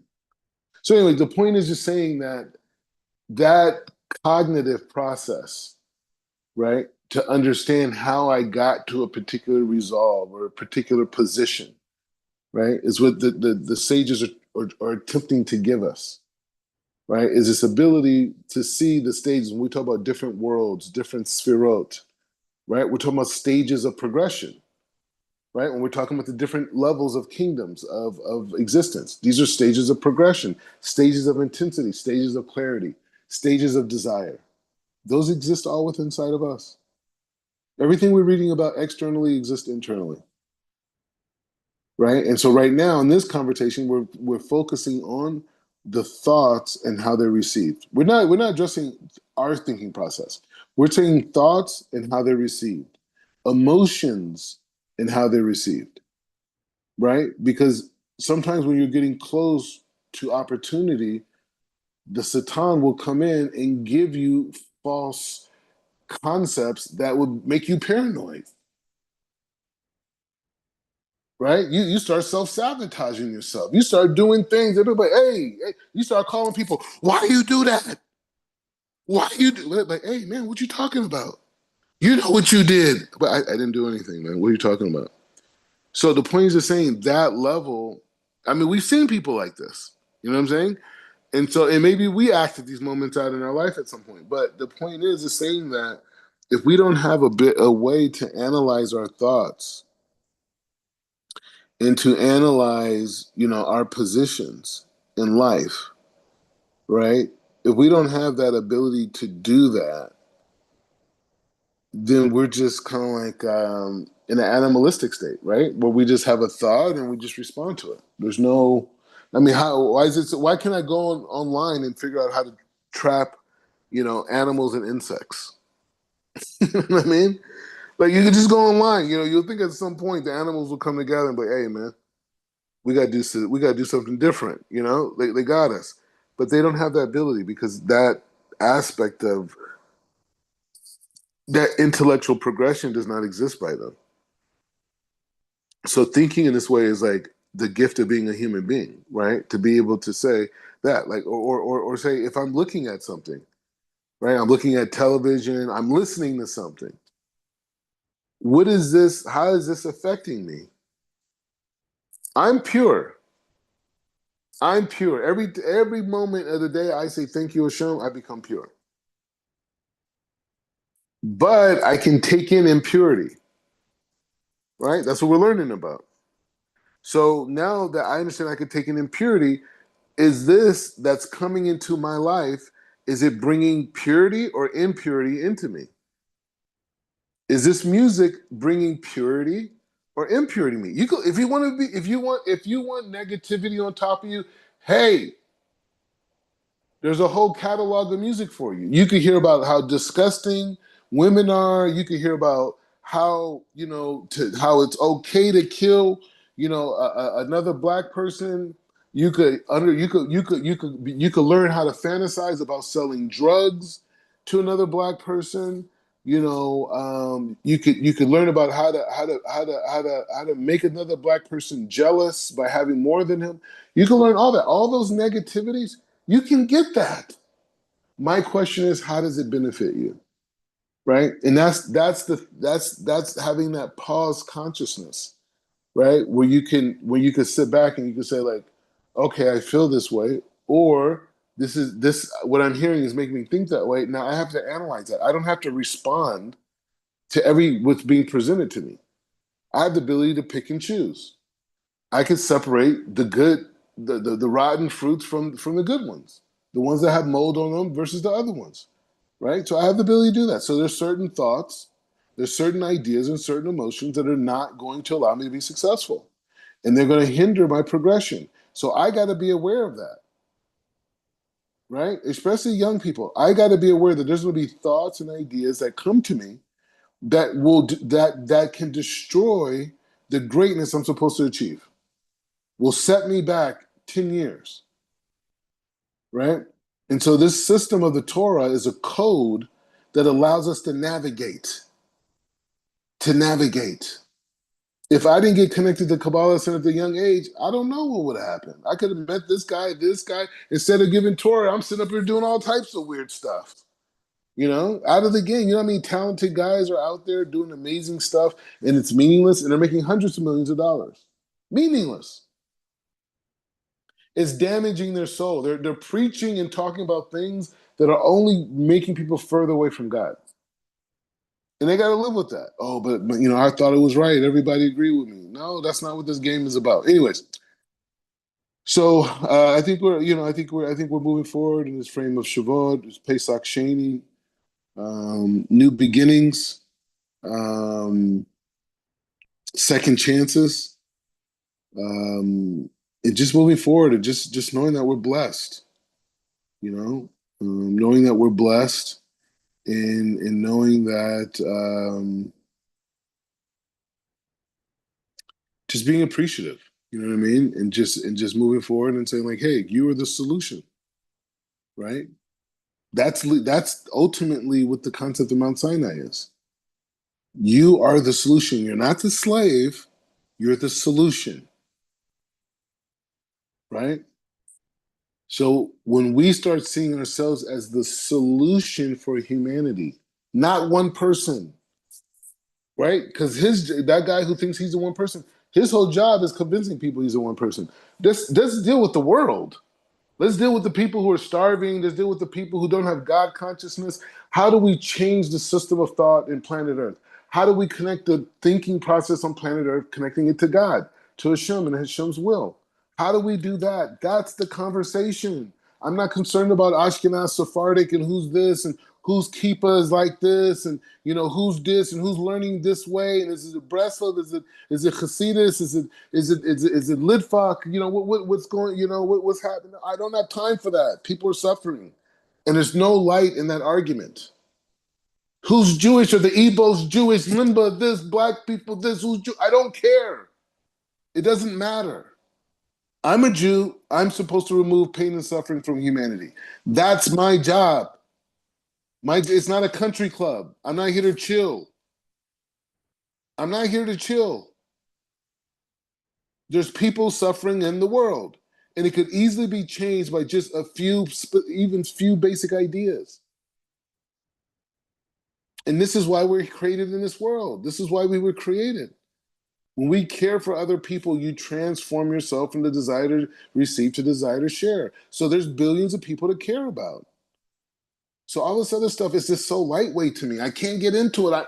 So anyway, the point is just saying that cognitive process, right, to understand how I got to a particular resolve or a particular position, right, is what the sages are attempting to give us, right, is this ability to see the stages. When we talk about different worlds, different sphirot, right, we're talking about stages of progression. Right? When we're talking about the different levels of kingdoms of existence, these are stages of progression, stages of intensity, stages of clarity, stages of desire. Those exist all within inside of us. Everything we're reading about externally exists internally. Right? And so right now in this conversation, we're focusing on the thoughts and how they're received. We're not addressing our thinking process. We're saying thoughts and how they're received, emotions and how they're received. Right? Because sometimes when you're getting close to opportunity, the Satan will come in and give you false concepts that would make you paranoid. Right? You start self-sabotaging yourself. You start doing things that everybody, hey, you start calling people, why do you do that? Why do you do like, hey man, what you talking about? You know what you did. But I didn't do anything, man. What are you talking about? So the point is just saying that level, I mean, we've seen people like this. You know what I'm saying? And maybe we acted these moments out in our life at some point. But the point is saying that if we don't have a way to analyze our thoughts and to analyze, our positions in life, right? If we don't have that ability to do that, then we're just kind of like in an animalistic state, right? Where we just have a thought and we just respond to it. There's no, I mean, why can't I go online and figure out how to trap, animals and insects? You know what I mean? Like you can just go online, you'll think at some point the animals will come together and be like, hey man, we gotta do something different, they got us. But they don't have that ability because that aspect of that intellectual progression does not exist by them. So thinking in this way is like the gift of being a human being, right? To be able to say that, like, or say if I'm looking at something, right? I'm looking at television, I'm listening to something. What is this? How is this affecting me? I'm pure. I'm pure. Every moment of the day I say thank you, Hashem, I become pure. But I can take in impurity, right? That's what we're learning about. So now that I understand I can take in impurity, is this that's coming into my life, is it bringing purity or impurity into me? Is this music bringing purity or impurity to me? You could, if you want to be, if you want negativity on top of you, hey, there's a whole catalog of music for you. You could hear about how disgusting women are. You could hear about how how it's okay to kill another black person. You could learn how to fantasize about selling drugs to another black person. You could learn about how to make another black person jealous by having more than him. You can learn all that, all those negativities. You can get that. My question is, how does it benefit you, right? And that's having that pause consciousness, right? Where you can sit back and you can say like, okay, I feel this way, or this what I'm hearing is making me think that way. Now I have to analyze that. I don't have to respond to every what's being presented to me. I have the ability to pick and choose. I can separate the good, the rotten fruits from the good ones, the ones that have mold on them versus the other ones, right? So I have the ability to do that. So there's certain thoughts, there's certain ideas and certain emotions that are not going to allow me to be successful, and they're going to hinder my progression. So I got to be aware of that, right? Especially young people. I got to be aware that there's going to be thoughts and ideas that come to me that can destroy the greatness I'm supposed to achieve. Will set me back 10 years, right? And so this system of the Torah is a code that allows us to navigate. To navigate. If I didn't get connected to Kabbalah at a young age, I don't know what would have happened. I could have met this guy. Instead of giving Torah, I'm sitting up here doing all types of weird stuff. Out of the game. You know what I mean? Talented guys are out there doing amazing stuff, and it's meaningless, and they're making hundreds of millions of dollars. Meaningless. It's damaging their soul. They're preaching and talking about things that are only making people further away from God. And they got to live with that. Oh, but I thought it was right. Everybody agreed with me. No, that's not what this game is about. Anyways, so I think we're moving forward in this frame of Shavuot, it's Pesach Sheni, new beginnings, second chances, and just moving forward, and just knowing that we're blessed. Knowing that we're blessed, and knowing that just being appreciative, you know what I mean, and just moving forward and saying like, hey, you are the solution, right? That's ultimately what the concept of Mount Sinai is. You are the solution. You're not the slave. You're the solution, right? So when we start seeing ourselves as the solution for humanity, not one person, right? Because that guy who thinks he's the one person, his whole job is convincing people he's the one person. Let's deal with the world. Let's deal with the people who are starving. Let's deal with the people who don't have God consciousness. How do we change the system of thought in planet Earth? How do we connect the thinking process on planet Earth, connecting it to God, to Hashem and Hashem's will? How do we do that? That's the conversation. I'm not concerned about Ashkenaz Sephardic and who's this and whose kippah is like this and who's this and who's learning this way, and is it Breslov? Is it Hasidus? Is it Litvak? What's going? What's happening? I don't have time for that. People are suffering, and there's no light in that argument. Who's Jewish? Are the Igbos Jewish? Limba this, black people this. Who's Jew? I don't care. It doesn't matter. I'm a Jew. I'm supposed to remove pain and suffering from humanity. That's my job. It's not a country club. I'm not here to chill. I'm not here to chill. There's people suffering in the world, and it could easily be changed by just a few basic ideas. And this is why we're created in this world. This is why we were created. When we care for other people, you transform yourself from the desire to receive to desire to share. So there's billions of people to care about. So all this other stuff is just so lightweight to me. I can't get into it.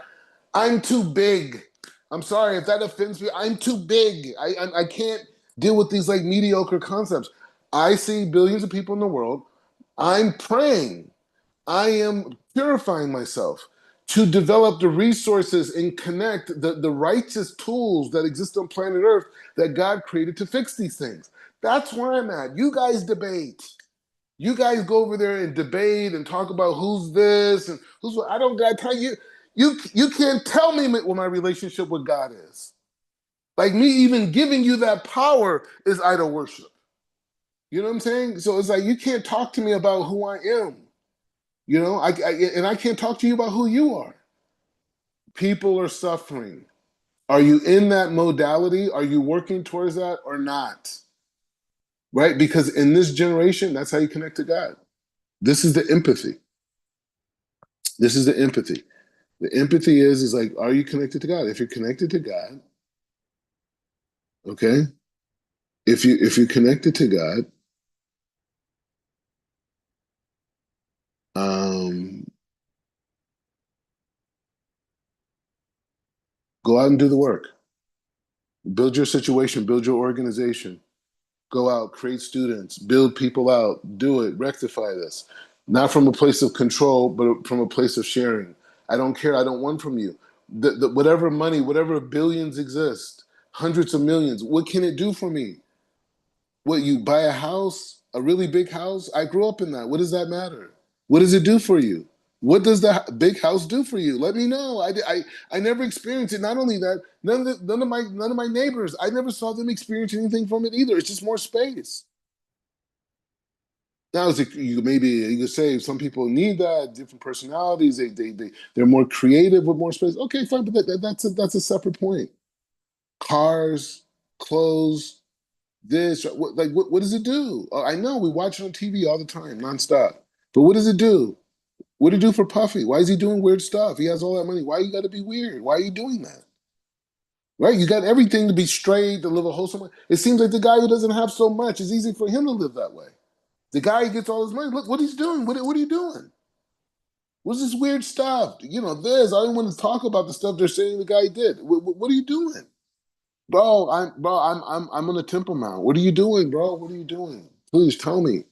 I'm too big. I'm sorry if that offends me. I'm too big. I can't deal with these like mediocre concepts. I see billions of people in the world. I'm praying. I am purifying myself to develop the resources and connect the righteous tools that exist on planet Earth that God created to fix these things. That's where I'm at. You guys debate. You guys go over there and debate and talk about who's this and who's what. I don't got to tell you. You can't tell me what my relationship with God is. Like me even giving you that power is idol worship. You know what I'm saying? So it's like you can't talk to me about who I am. I can't talk to you about who you are. People are suffering. Are you in that modality? Are you working towards that or not? Right? Because in this generation, that's how you connect to God. This is the empathy. This is the empathy. The empathy is like, are you connected to God? If you're connected to God, okay? If you're connected to God, um, go out and do the work. Build your situation, build your organization. Go out, create students, build people out, do it, rectify this. Not from a place of control, but from a place of sharing. I don't care, I don't want from you. Whatever money, whatever billions exist, hundreds of millions, what can it do for me? What, you buy a house, a really big house? I grew up in that. What does that matter? What does it do for you? What does the big house do for you? Let me know. I never experienced it. Not only that, none of my neighbors, I never saw them experience anything from it either. It's just more space. Now, maybe you could say some people need that, different personalities. They're more creative with more space. Okay, fine, but that's a separate point. Cars, clothes, this, what does it do? I know we watch it on TV all the time, nonstop. But what does it do? What did he do for Puffy? Why is he doing weird stuff? He has all that money. Why you got to be weird? Why are you doing that? Right? You got everything to be straight, to live a wholesome life. It seems like the guy who doesn't have so much, it's easy for him to live that way. The guy who gets all his money, look what he's doing. What are you doing? What's this weird stuff? This. I don't want to talk about the stuff they're saying the guy did. What are you doing? I'm on the Temple Mount. What are you doing, bro? What are you doing? Please tell me.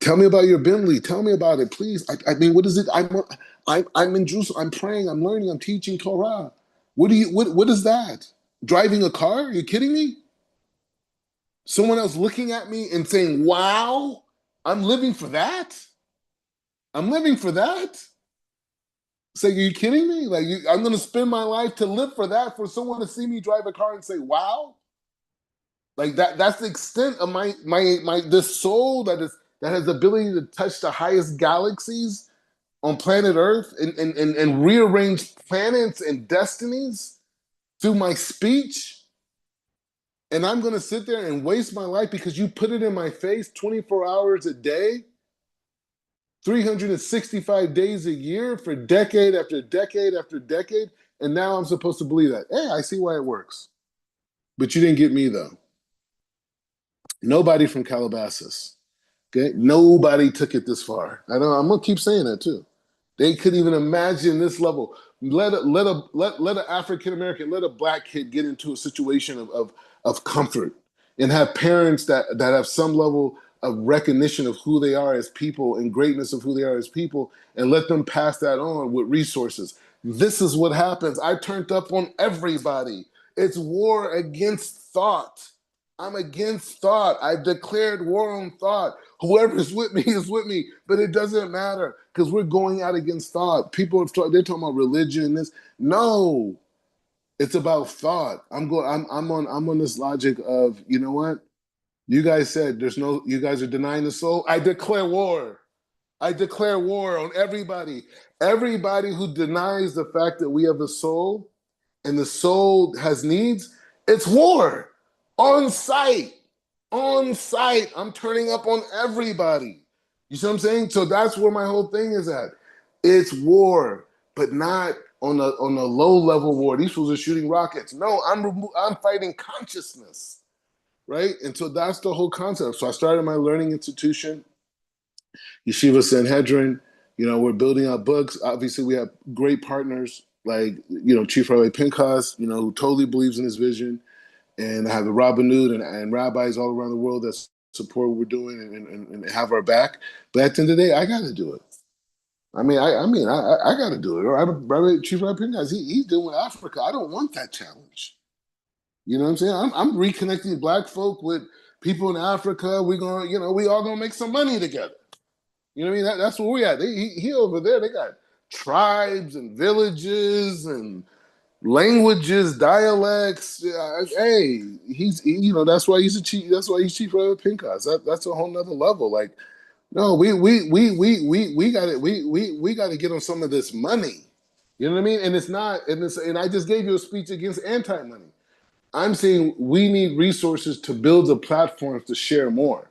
Tell me about your Bentley. Tell me about it, please. I mean, what is it? I'm in Jerusalem. I'm praying. I'm learning. I'm teaching Torah. What is that? Driving a car? Are you kidding me? Someone else looking at me and saying, "Wow, I'm living for that. I'm living for that." It's like, are you kidding me? Like, I'm going to spend my life to live for that, for someone to see me drive a car and say, "Wow." Like that's the extent of my this soul that has the ability to touch the highest galaxies on planet Earth and rearrange planets and destinies through my speech. And I'm gonna sit there and waste my life because you put it in my face 24 hours a day, 365 days a year for decade after decade after decade. And now I'm supposed to believe that. Hey, I see why it works. But you didn't get me though. Nobody from Calabasas. Okay, nobody took it this far. I'm gonna keep saying that too. They couldn't even imagine this level. Let an African American, let a black kid get into a situation of comfort and have parents that have some level of recognition of who they are as people and greatness of who they are as people, and let them pass that on with resources. This is what happens. I turned up on everybody. It's war against thought. I'm against thought. I've declared war on thought. Whoever's with me is with me, but it doesn't matter because we're going out against thought. They're talking about religion. This no, it's about thought. I'm on this logic of, you know what? You guys said you guys are denying the soul. I declare war. I declare war on everybody. Everybody who denies the fact that we have a soul and the soul has needs, it's war on site. On site. I'm turning up on everybody. You see what I'm saying? So that's where my whole thing is at. It's war, but not on a low level war. These fools are shooting rockets. No, I'm fighting consciousness, right? And so that's the whole concept. So I started my learning institution, Yeshiva Sanhedrin. We're building out books. Obviously, we have great partners like Chief Rabbi Pinchas, who totally believes in his vision, and I have the Rabbanut and rabbis all around the world that support what we're doing and have our back. But at the end of the day, I got to do it. I got to do it. Chief Rabbi Pinchas, he's doing Africa. I don't want that challenge. You know what I'm saying? I'm reconnecting Black folk with people in Africa. We all gonna make some money together. You know what I mean? That's where we at. He over there. They got tribes and villages and languages, dialects. Hey, that's why he's a chief. That's why he's Chief Rabbi Pinchas. That's a whole nother level. Like, no, we got it. We got to get on some of this money. You know what I mean? And it's not, and I just gave you a speech against anti-money. I'm saying we need resources to build the platforms to share more.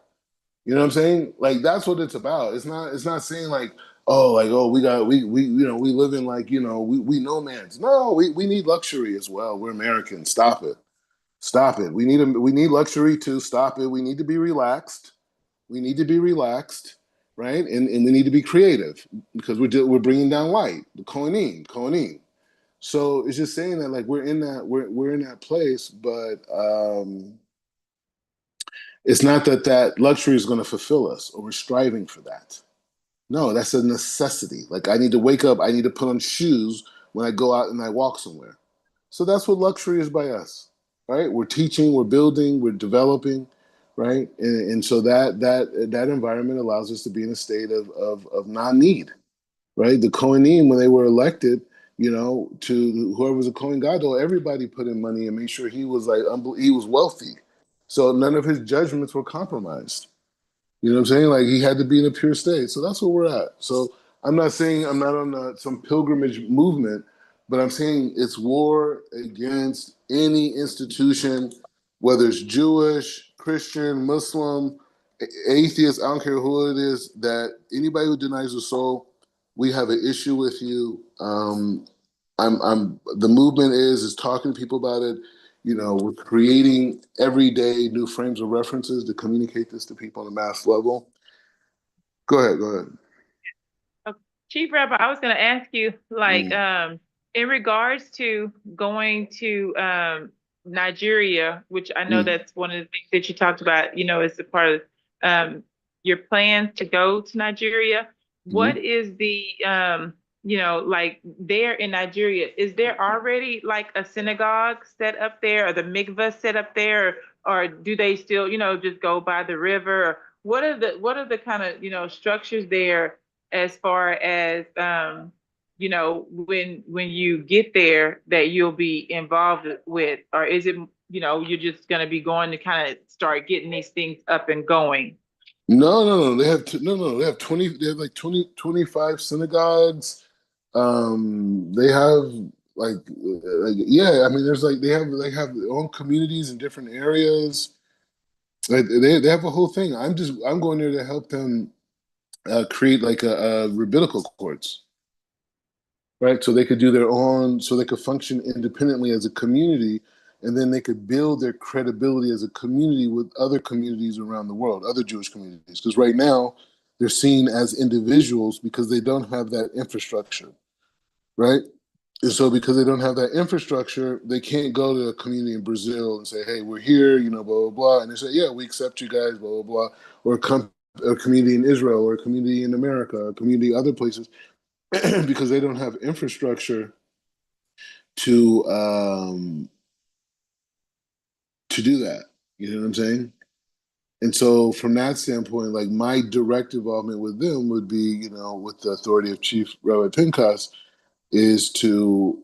You know what I'm saying? Like that's what it's about. It's not saying like, oh, we live in like, we nomads. No, we need luxury as well. We're Americans. Stop it. Stop it. We need luxury too. Stop it. We need to be relaxed. We need to be relaxed, right? And we need to be creative because we're bringing down light, the kohanim. So it's just saying that like we're in that place, but it's not that luxury is going to fulfill us or we're striving for that. No, that's a necessity. Like I need to wake up, I need to put on shoes when I go out and I walk somewhere. So that's what luxury is by us, right? We're teaching, we're building, we're developing, right? And so that environment allows us to be in a state of non-need, right? The Kohanim, when they were elected, to whoever was a Kohen Gadol, everybody put in money and made sure he was like he was wealthy, so none of his judgments were compromised. You know what I'm saying? Like he had to be in a pure state. So that's where we're at. So I'm not saying I'm not on some pilgrimage movement, but I'm saying it's war against any institution, whether it's Jewish, Christian, Muslim, atheist, I don't care who it is, that anybody who denies the soul, we have an issue with you. I'm the movement is talking to people about it. We're creating every day new frames of references to communicate this to people on a mass level. Go ahead. Go ahead. Chief Rabbi, I was going to ask you, like, Mm, in regards to going to Nigeria, which I know mm, that's one of the things that you talked about, as a part of your plans to go to Nigeria. What mm. is the, like there in Nigeria, is there already like a synagogue set up there or the mikveh set up there, or do they still, just go by the river? Or what are the kind of, structures there as far as when you get there that you'll be involved with, or is it, you're just going to be going to kind of start getting these things up and going? No, no, no. They have no. They have 20. They have like 25 synagogues. They have yeah. I mean, there's like they have their own communities in different areas. Like, they have a whole thing. I'm going there to help them create like a rabbinical courts, right? So they could do their own, so they could function independently as a community, and then they could build their credibility as a community with other communities around the world, other Jewish communities. Because right now, they're seen as individuals because they don't have that infrastructure, right? And so because they don't have that infrastructure, they can't go to a community in Brazil and say, hey, we're here, blah, blah, blah. And they say, yeah, we accept you guys, blah, blah, blah. Or a community in Israel or a community in America or a community other places because they don't have infrastructure to do that. You know what I'm saying? And so from that standpoint, like my direct involvement with them would be, with the authority of Chief Rabbi Pinkas, is to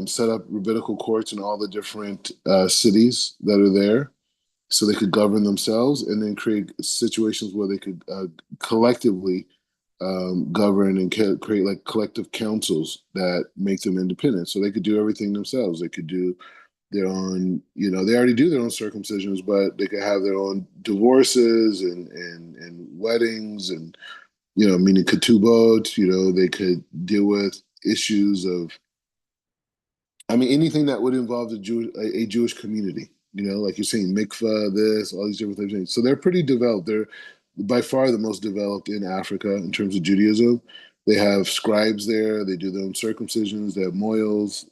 set up rabbinical courts in all the different cities that are there so they could govern themselves and then create situations where they could collectively govern and create like collective councils that make them independent so they could do everything themselves. They could do their own, they already do their own circumcisions, but they could have their own divorces and weddings and, meaning ketubot, they could deal with issues of, I mean, anything that would involve a Jewish community, like you're saying, mikvah, this, all these different things. So they're pretty developed. They're by far the most developed in Africa in terms of Judaism. They have scribes there. They do their own circumcisions. They have moils.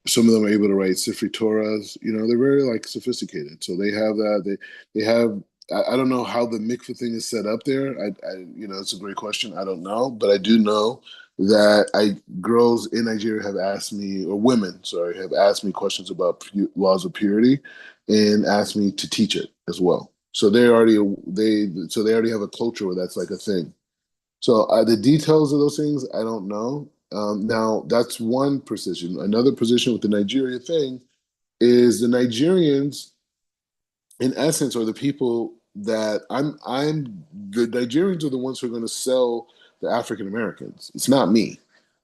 Some of them are able to write Sifri Torahs. They're very like sophisticated. So they have that. They have. I don't know how the mikvah thing is set up there. It's a great question. I don't know, but I do know that girls in Nigeria have asked me, or women, sorry, have asked me questions about laws of purity, and asked me to teach it as well. So they already have a culture where that's like a thing. So the details of those things, I don't know. Now that's one position. Another position with the Nigeria thing is the Nigerians, in essence, are the people that the Nigerians are the ones who are going to sell the African Americans. It's not me.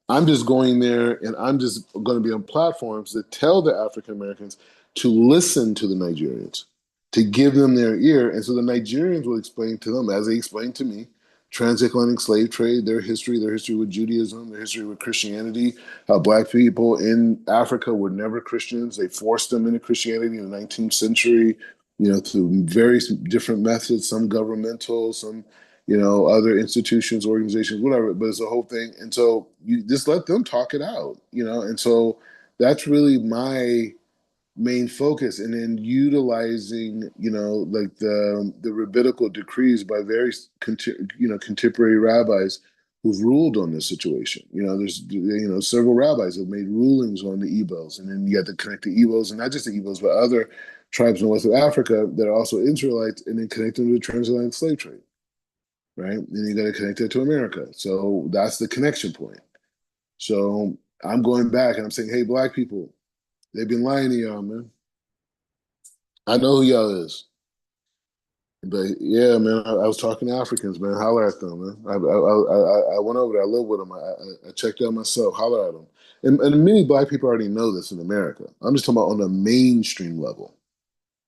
I'm just going there and I'm just going to be on platforms that tell the African Americans to listen to the Nigerians, to give them their ear. And so the Nigerians will explain to them, as they explained to me, transatlantic slave trade, their history with Judaism, their history with Christianity, how black people in Africa were never Christians. They forced them into Christianity in the 19th century, through various different methods, some governmental, some other institutions, organizations, whatever, but it's a whole thing. And so you just let them talk it out, and so that's really my main focus. And then utilizing, like the rabbinical decrees by various, contemporary rabbis who've ruled on this situation. There's, several rabbis have made rulings on the Igbos, and then you have to connect the Igbos, and not just the Igbos, but other tribes in West Africa that are also Israelites, and then connect them to the transatlantic slave trade. Right? Then you got to connect it to America. So that's the connection point. So I'm going back and I'm saying, hey, black people, they've been lying to y'all, man. I know who y'all is. But yeah, man, I was talking to Africans, man. Holler at them, man. I went over there. I lived with them. I checked out myself. Holler at them. And many black people already know this in America. I'm just talking about on the mainstream level.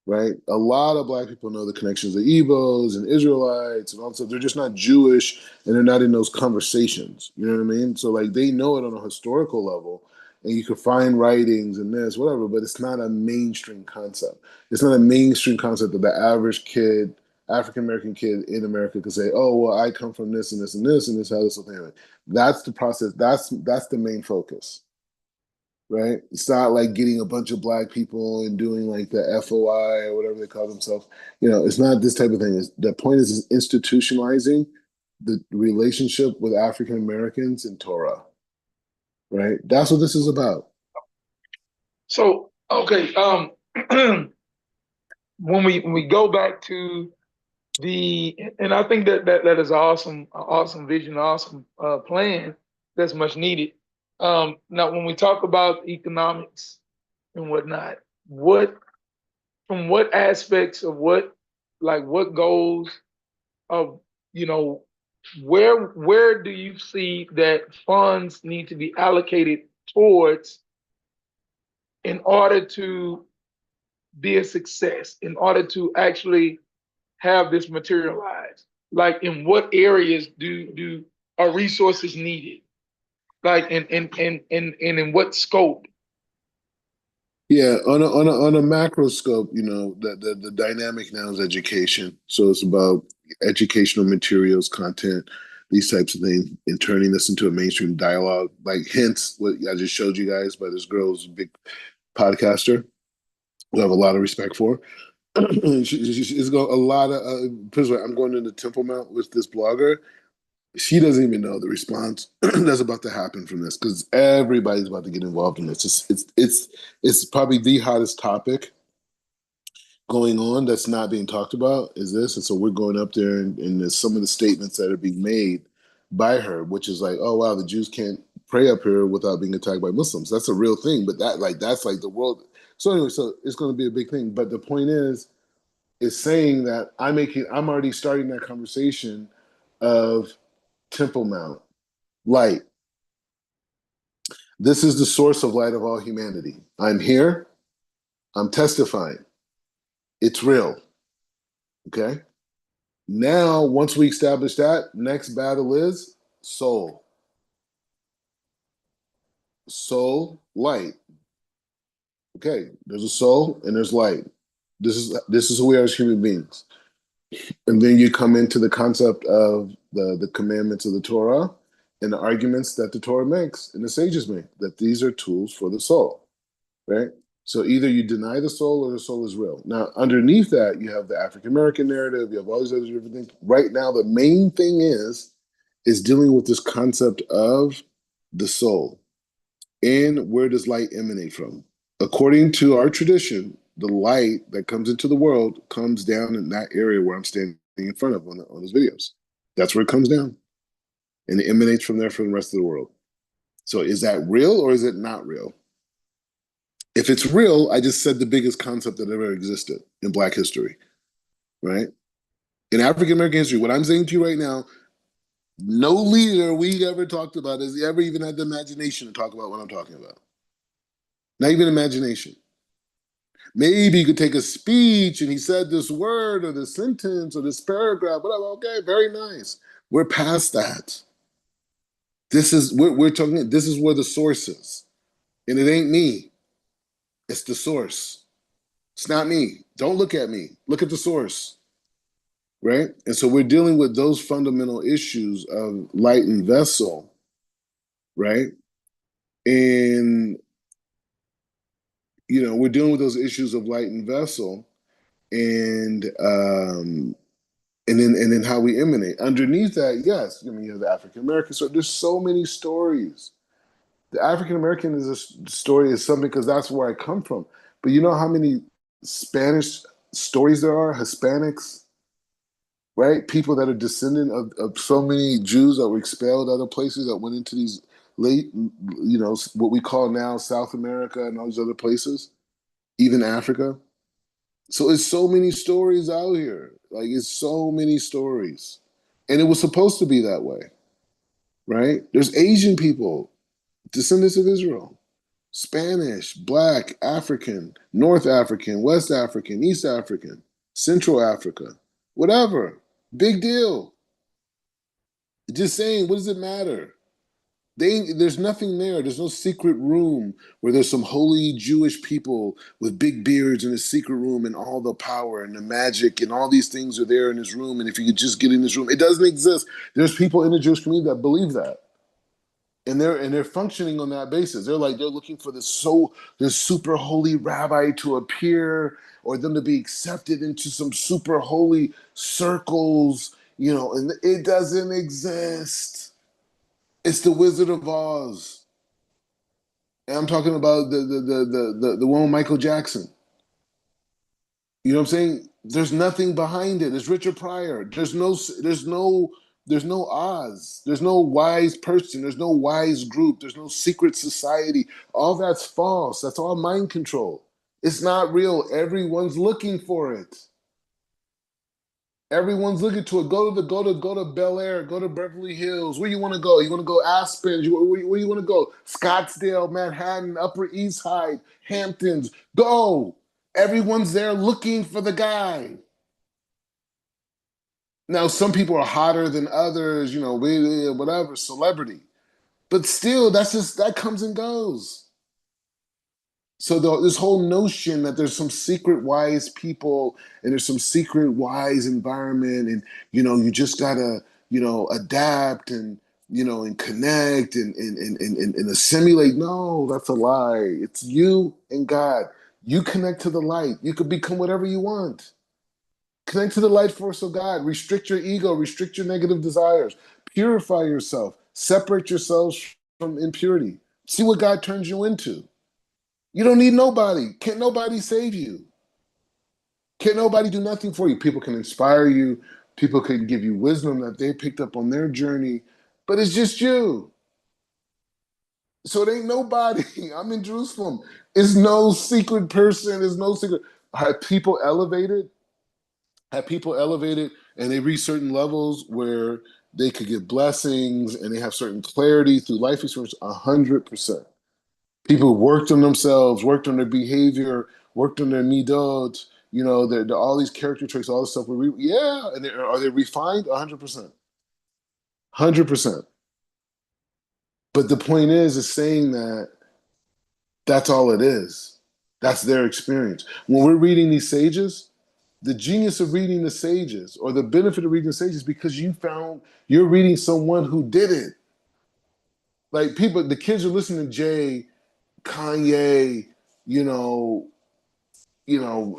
Right? A lot of black people know the connections of Igbos and Israelites and all that stuff. They're just not Jewish, and they're not in those conversations. You know what I mean? So like they know it on a historical level, and you can find writings and this, whatever, but it's not a mainstream concept. It's not a mainstream concept that the average kid, African American kid in America could say, oh, well, I come from this and this and this, and this how this will thing. That's the process. That's the main focus. Right? It's not like getting a bunch of black people and doing like the FOI or whatever they call themselves. It's not this type of thing. The point is institutionalizing the relationship with African Americans in Torah. Right? That's what this is about. So, okay, when we go back to and I think that is awesome vision, awesome plan that's much needed. Now, when we talk about economics and whatnot, from what aspects of what goals of, where do you see that funds need to be allocated towards in order to be a success, in order to actually have this materialize? Like, in what areas are resources needed? Like, in what scope? Yeah, on a macro scope, the dynamic now is education. So it's about educational materials, content, these types of things, and turning this into a mainstream dialogue. Like, hence what I just showed you guys by this girl who's a big podcaster who I have a lot of respect for. She's got a lot of. I'm going into Temple Mount with this blogger. She doesn't even know the response that's about to happen from this, because everybody's about to get involved in this. It's probably the hottest topic going on that's not being talked about is this. And so we're going up there, and there's some of the statements that are being made by her, which is like, oh wow, the Jews can't pray up here without being attacked by Muslims. That's a real thing, but that's like the world. So anyway, so it's going to be a big thing. But the point is saying that I'm already starting that conversation of Temple Mount, light. This is the source of light of all humanity. I'm here. I'm testifying. It's real. Okay? Now, once we establish that, next battle is soul. Soul, light. Okay, there's a soul and there's light. This is who we are as human beings. And then you come into the concept of the commandments of the Torah and the arguments that the Torah makes and the sages make, that these are tools for the soul, right? So either you deny the soul or the soul is real. Now, underneath that, you have the African-American narrative, you have all these other different things. Right now, the main thing is dealing with this concept of the soul. And where does light emanate from? According to our tradition, the light that comes into the world comes down in that area where I'm standing in front of on those videos. That's where it comes down. And it emanates from there for the rest of the world. So is that real or is it not real? If it's real, I just said the biggest concept that ever existed in Black history, right? In African American history, what I'm saying to you right now, No leader we ever talked about has ever even had the imagination to talk about what I'm talking about. Not even imagination. Maybe you could take a speech and he said this word or this sentence or this paragraph, whatever. Okay, very nice. We're past that. This is we're talking. This is where the source is, and it ain't me. It's the source. It's not me. Don't look at me. Look at the source, right? And so we're dealing with those fundamental issues of light and vessel, right? And we're dealing with those issues of light and vessel, and then how we emanate. Underneath that, yes, I mean, you have the African American. So there's so many stories. The African American is a story is something because that's where I come from. But you know how many Spanish stories there are, Hispanics, right? People that are descendant of so many Jews that were expelled other places that went into these late, what we call now South America and all these other places, even Africa. So it's so many stories out here. Like it's so many stories. And it was supposed to be that way, right? There's Asian people, descendants of Israel, Spanish, Black, African, North African, West African, East African, Central Africa, whatever. Big deal. Just saying, what does it matter? There's nothing there. There's no secret room where there's some holy Jewish people with big beards in a secret room and all the power and the magic and all these things are there in this room. And if you could just get in this room, it doesn't exist. There's people in the Jewish community that believe that. And they're functioning on that basis. They're looking for this super holy rabbi to appear or them to be accepted into some super holy circles, and it doesn't exist. It's the Wizard of Oz. And I'm talking about the one with Michael Jackson. You know what I'm saying? There's nothing behind it. It's Richard Pryor. There's no Oz. There's no wise person. There's no wise group. There's no secret society. All that's false. That's all mind control. It's not real. Everyone's looking for it. Everyone's looking to it. Go to Bel Air. Go to Beverly Hills. Where you want to go? You want to go Aspen? Where you want to go? Scottsdale, Manhattan, Upper East Side, Hamptons. Go. Everyone's there looking for the guy. Now, some people are hotter than others, whatever, celebrity. But still, that comes and goes. So this whole notion that there's some secret wise people and there's some secret wise environment, and you just gotta adapt and connect and assimilate. No, that's a lie. It's you and God. You connect to the light. You could become whatever you want. Connect to the light force of God. Restrict your ego. Restrict your negative desires. Purify yourself. Separate yourselves from impurity. See what God turns you into. You don't need nobody. Can't nobody save you. Can't nobody do nothing for you. People can inspire you. People can give you wisdom that they picked up on their journey, but it's just you. So it ain't nobody. I'm in Jerusalem. It's no secret person. It's no secret. Have people elevated? Have people elevated and they reach certain levels where they could get blessings and they have certain clarity through life experience? 100%. People worked on themselves, worked on their behavior, worked on their midot, all these character traits, all this stuff. Yeah, and are they refined? 100%. 100%. But the point is saying that that's all it is. That's their experience. When we're reading these sages, the genius of reading the sages or the benefit of reading the sages because you're reading someone who did it. Like the kids are listening to Jay, Kanye, you know,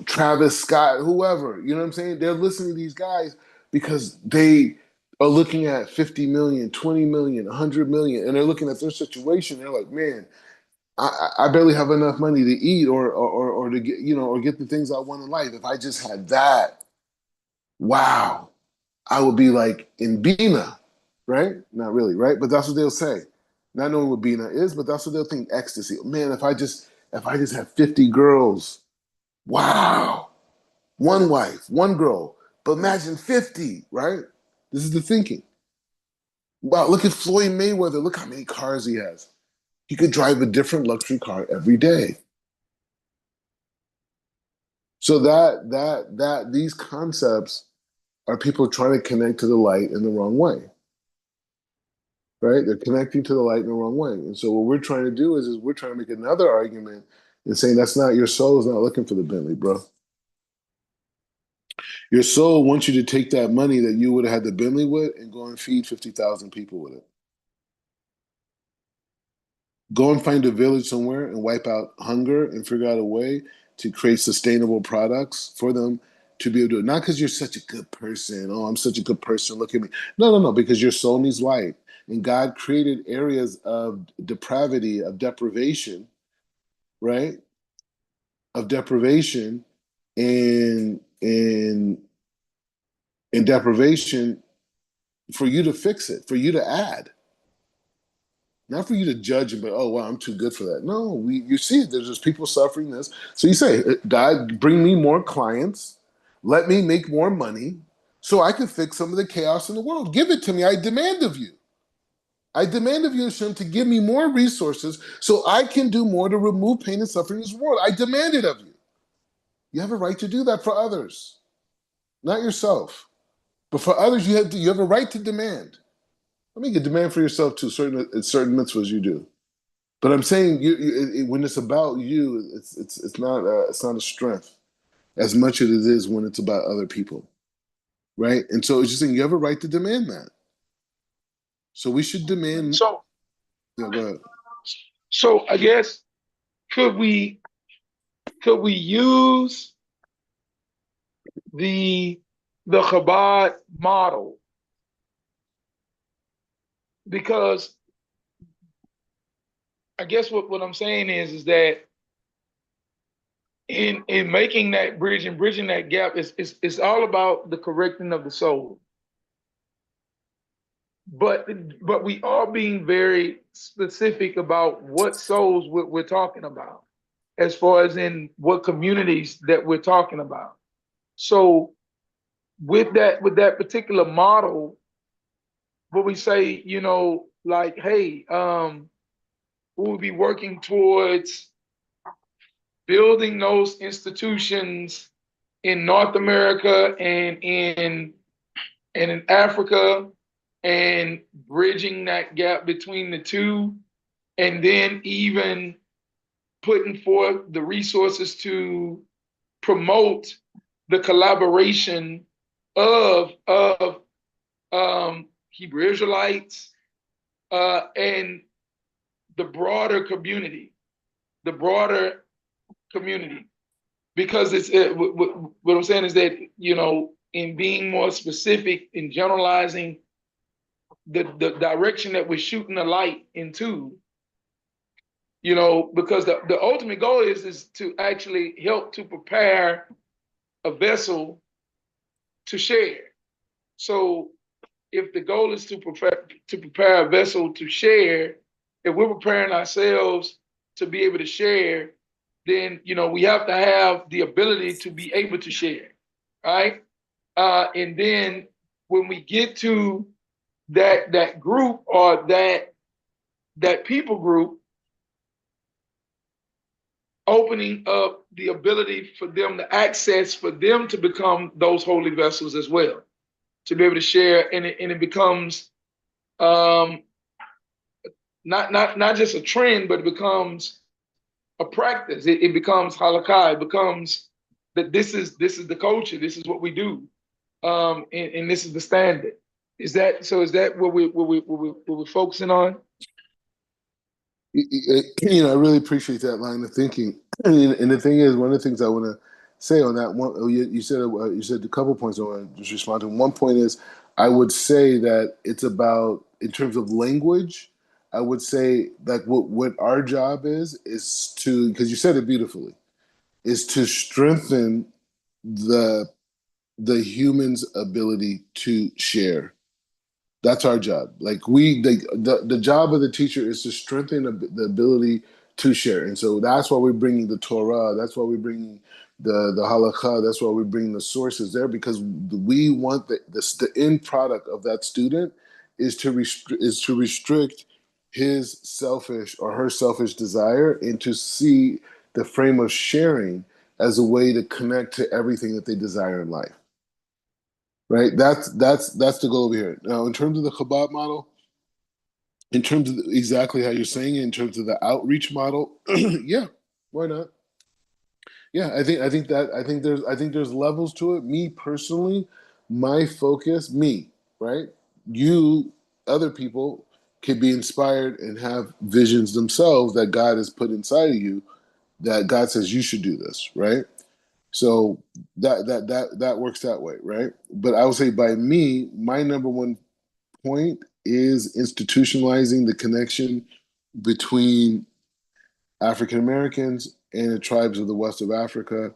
Travis Scott, whoever, you know what I'm saying? They're listening to these guys because they are looking at 50 million, 20 million, 100 million, and they're looking at their situation. They're like, man, I barely have enough money to eat or to get, or get the things I want in life. If I just had that, wow, I would be like in Bina, right? Not really, right? But that's what they'll say. Not knowing what Bina is, but that's what they'll think, ecstasy. Man, if I just have 50 girls, wow. One wife, one girl. But imagine 50, right? This is the thinking. Wow, look at Floyd Mayweather. Look how many cars he has. He could drive a different luxury car every day. So that these concepts are people trying to connect to the light in the wrong way, right? They're connecting to the light in the wrong way. And so what we're trying to do is we're trying to make another argument and saying that's not your soul is not looking for the Bentley, bro. Your soul wants you to take that money that you would have had the Bentley with and go and feed 50,000 people with it. Go and find a village somewhere and wipe out hunger and figure out a way to create sustainable products for them to be able to do it. Not because you're such a good person. Oh, I'm such a good person. Look at me. No, no, no, because your soul needs light. And God created areas of depravity, of deprivation, right? Of deprivation and deprivation for you to fix it, for you to add. Not for you to judge and be, oh, wow, I'm too good for that. No, you see it. There's just people suffering this. So you say, God, bring me more clients. Let me make more money so I can fix some of the chaos in the world. Give it to me. I demand of you. I demand of you, Hashem, to give me more resources so I can do more to remove pain and suffering in this world. I demand it of you. You have a right to do that for others, not yourself. But for others, you have a right to demand. I mean, you demand for yourself too. Certain mitzvahs you do. But I'm saying when it's about you, it's not a strength as much as it is when it's about other people, right? And so it's just saying you have a right to demand that. So we should demand. So, Yeah, go ahead. so I guess could we use the Chabad model, because I guess what I'm saying is that in making that bridge and bridging that gap, it's all about the correcting of the soul. But we are being very specific about what souls we're talking about, as far as in what communities that we're talking about. So with that particular model, what we say, like, hey, we'll be working towards building those institutions in North America and in Africa, and bridging that gap between the two, and then even putting forth the resources to promote the collaboration of Hebrew Israelites and the broader community, because what I'm saying is that in being more specific in generalizing the direction that we're shooting the light into, because the ultimate goal is to actually help to prepare a vessel to share. So if the goal is to prepare a vessel to share, if we're preparing ourselves to be able to share, then we have to have the ability to be able to share, right? And then when we get to that group or that people group, opening up the ability for them to access, for them to become those holy vessels as well, to be able to share, and it becomes not just a trend, but it becomes a practice. It becomes halakha. It becomes that this is the culture. This is what we do, and this is the standard. Is that so? Is that what we're focusing on? I really appreciate that line of thinking. And the thing is, one of the things I want to say on that one, you said a couple points I want to just respond to. One point is, I would say that it's about, in terms of language, I would say that what our job is to, because you said it beautifully, is to strengthen the human's ability to share. That's our job. Like the job of the teacher is to strengthen the ability to share. And so that's why we're bringing the Torah. That's why we're bringing the halakha. That's why we're bringing the sources there, because we want the end product of that student is to restrict his selfish or her selfish desire and to see the frame of sharing as a way to connect to everything that they desire in life. Right? That's the goal over here. Now, in terms of the Chabad model, in terms of exactly how you're saying it, in terms of the outreach model, yeah, why not? Yeah, I think there's levels to it. Me personally, my focus, me, right? You, other people could be inspired and have visions themselves that God has put inside of you that God says you should do this, right? So that works that way, right? But I would say by me, my number one point is institutionalizing the connection between African Americans and the tribes of the west of Africa,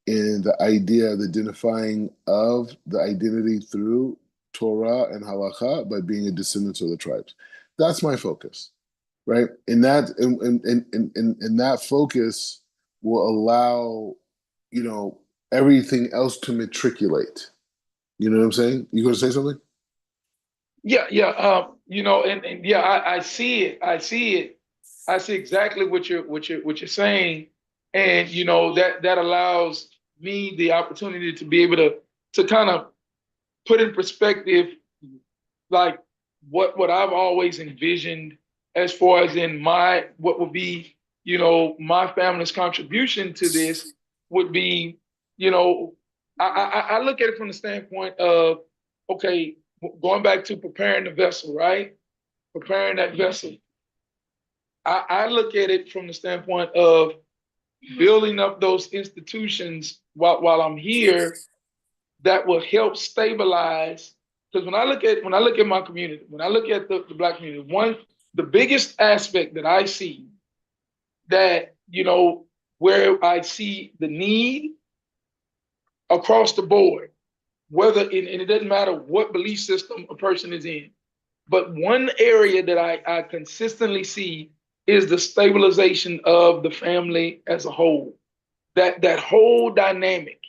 and the idea of identifying of the identity through Torah and Halakha by being a descendant of the tribes. That's my focus, right? And that focus will allow, everything else to matriculate. You know what I'm saying? You going to say something? Yeah. And yeah, I see it. I see it. I see exactly what you're saying, and that allows me the opportunity to be able to kind of put in perspective, like what I've always envisioned as far as in my what would be my family's contribution to this would be, you know I look at it from the standpoint of, okay, going back to preparing the vessel, right? Preparing that vessel. I look at it from the standpoint of building up those institutions while I'm here that will help stabilize. Because when I look at my community, when I look at the Black community, the biggest aspect that I see that where I see the need across the board, and it doesn't matter what belief system a person is in, but one area that I consistently see is the stabilization of the family as a whole. That whole dynamic.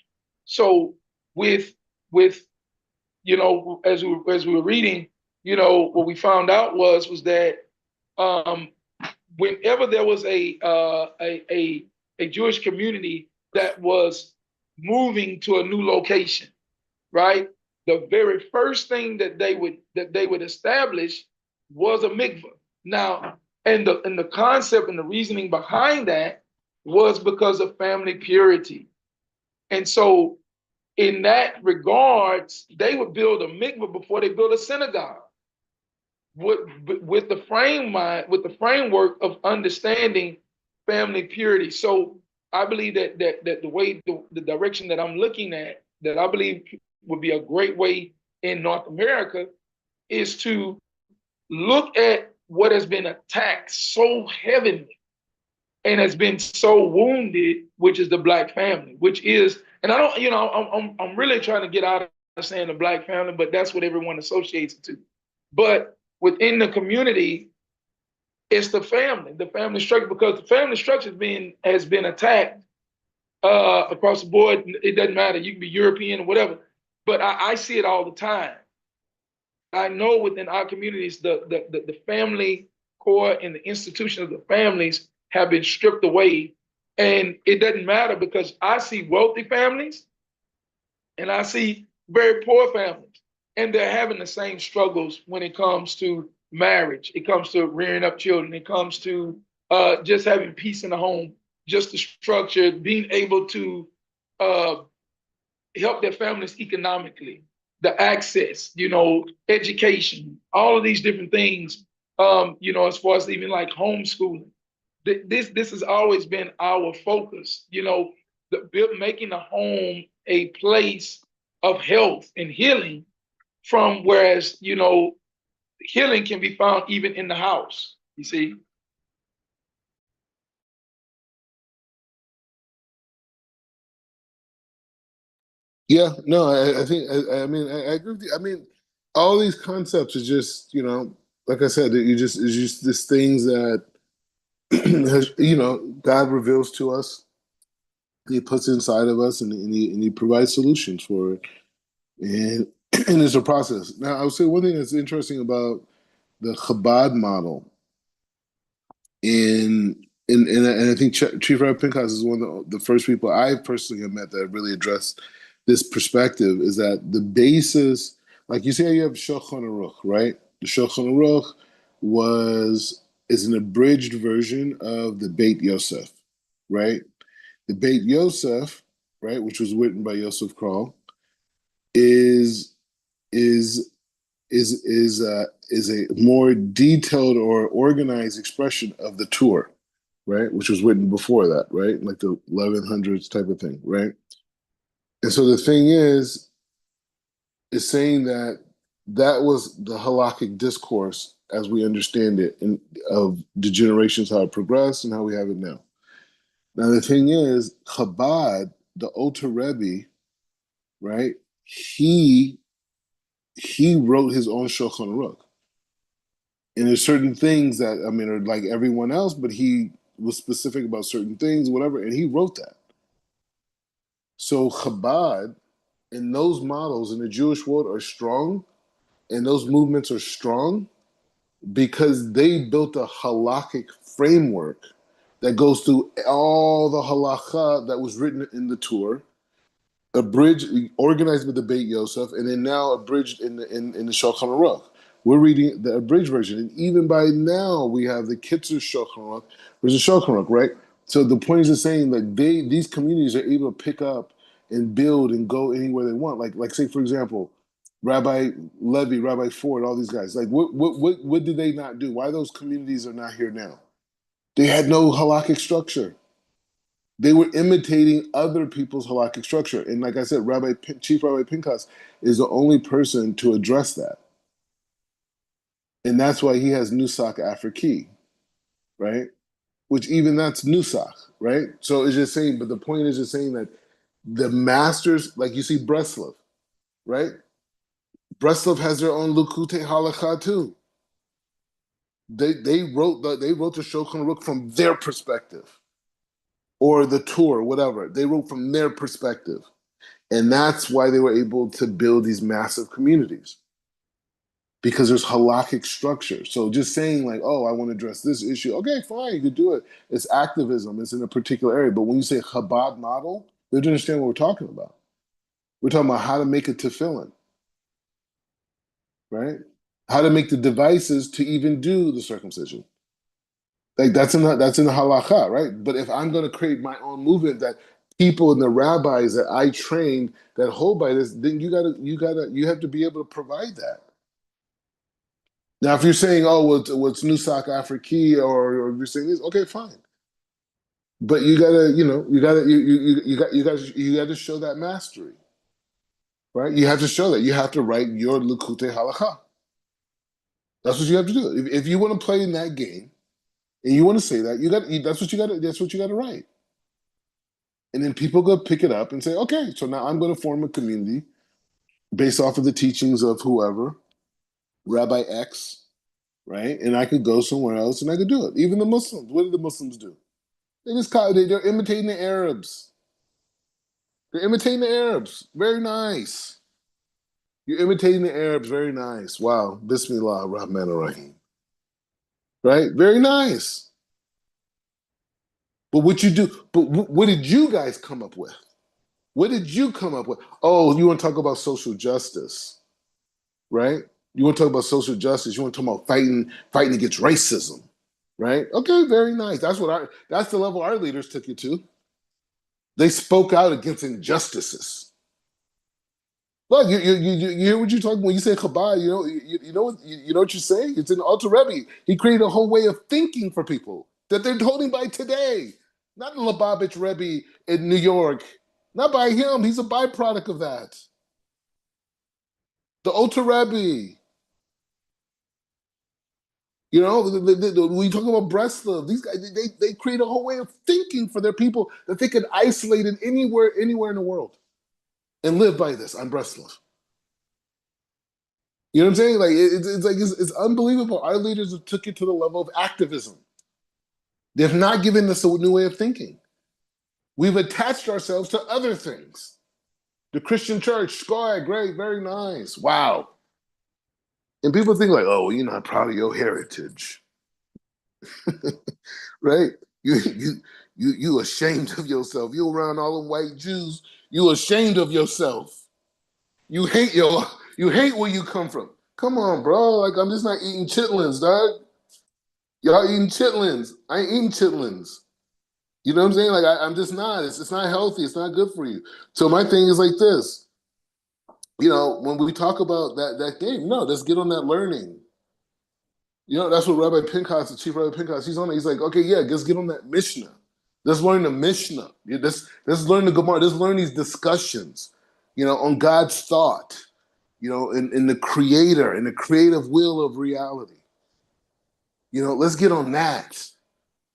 So with with as we were reading, what we found out was that um, whenever there was a Jewish community that was moving to a new location, right? The very first thing that they would establish was a mikvah. Now, and the concept and the reasoning behind that was because of family purity. And so in that regards, they would build a mikvah before they build a synagogue with the framework of understanding family purity. So I believe that the way the direction that I'm looking at, that I believe would be a great way in North America, is to look at what has been attacked so heavily and has been so wounded, which is the Black family, which is, and I don't, I'm really trying to get out of saying the Black family, but that's what everyone associates it to. But within the community, it's the family structure, because the family structure has been attacked across the board. It doesn't matter. You can be European or whatever, but I see it all the time. I know within our communities, the family core and the institution of the families have been stripped away. And it doesn't matter, because I see wealthy families and I see very poor families, and they're having the same struggles when it comes to marriage. It comes to rearing up children. It comes to just having peace in the home, just the structure, being able to uh, help their families economically, the access, education, all of these different things, as far as even like homeschooling. This has always been our focus, making the home a place of health and healing, from whereas, healing can be found even in the house, you see. Yeah, no, I think I mean I agree with you. I mean, all these concepts are just, like I said, it's just these things that God reveals to us. He puts inside of us, and he provides solutions for it. And and it's a process. Now, I would say one thing that's interesting about the Chabad model and I think Chief Rabbi Pinchas is one of the first people I personally have met that really addressed this perspective. Is that the basis, like you see how you have Shulchan Aruch, right? The Shulchan Aruch is an abridged version of the Beit Yosef, right? The Beit Yosef, right, which was written by Yosef Kroll, is is is a more detailed or organized expression of the tour, right? Which was written before that, right? Like the 1100s type of thing, right? And so the thing is saying that that was the halakhic discourse as we understand it of the generations, how it progressed and how we have it now. Now the thing is, Chabad, the Alter Rebbe, right? He wrote his own Shulchan Aruch. And there's certain things that I mean are like everyone else, but he was specific about certain things, whatever, and he wrote that. So Chabad and those models in the Jewish world are strong, and those movements are strong because they built a halakhic framework that goes through all the halakha that was written in the Torah, abridged, organized with the Beit Yosef, and then now abridged in the Shulchan Aruch. We're reading the abridged version, and even by now we have the Kitzur Shulchan Aruch, which is Shulchan Aruch, right? So the point is just saying that these communities are able to pick up and build and go anywhere they want. Like say for example, Rabbi Levy, Rabbi Ford, all these guys. Like what did they not do? Why those communities are not here now? They had no halakhic structure. They were imitating other people's halakhic structure. And like I said, Chief Rabbi Pinchas is the only person to address that. And that's why he has Nusach Afriki, right? Which even that's Nusach, right? So it's just saying, but the point is just saying that the masters, like you see Breslov, right? Breslov has their own Lukute Halakha too. They wrote the Shulchan Aruch from their perspective, or the tour, whatever. They wrote from their perspective. And that's why they were able to build these massive communities because there's halakhic structure. So just saying like, oh, I want to address this issue. Okay, fine, you could do it. It's activism. It's in a particular area. But when you say Chabad model, they don't understand what we're talking about. We're talking about how to make a tefillin, right? How to make the devices to even do the circumcision. Like that's in the halakha, right? But if I'm going to create my own movement that people and the rabbis that I trained that hold by this, then you have to be able to provide that. Now, if you're saying, oh, what's Nusach Afriki, or you're saying this, okay, fine. But you gotta, you gotta show that mastery, right? You have to show that. You have to write your Likutei Halakha. That's what you have to do. If you want to play in that game and you want to say that, that's what you got to write. And then people go pick it up and say, okay, so now I'm going to form a community based off of the teachings of whoever, Rabbi X, right? And I could go somewhere else and I could do it. Even the Muslims, what did the Muslims do? They're imitating the Arabs. They're imitating the Arabs. Very nice. You're imitating the Arabs. Very nice. Wow. Bismillah Rahman Rahim. Right? Very nice. But what did you guys come up with? What did you come up with? Oh, you want to talk about social justice, right? You want to talk about social justice. You want to talk about fighting against racism, right? Okay, very nice. That's the level our leaders took you to. They spoke out against injustices. Look, you hear what you're talking when you say Chabad. You know what you're saying. It's an Alter Rebbe. He created a whole way of thinking for people that they're holding by today. Not the Lubavitch Rebbe in New York. Not by him. He's a byproduct of that. The Alter Rebbe. You know, when you talk about Breslov, these guys they create a whole way of thinking for their people that they could isolate it anywhere in the world and live by this. I'm Breslov. You know what I'm saying? Like it's unbelievable. Our leaders have took it to the level of activism. They've not given us a new way of thinking. We've attached ourselves to other things. The Christian church, sky, great, very nice. Wow. And people think like, oh, well, you're not proud of your heritage, right? You ashamed of yourself. You around all them white Jews. You ashamed of yourself. You hate you hate where you come from. Come on, bro. Like I'm just not eating chitlins, dog. Y'all eating chitlins. I ain't eating chitlins. You know what I'm saying? Like I'm just not. It's not healthy. It's not good for you. So my thing is like this. When we talk about that game, no, let's get on that learning. That's what Rabbi Pinchas, the chief Rabbi Pinchas, he's on it. He's like, okay, yeah, let's get on that Mishnah. Let's learn the Mishnah. Yeah, let's learn the Gemara. Let's learn these discussions, on God's thought, in the creator, in the creative will of reality. Let's get on that,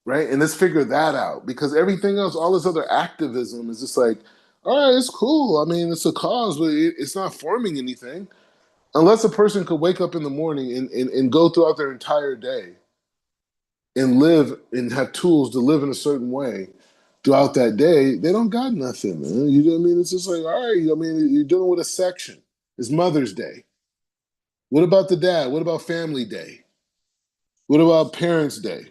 right? And let's figure that out because everything else, all this other activism is just like, all right, it's cool. I mean, it's a cause, but it's not forming anything. Unless a person could wake up in the morning and go throughout their entire day and live and have tools to live in a certain way throughout that day, they don't got nothing, man. You know what I mean? It's just like, all right, I mean, you're dealing with a section. It's Mother's Day. What about the dad? What about Family Day? What about Parents' Day?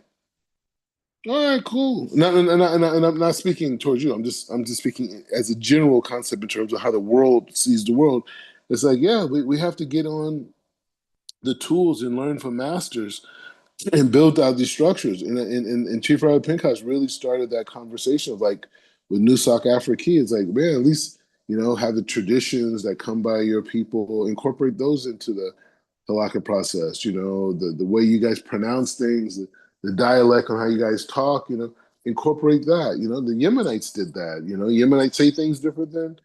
All right, cool. And I'm not speaking towards you. I'm just speaking as a general concept in terms of how the world sees the world. It's like, yeah, we have to get on the tools and learn from masters and build out these structures. And Chief Rabbi Pinchas really started that conversation of like with Nusach Afriki. It's like, man, at least have the traditions that come by your people, incorporate those into the halakha process. The way you guys pronounce things, the dialect on how you guys talk. Incorporate that. The Yemenites did that. Yemenites say things different than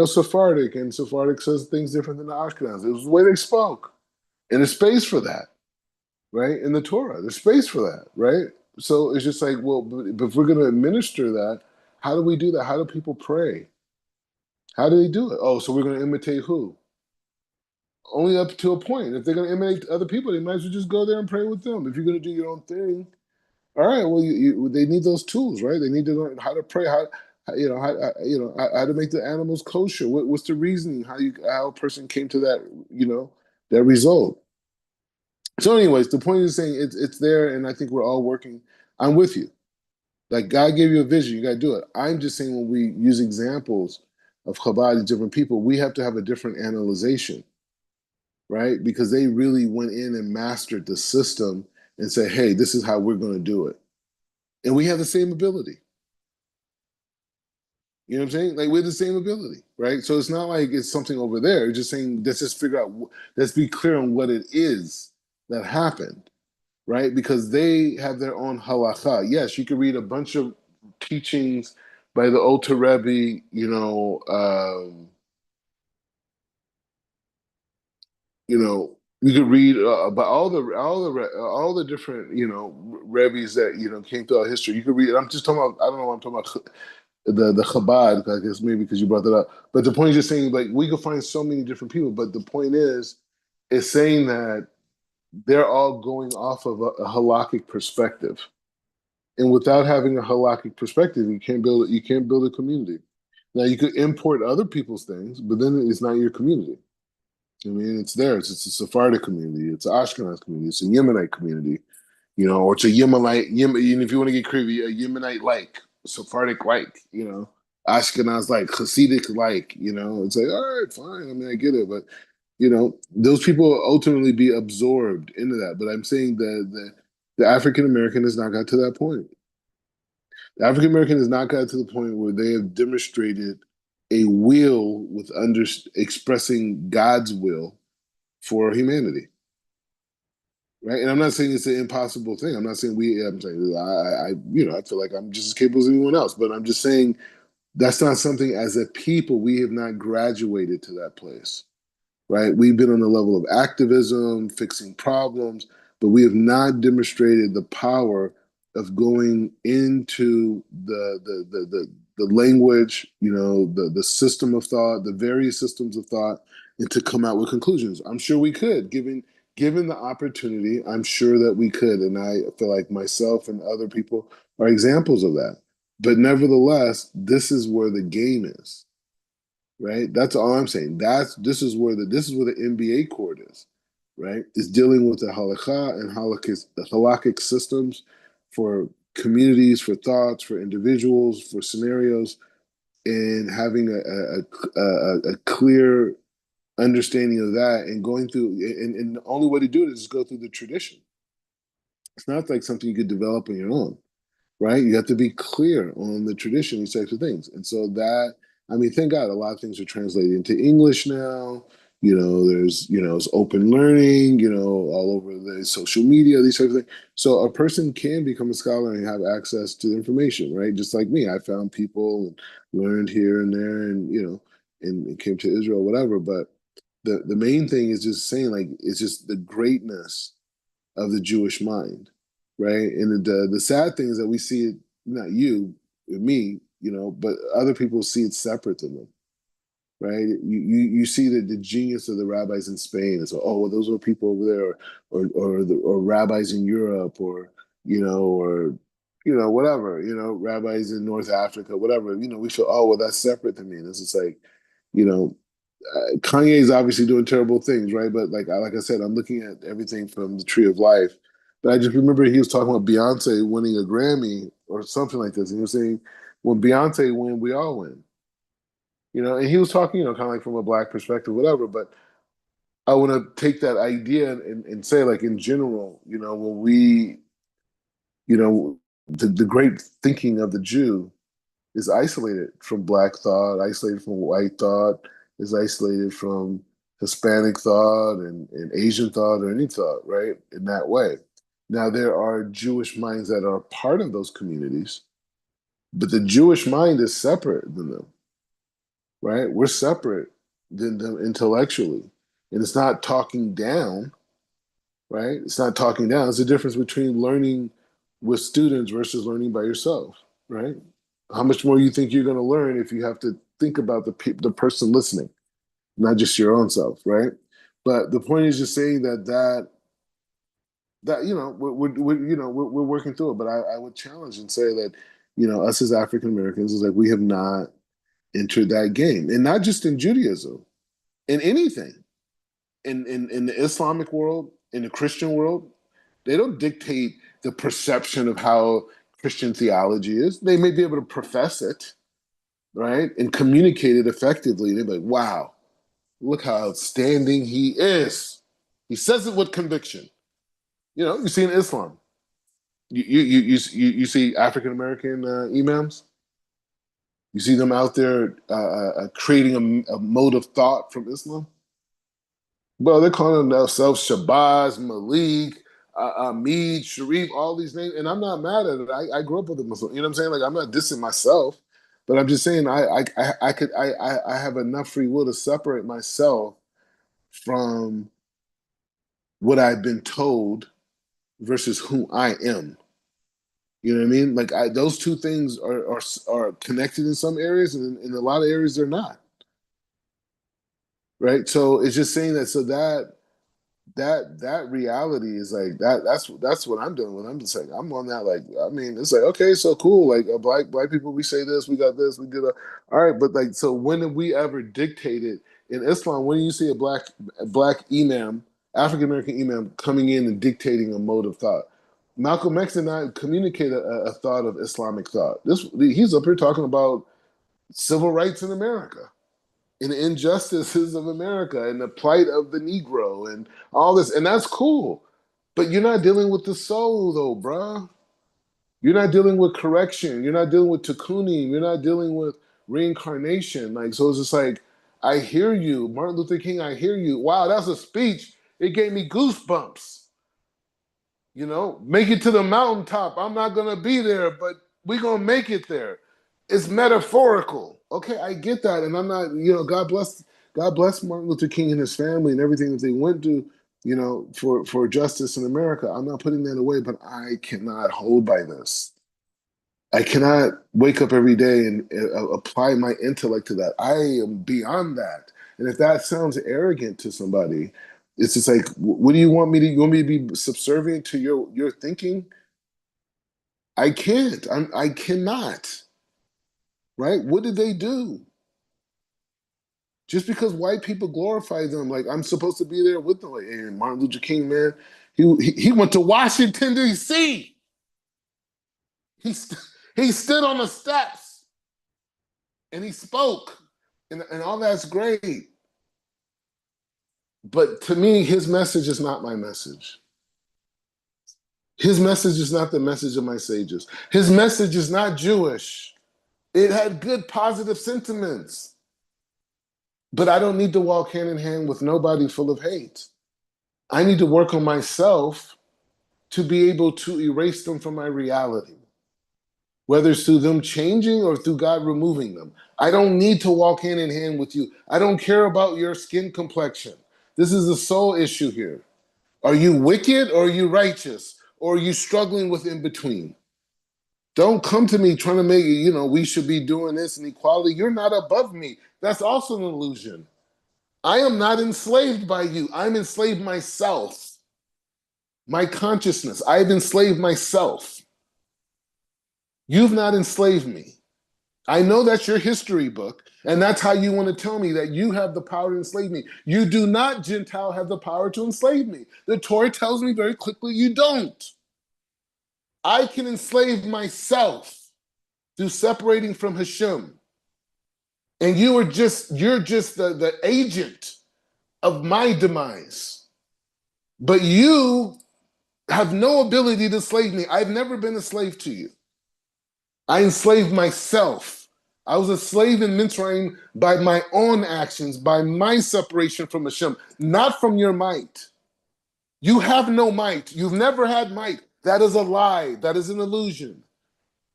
Sephardic, and Sephardic says things different than the Ashkenaz. It was the way they spoke. And there's space for that, right? In the Torah, there's space for that, right? So it's just like, well, but if we're going to administer that, how do we do that? How do people pray? How do they do it? Oh, so we're going to imitate who? Only up to a point. If they're going to imitate other people, they might as well just go there and pray with them. If you're going to do your own thing, all right. Well, they need those tools, right? They need to learn how to pray, how to make the animals kosher. What's the reasoning? How a person came to that result. So, anyways, the point is saying it's there, and I think we're all working. I'm with you. Like God gave you a vision, you got to do it. I'm just saying when we use examples of Chabad, different people, we have to have a different analyzation, right? Because they really went in and mastered the system and said, hey, this is how we're going to do it. And we have the same ability. You know what I'm saying? Like we have the same ability, right? So it's not like it's something over there. It's just saying, let's just figure out, let's be clear on what it is that happened, right? Because they have their own halakha. Yes, you could read a bunch of teachings by the Alter Rebbe, you could read about all the different Rebbe's that came throughout history. You could read. I'm just talking about. I don't know. What I'm talking about the Chabad. I guess maybe because you brought that up. But the point is just saying like we could find so many different people. But the point is saying that they're all going off of a halakhic perspective, and without having a halakhic perspective, you can't build a community. Now you could import other people's things, but then it's not your community. I mean, it's theirs. It's a Sephardic community. It's an Ashkenaz community. It's a Yemenite community, or it's a Yemenite. If you want to get creepy, a Yemenite like, Sephardic like, Ashkenaz like, Hasidic like, It's like, all right, fine. I mean, I get it, but those people will ultimately be absorbed into that. But I'm saying that the African American has not got to that point. The African American has not got to the point where they have demonstrated a will with expressing God's will for humanity, right? And I'm not saying it's an impossible thing. I'm not saying I'm saying I feel like I'm just as capable as anyone else, but I'm just saying that's not something as a people we have not graduated to that place, right? We've been on the level of activism, fixing problems, but we have not demonstrated the power of going into the language, the system of thought, the various systems of thought, and to come out with conclusions. I'm sure we could, given the opportunity. I'm sure that we could, and I feel like myself and other people are examples of that. But nevertheless, this is where the game is, right? That's all I'm saying. This is where the NBA court is, right? Is dealing with the halakha and halakhic systems for communities, for thoughts, for individuals, for scenarios, and having a clear understanding of that and going through and the only way to do it is just go through the tradition. It's not like something you could develop on your own, right? You have to be clear on the tradition, these types of things. And so that, I mean, thank God a lot of things are translated into English now. It's open learning, all over the social media, these types of things. So a person can become a scholar and have access to the information, right? Just like me, I found people and learned here and there and came to Israel, whatever. But the main thing is just saying, like, it's just the greatness of the Jewish mind, right? And the sad thing is that we see it, not you, me, but other people see it separate than them, right? You see the genius of the rabbis in Spain. It's like, oh, well, those were people over there, or rabbis in Europe, or whatever, rabbis in North Africa, whatever. We feel, oh, well, that's separate than me. And it's just like, you know, Kanye is obviously doing terrible things, right? But like I said, I'm looking at everything from the tree of life. But I just remember he was talking about Beyonce winning a Grammy or something like this, and he was saying, "When Beyonce win, we all win." And he was talking, kind of like from a black perspective, whatever. But I want to take that idea and say, like in general, when the great thinking of the Jew is isolated from black thought, isolated from white thought, is isolated from Hispanic thought and Asian thought or any thought, right? In that way. Now, there are Jewish minds that are part of those communities, but the Jewish mind is separate than them, right? We're separate than them intellectually. And it's not talking down, right? It's not talking down. It's the difference between learning with students versus learning by yourself, right? How much more you think you're going to learn if you have to think about the person listening, not just your own self, right? But the point is just saying that we're working through it. But I would challenge and say that us as African Americans is like we have not entered that game, and not just in Judaism, in anything, in the Islamic world, in the Christian world, they don't dictate the perception of how Christian theology is. They may be able to profess it, right, and communicate it effectively. They're like, wow, look how outstanding he is. He says it with conviction. You see in Islam, you see African American imams. You see them out there creating a mode of thought from Islam. Bro, they're calling themselves Shabazz, Malik, Amid, Sharif, all these names, and I'm not mad at it. I grew up with a Muslim. You know what I'm saying? Like I'm not dissing myself, but I'm just saying I have enough free will to separate myself from what I've been told versus who I am. You know what I mean? Like those two things are connected in some areas, and in a lot of areas they're not. Right? So it's just saying that so that reality is like that's what I'm dealing with. I'm just like I'm on that like I mean it's like okay so cool like black people we say this we got this we did all right but like so when did we ever dictate it in Islam? When do you see a black imam, African American imam coming in and dictating a mode of thought? Malcolm X did not communicate a thought of Islamic thought. He's up here talking about civil rights in America and the injustices of America and the plight of the Negro and all this. And that's cool. But you're not dealing with the soul though, bruh. You're not dealing with correction. You're not dealing with tikkunim. You're not dealing with reincarnation. Like, so it's just like, I hear you. Martin Luther King, I hear you. Wow, that's a speech. It gave me goosebumps. Make it to the mountaintop. I'm not going to be there, but we're going to make it there. It's metaphorical. Okay, I get that. And I'm not, God bless Martin Luther King and his family and everything that they went through, for justice in America. I'm not putting that away, but I cannot hold by this. I cannot wake up every day and apply my intellect to that. I am beyond that. And if that sounds arrogant to somebody, it's just like, what do you want me to? You want me to be subservient to your thinking? I can't. I cannot. Right? What did they do? Just because white people glorify them, like I'm supposed to be there with them. Like, hey, Martin Luther King, man, he went to Washington D.C. He stood on the steps and he spoke, and all that's great. But to me, his message is not my message. His message is not the message of my sages. His message is not Jewish. It had good positive sentiments. But I don't need to walk hand in hand with nobody full of hate. I need to work on myself to be able to erase them from my reality, whether it's through them changing or through God removing them. I don't need to walk hand in hand with you. I don't care about your skin complexion. This is the sole issue here. Are you wicked or are you righteous? Or are you struggling with in between? Don't come to me trying to make it, we should be doing this and equality. You're not above me. That's also an illusion. I am not enslaved by you. I'm enslaved myself. My consciousness. I've enslaved myself. You've not enslaved me. I know that's your history book, and that's how you want to tell me that you have the power to enslave me. You do not, Gentile, have the power to enslave me. The Torah tells me very quickly you don't. I can enslave myself through separating from Hashem. And you're just the agent of my demise. But you have no ability to slave me. I've never been a slave to you. I enslaved myself. I was a slave in Mitzrayim by my own actions, by my separation from Hashem, not from your might. You have no might. You've never had might. That is a lie. That is an illusion.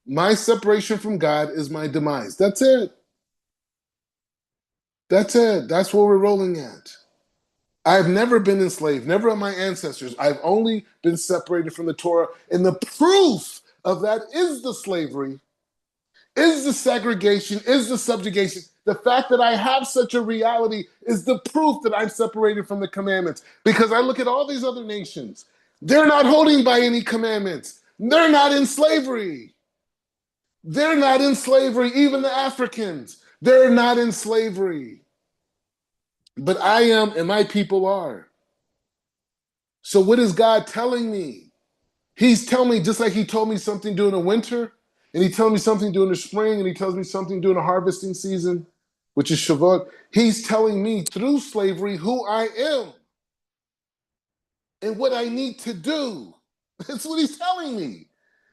My separation from God is my demise. That's it. That's it. That's what we're rolling at. I've never been enslaved, never my ancestors. I've only been separated from the Torah. And the proof of that is the slavery, is the segregation, is the subjugation. The fact that I have such a reality is the proof that I'm separated from the commandments. Because I look at all these other nations. They're not holding by any commandments. They're not in slavery. They're not in slavery, even the Africans. They're not in slavery. But I am, and my people are. So what is God telling me? He's telling me, just like he told me something during the winter, and he tells me something during the spring, and he tells me something during the harvesting season, which is Shavuot. He's telling me through slavery who I am and what I need to do. That's what he's telling me.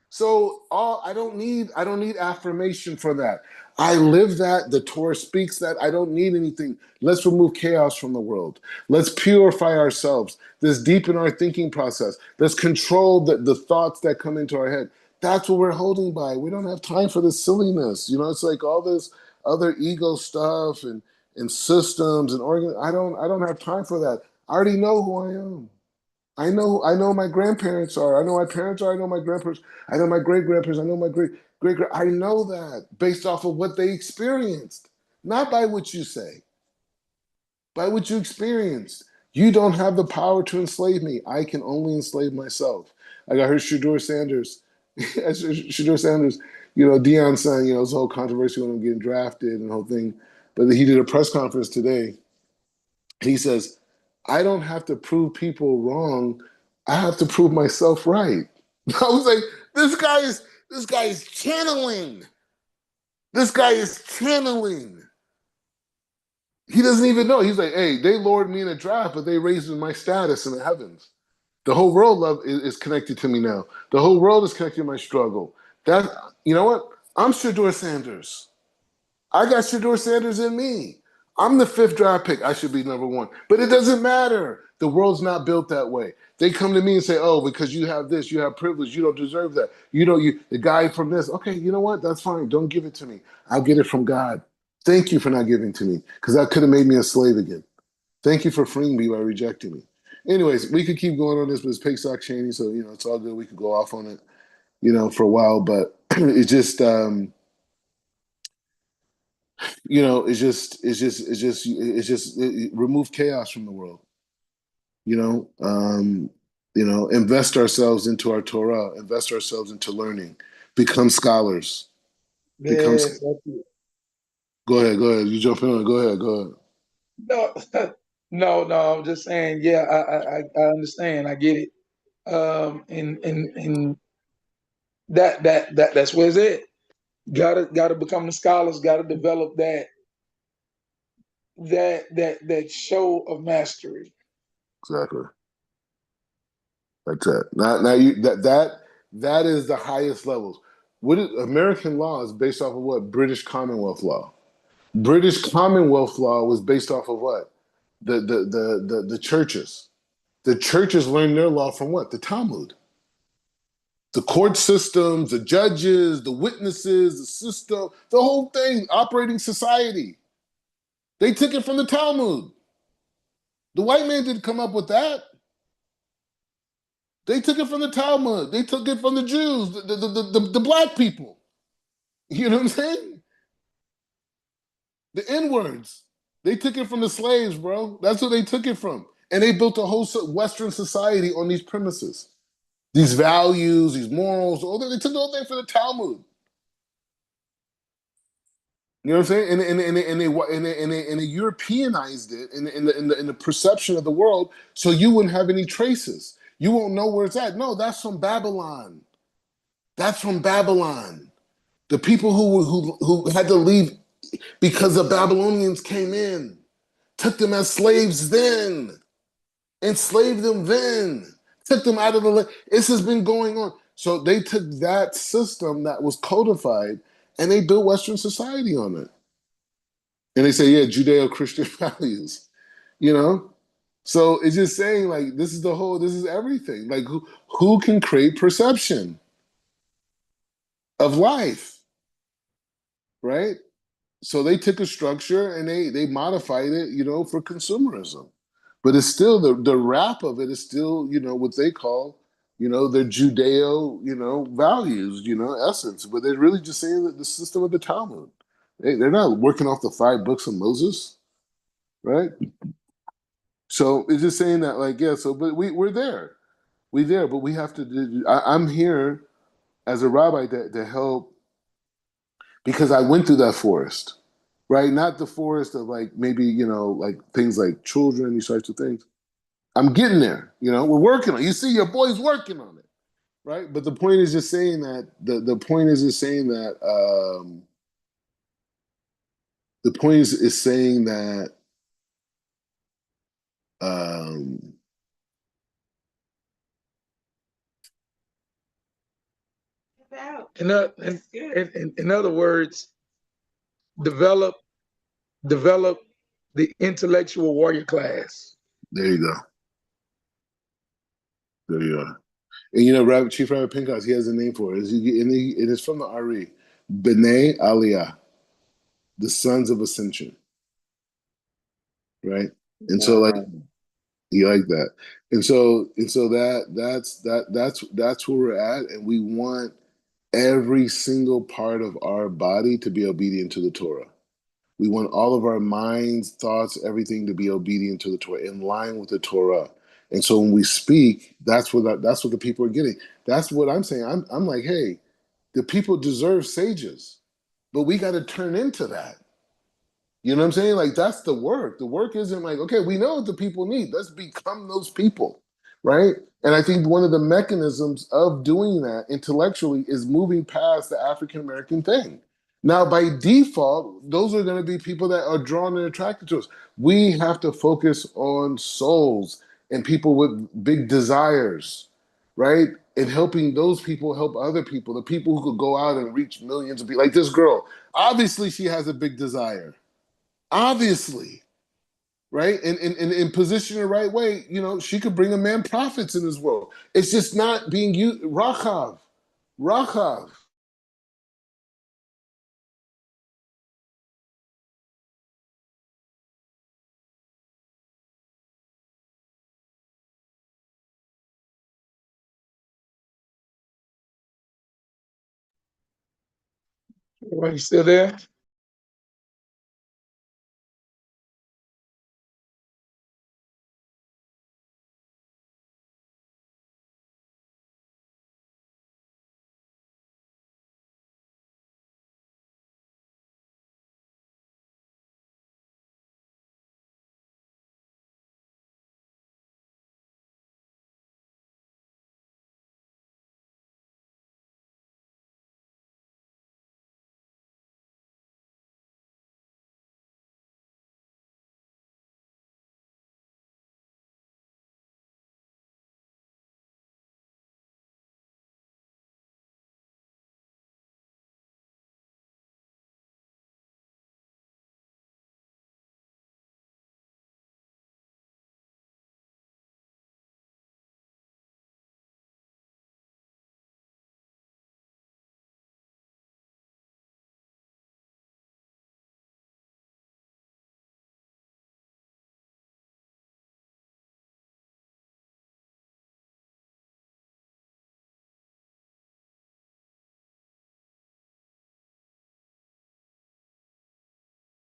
So I don't need affirmation for that. I live that. The Torah speaks that. I don't need anything. Let's remove chaos from the world. Let's purify ourselves. Let's deepen our thinking process. Let's control the thoughts that come into our head. That's what we're holding by. We don't have time for this silliness. It's like all this other ego stuff and systems and organ. I don't have time for that. I already know who I am. I know my grandparents are. I know my parents are. I know my grandparents. I know my great-grandparents. I know my great. I know that based off of what they experienced, not by what you say, by what you experienced. You don't have the power to enslave me. I can only enslave myself. Like I heard Shador Sanders, Shador Sanders, Deion's son, this whole controversy when him getting drafted and the whole thing. But he did a press conference today. He says, I don't have to prove people wrong. I have to prove myself right. I was like, this guy is channeling. This guy is channeling. He doesn't even know. He's like, hey, they lowered me in a draft, but they raised my status in the heavens. The whole world is connected to me now. The whole world is connected to my struggle. You know what? I'm Shador Sanders. I got Shador Sanders in me. I'm the 5th draft pick. I should be number 1. But it doesn't matter. The world's not built that way. They come to me and say, oh, because you have this, you have privilege, you don't deserve that. The guy from this. Okay, you know what? That's fine. Don't give it to me. I'll get it from God. Thank you for not giving to me, because that could have made me a slave again. Thank you for freeing me by rejecting me. Anyways, we could keep going on this, but it's Pesach Shani, so it's all good. We could go off on it, for a while, but it's just remove chaos from the world. Invest ourselves into our Torah, invest ourselves into learning, become scholars. Yes, that's it. Go ahead. You jump in on it. Go ahead. No, no. I'm just saying. Yeah, I understand. I get it. And that's where it's at. Gotta become the scholars. Gotta develop that show of mastery. Exactly. That's it. Now you that is the highest levels. What is, American law is based off of what? British Commonwealth law. British Commonwealth law was based off of what? The churches. The churches learned their law from what? The Talmud. The court systems, the judges, the witnesses, the system, the whole thing, operating society. They took it from the Talmud. The white man didn't come up with that. They took it from the Talmud. They took it from the Jews, the black people. You know what I'm saying? The N words. They took it from the slaves, bro. That's where they took it from. And they built a whole Western society on these premises. These values, these morals, all that. They took the whole thing from the Talmud. You know what I'm saying? And they Europeanized it in the perception of the world, so you wouldn't have any traces. You won't know where it's at. No, that's from Babylon. That's from Babylon. The people who had to leave because the Babylonians came in, took them as slaves then, enslaved them then, took them out of the land. This has been going on. So they took that system that was codified and they built Western society on it. And they say, yeah, Judeo-Christian values, you know? So it's just saying, like, this is everything. Like, who can create perception of life, right? So they took a structure and they modified it, for consumerism. But it's still the wrap of it is still, what they call, their Judeo, values, essence. But they're really just saying that the system of the Talmud. They're not working off the 5 books of Moses, right? So it's just saying that, like, yeah. So, but we're there, but we have to. I'm here as a rabbi to help because I went through that forest, right? Not the forest of like maybe like things like children, these types of things. I'm getting there. We're working on it. You see your boys working on it, right? But the point is just saying that the point is just saying that the point is saying that um, In other words, develop develop the intellectual warrior class. there you go. There you are. And Chief Rabbi Pinkas, he has a name for it. It is from the Ari, B'nai Aliyah, the sons of ascension, right? And so, like, you like that, and so that's where we're at, and we want every single part of our body to be obedient to the Torah. We want all of our minds, thoughts, everything to be obedient to the Torah, in line with the Torah. And so when we speak, that's what the people are getting. That's what I'm saying. I'm like, hey, the people deserve sages, but we got to turn into that. You know what I'm saying? Like, that's the work. The work isn't like, okay, we know what the people need. Let's become those people, right? And I think one of the mechanisms of doing that intellectually is moving past the African American thing. Now, by default, those are going to be people that are drawn and attracted to us. We have to focus on souls and people with big desires, right? And helping those people help other people, the people who could go out and reach millions of people. Like this girl, obviously she has a big desire. Obviously, right? And position the right way, she could bring a man prophets in this world. It's just not being used. Rachav. Rachav. Are you still there?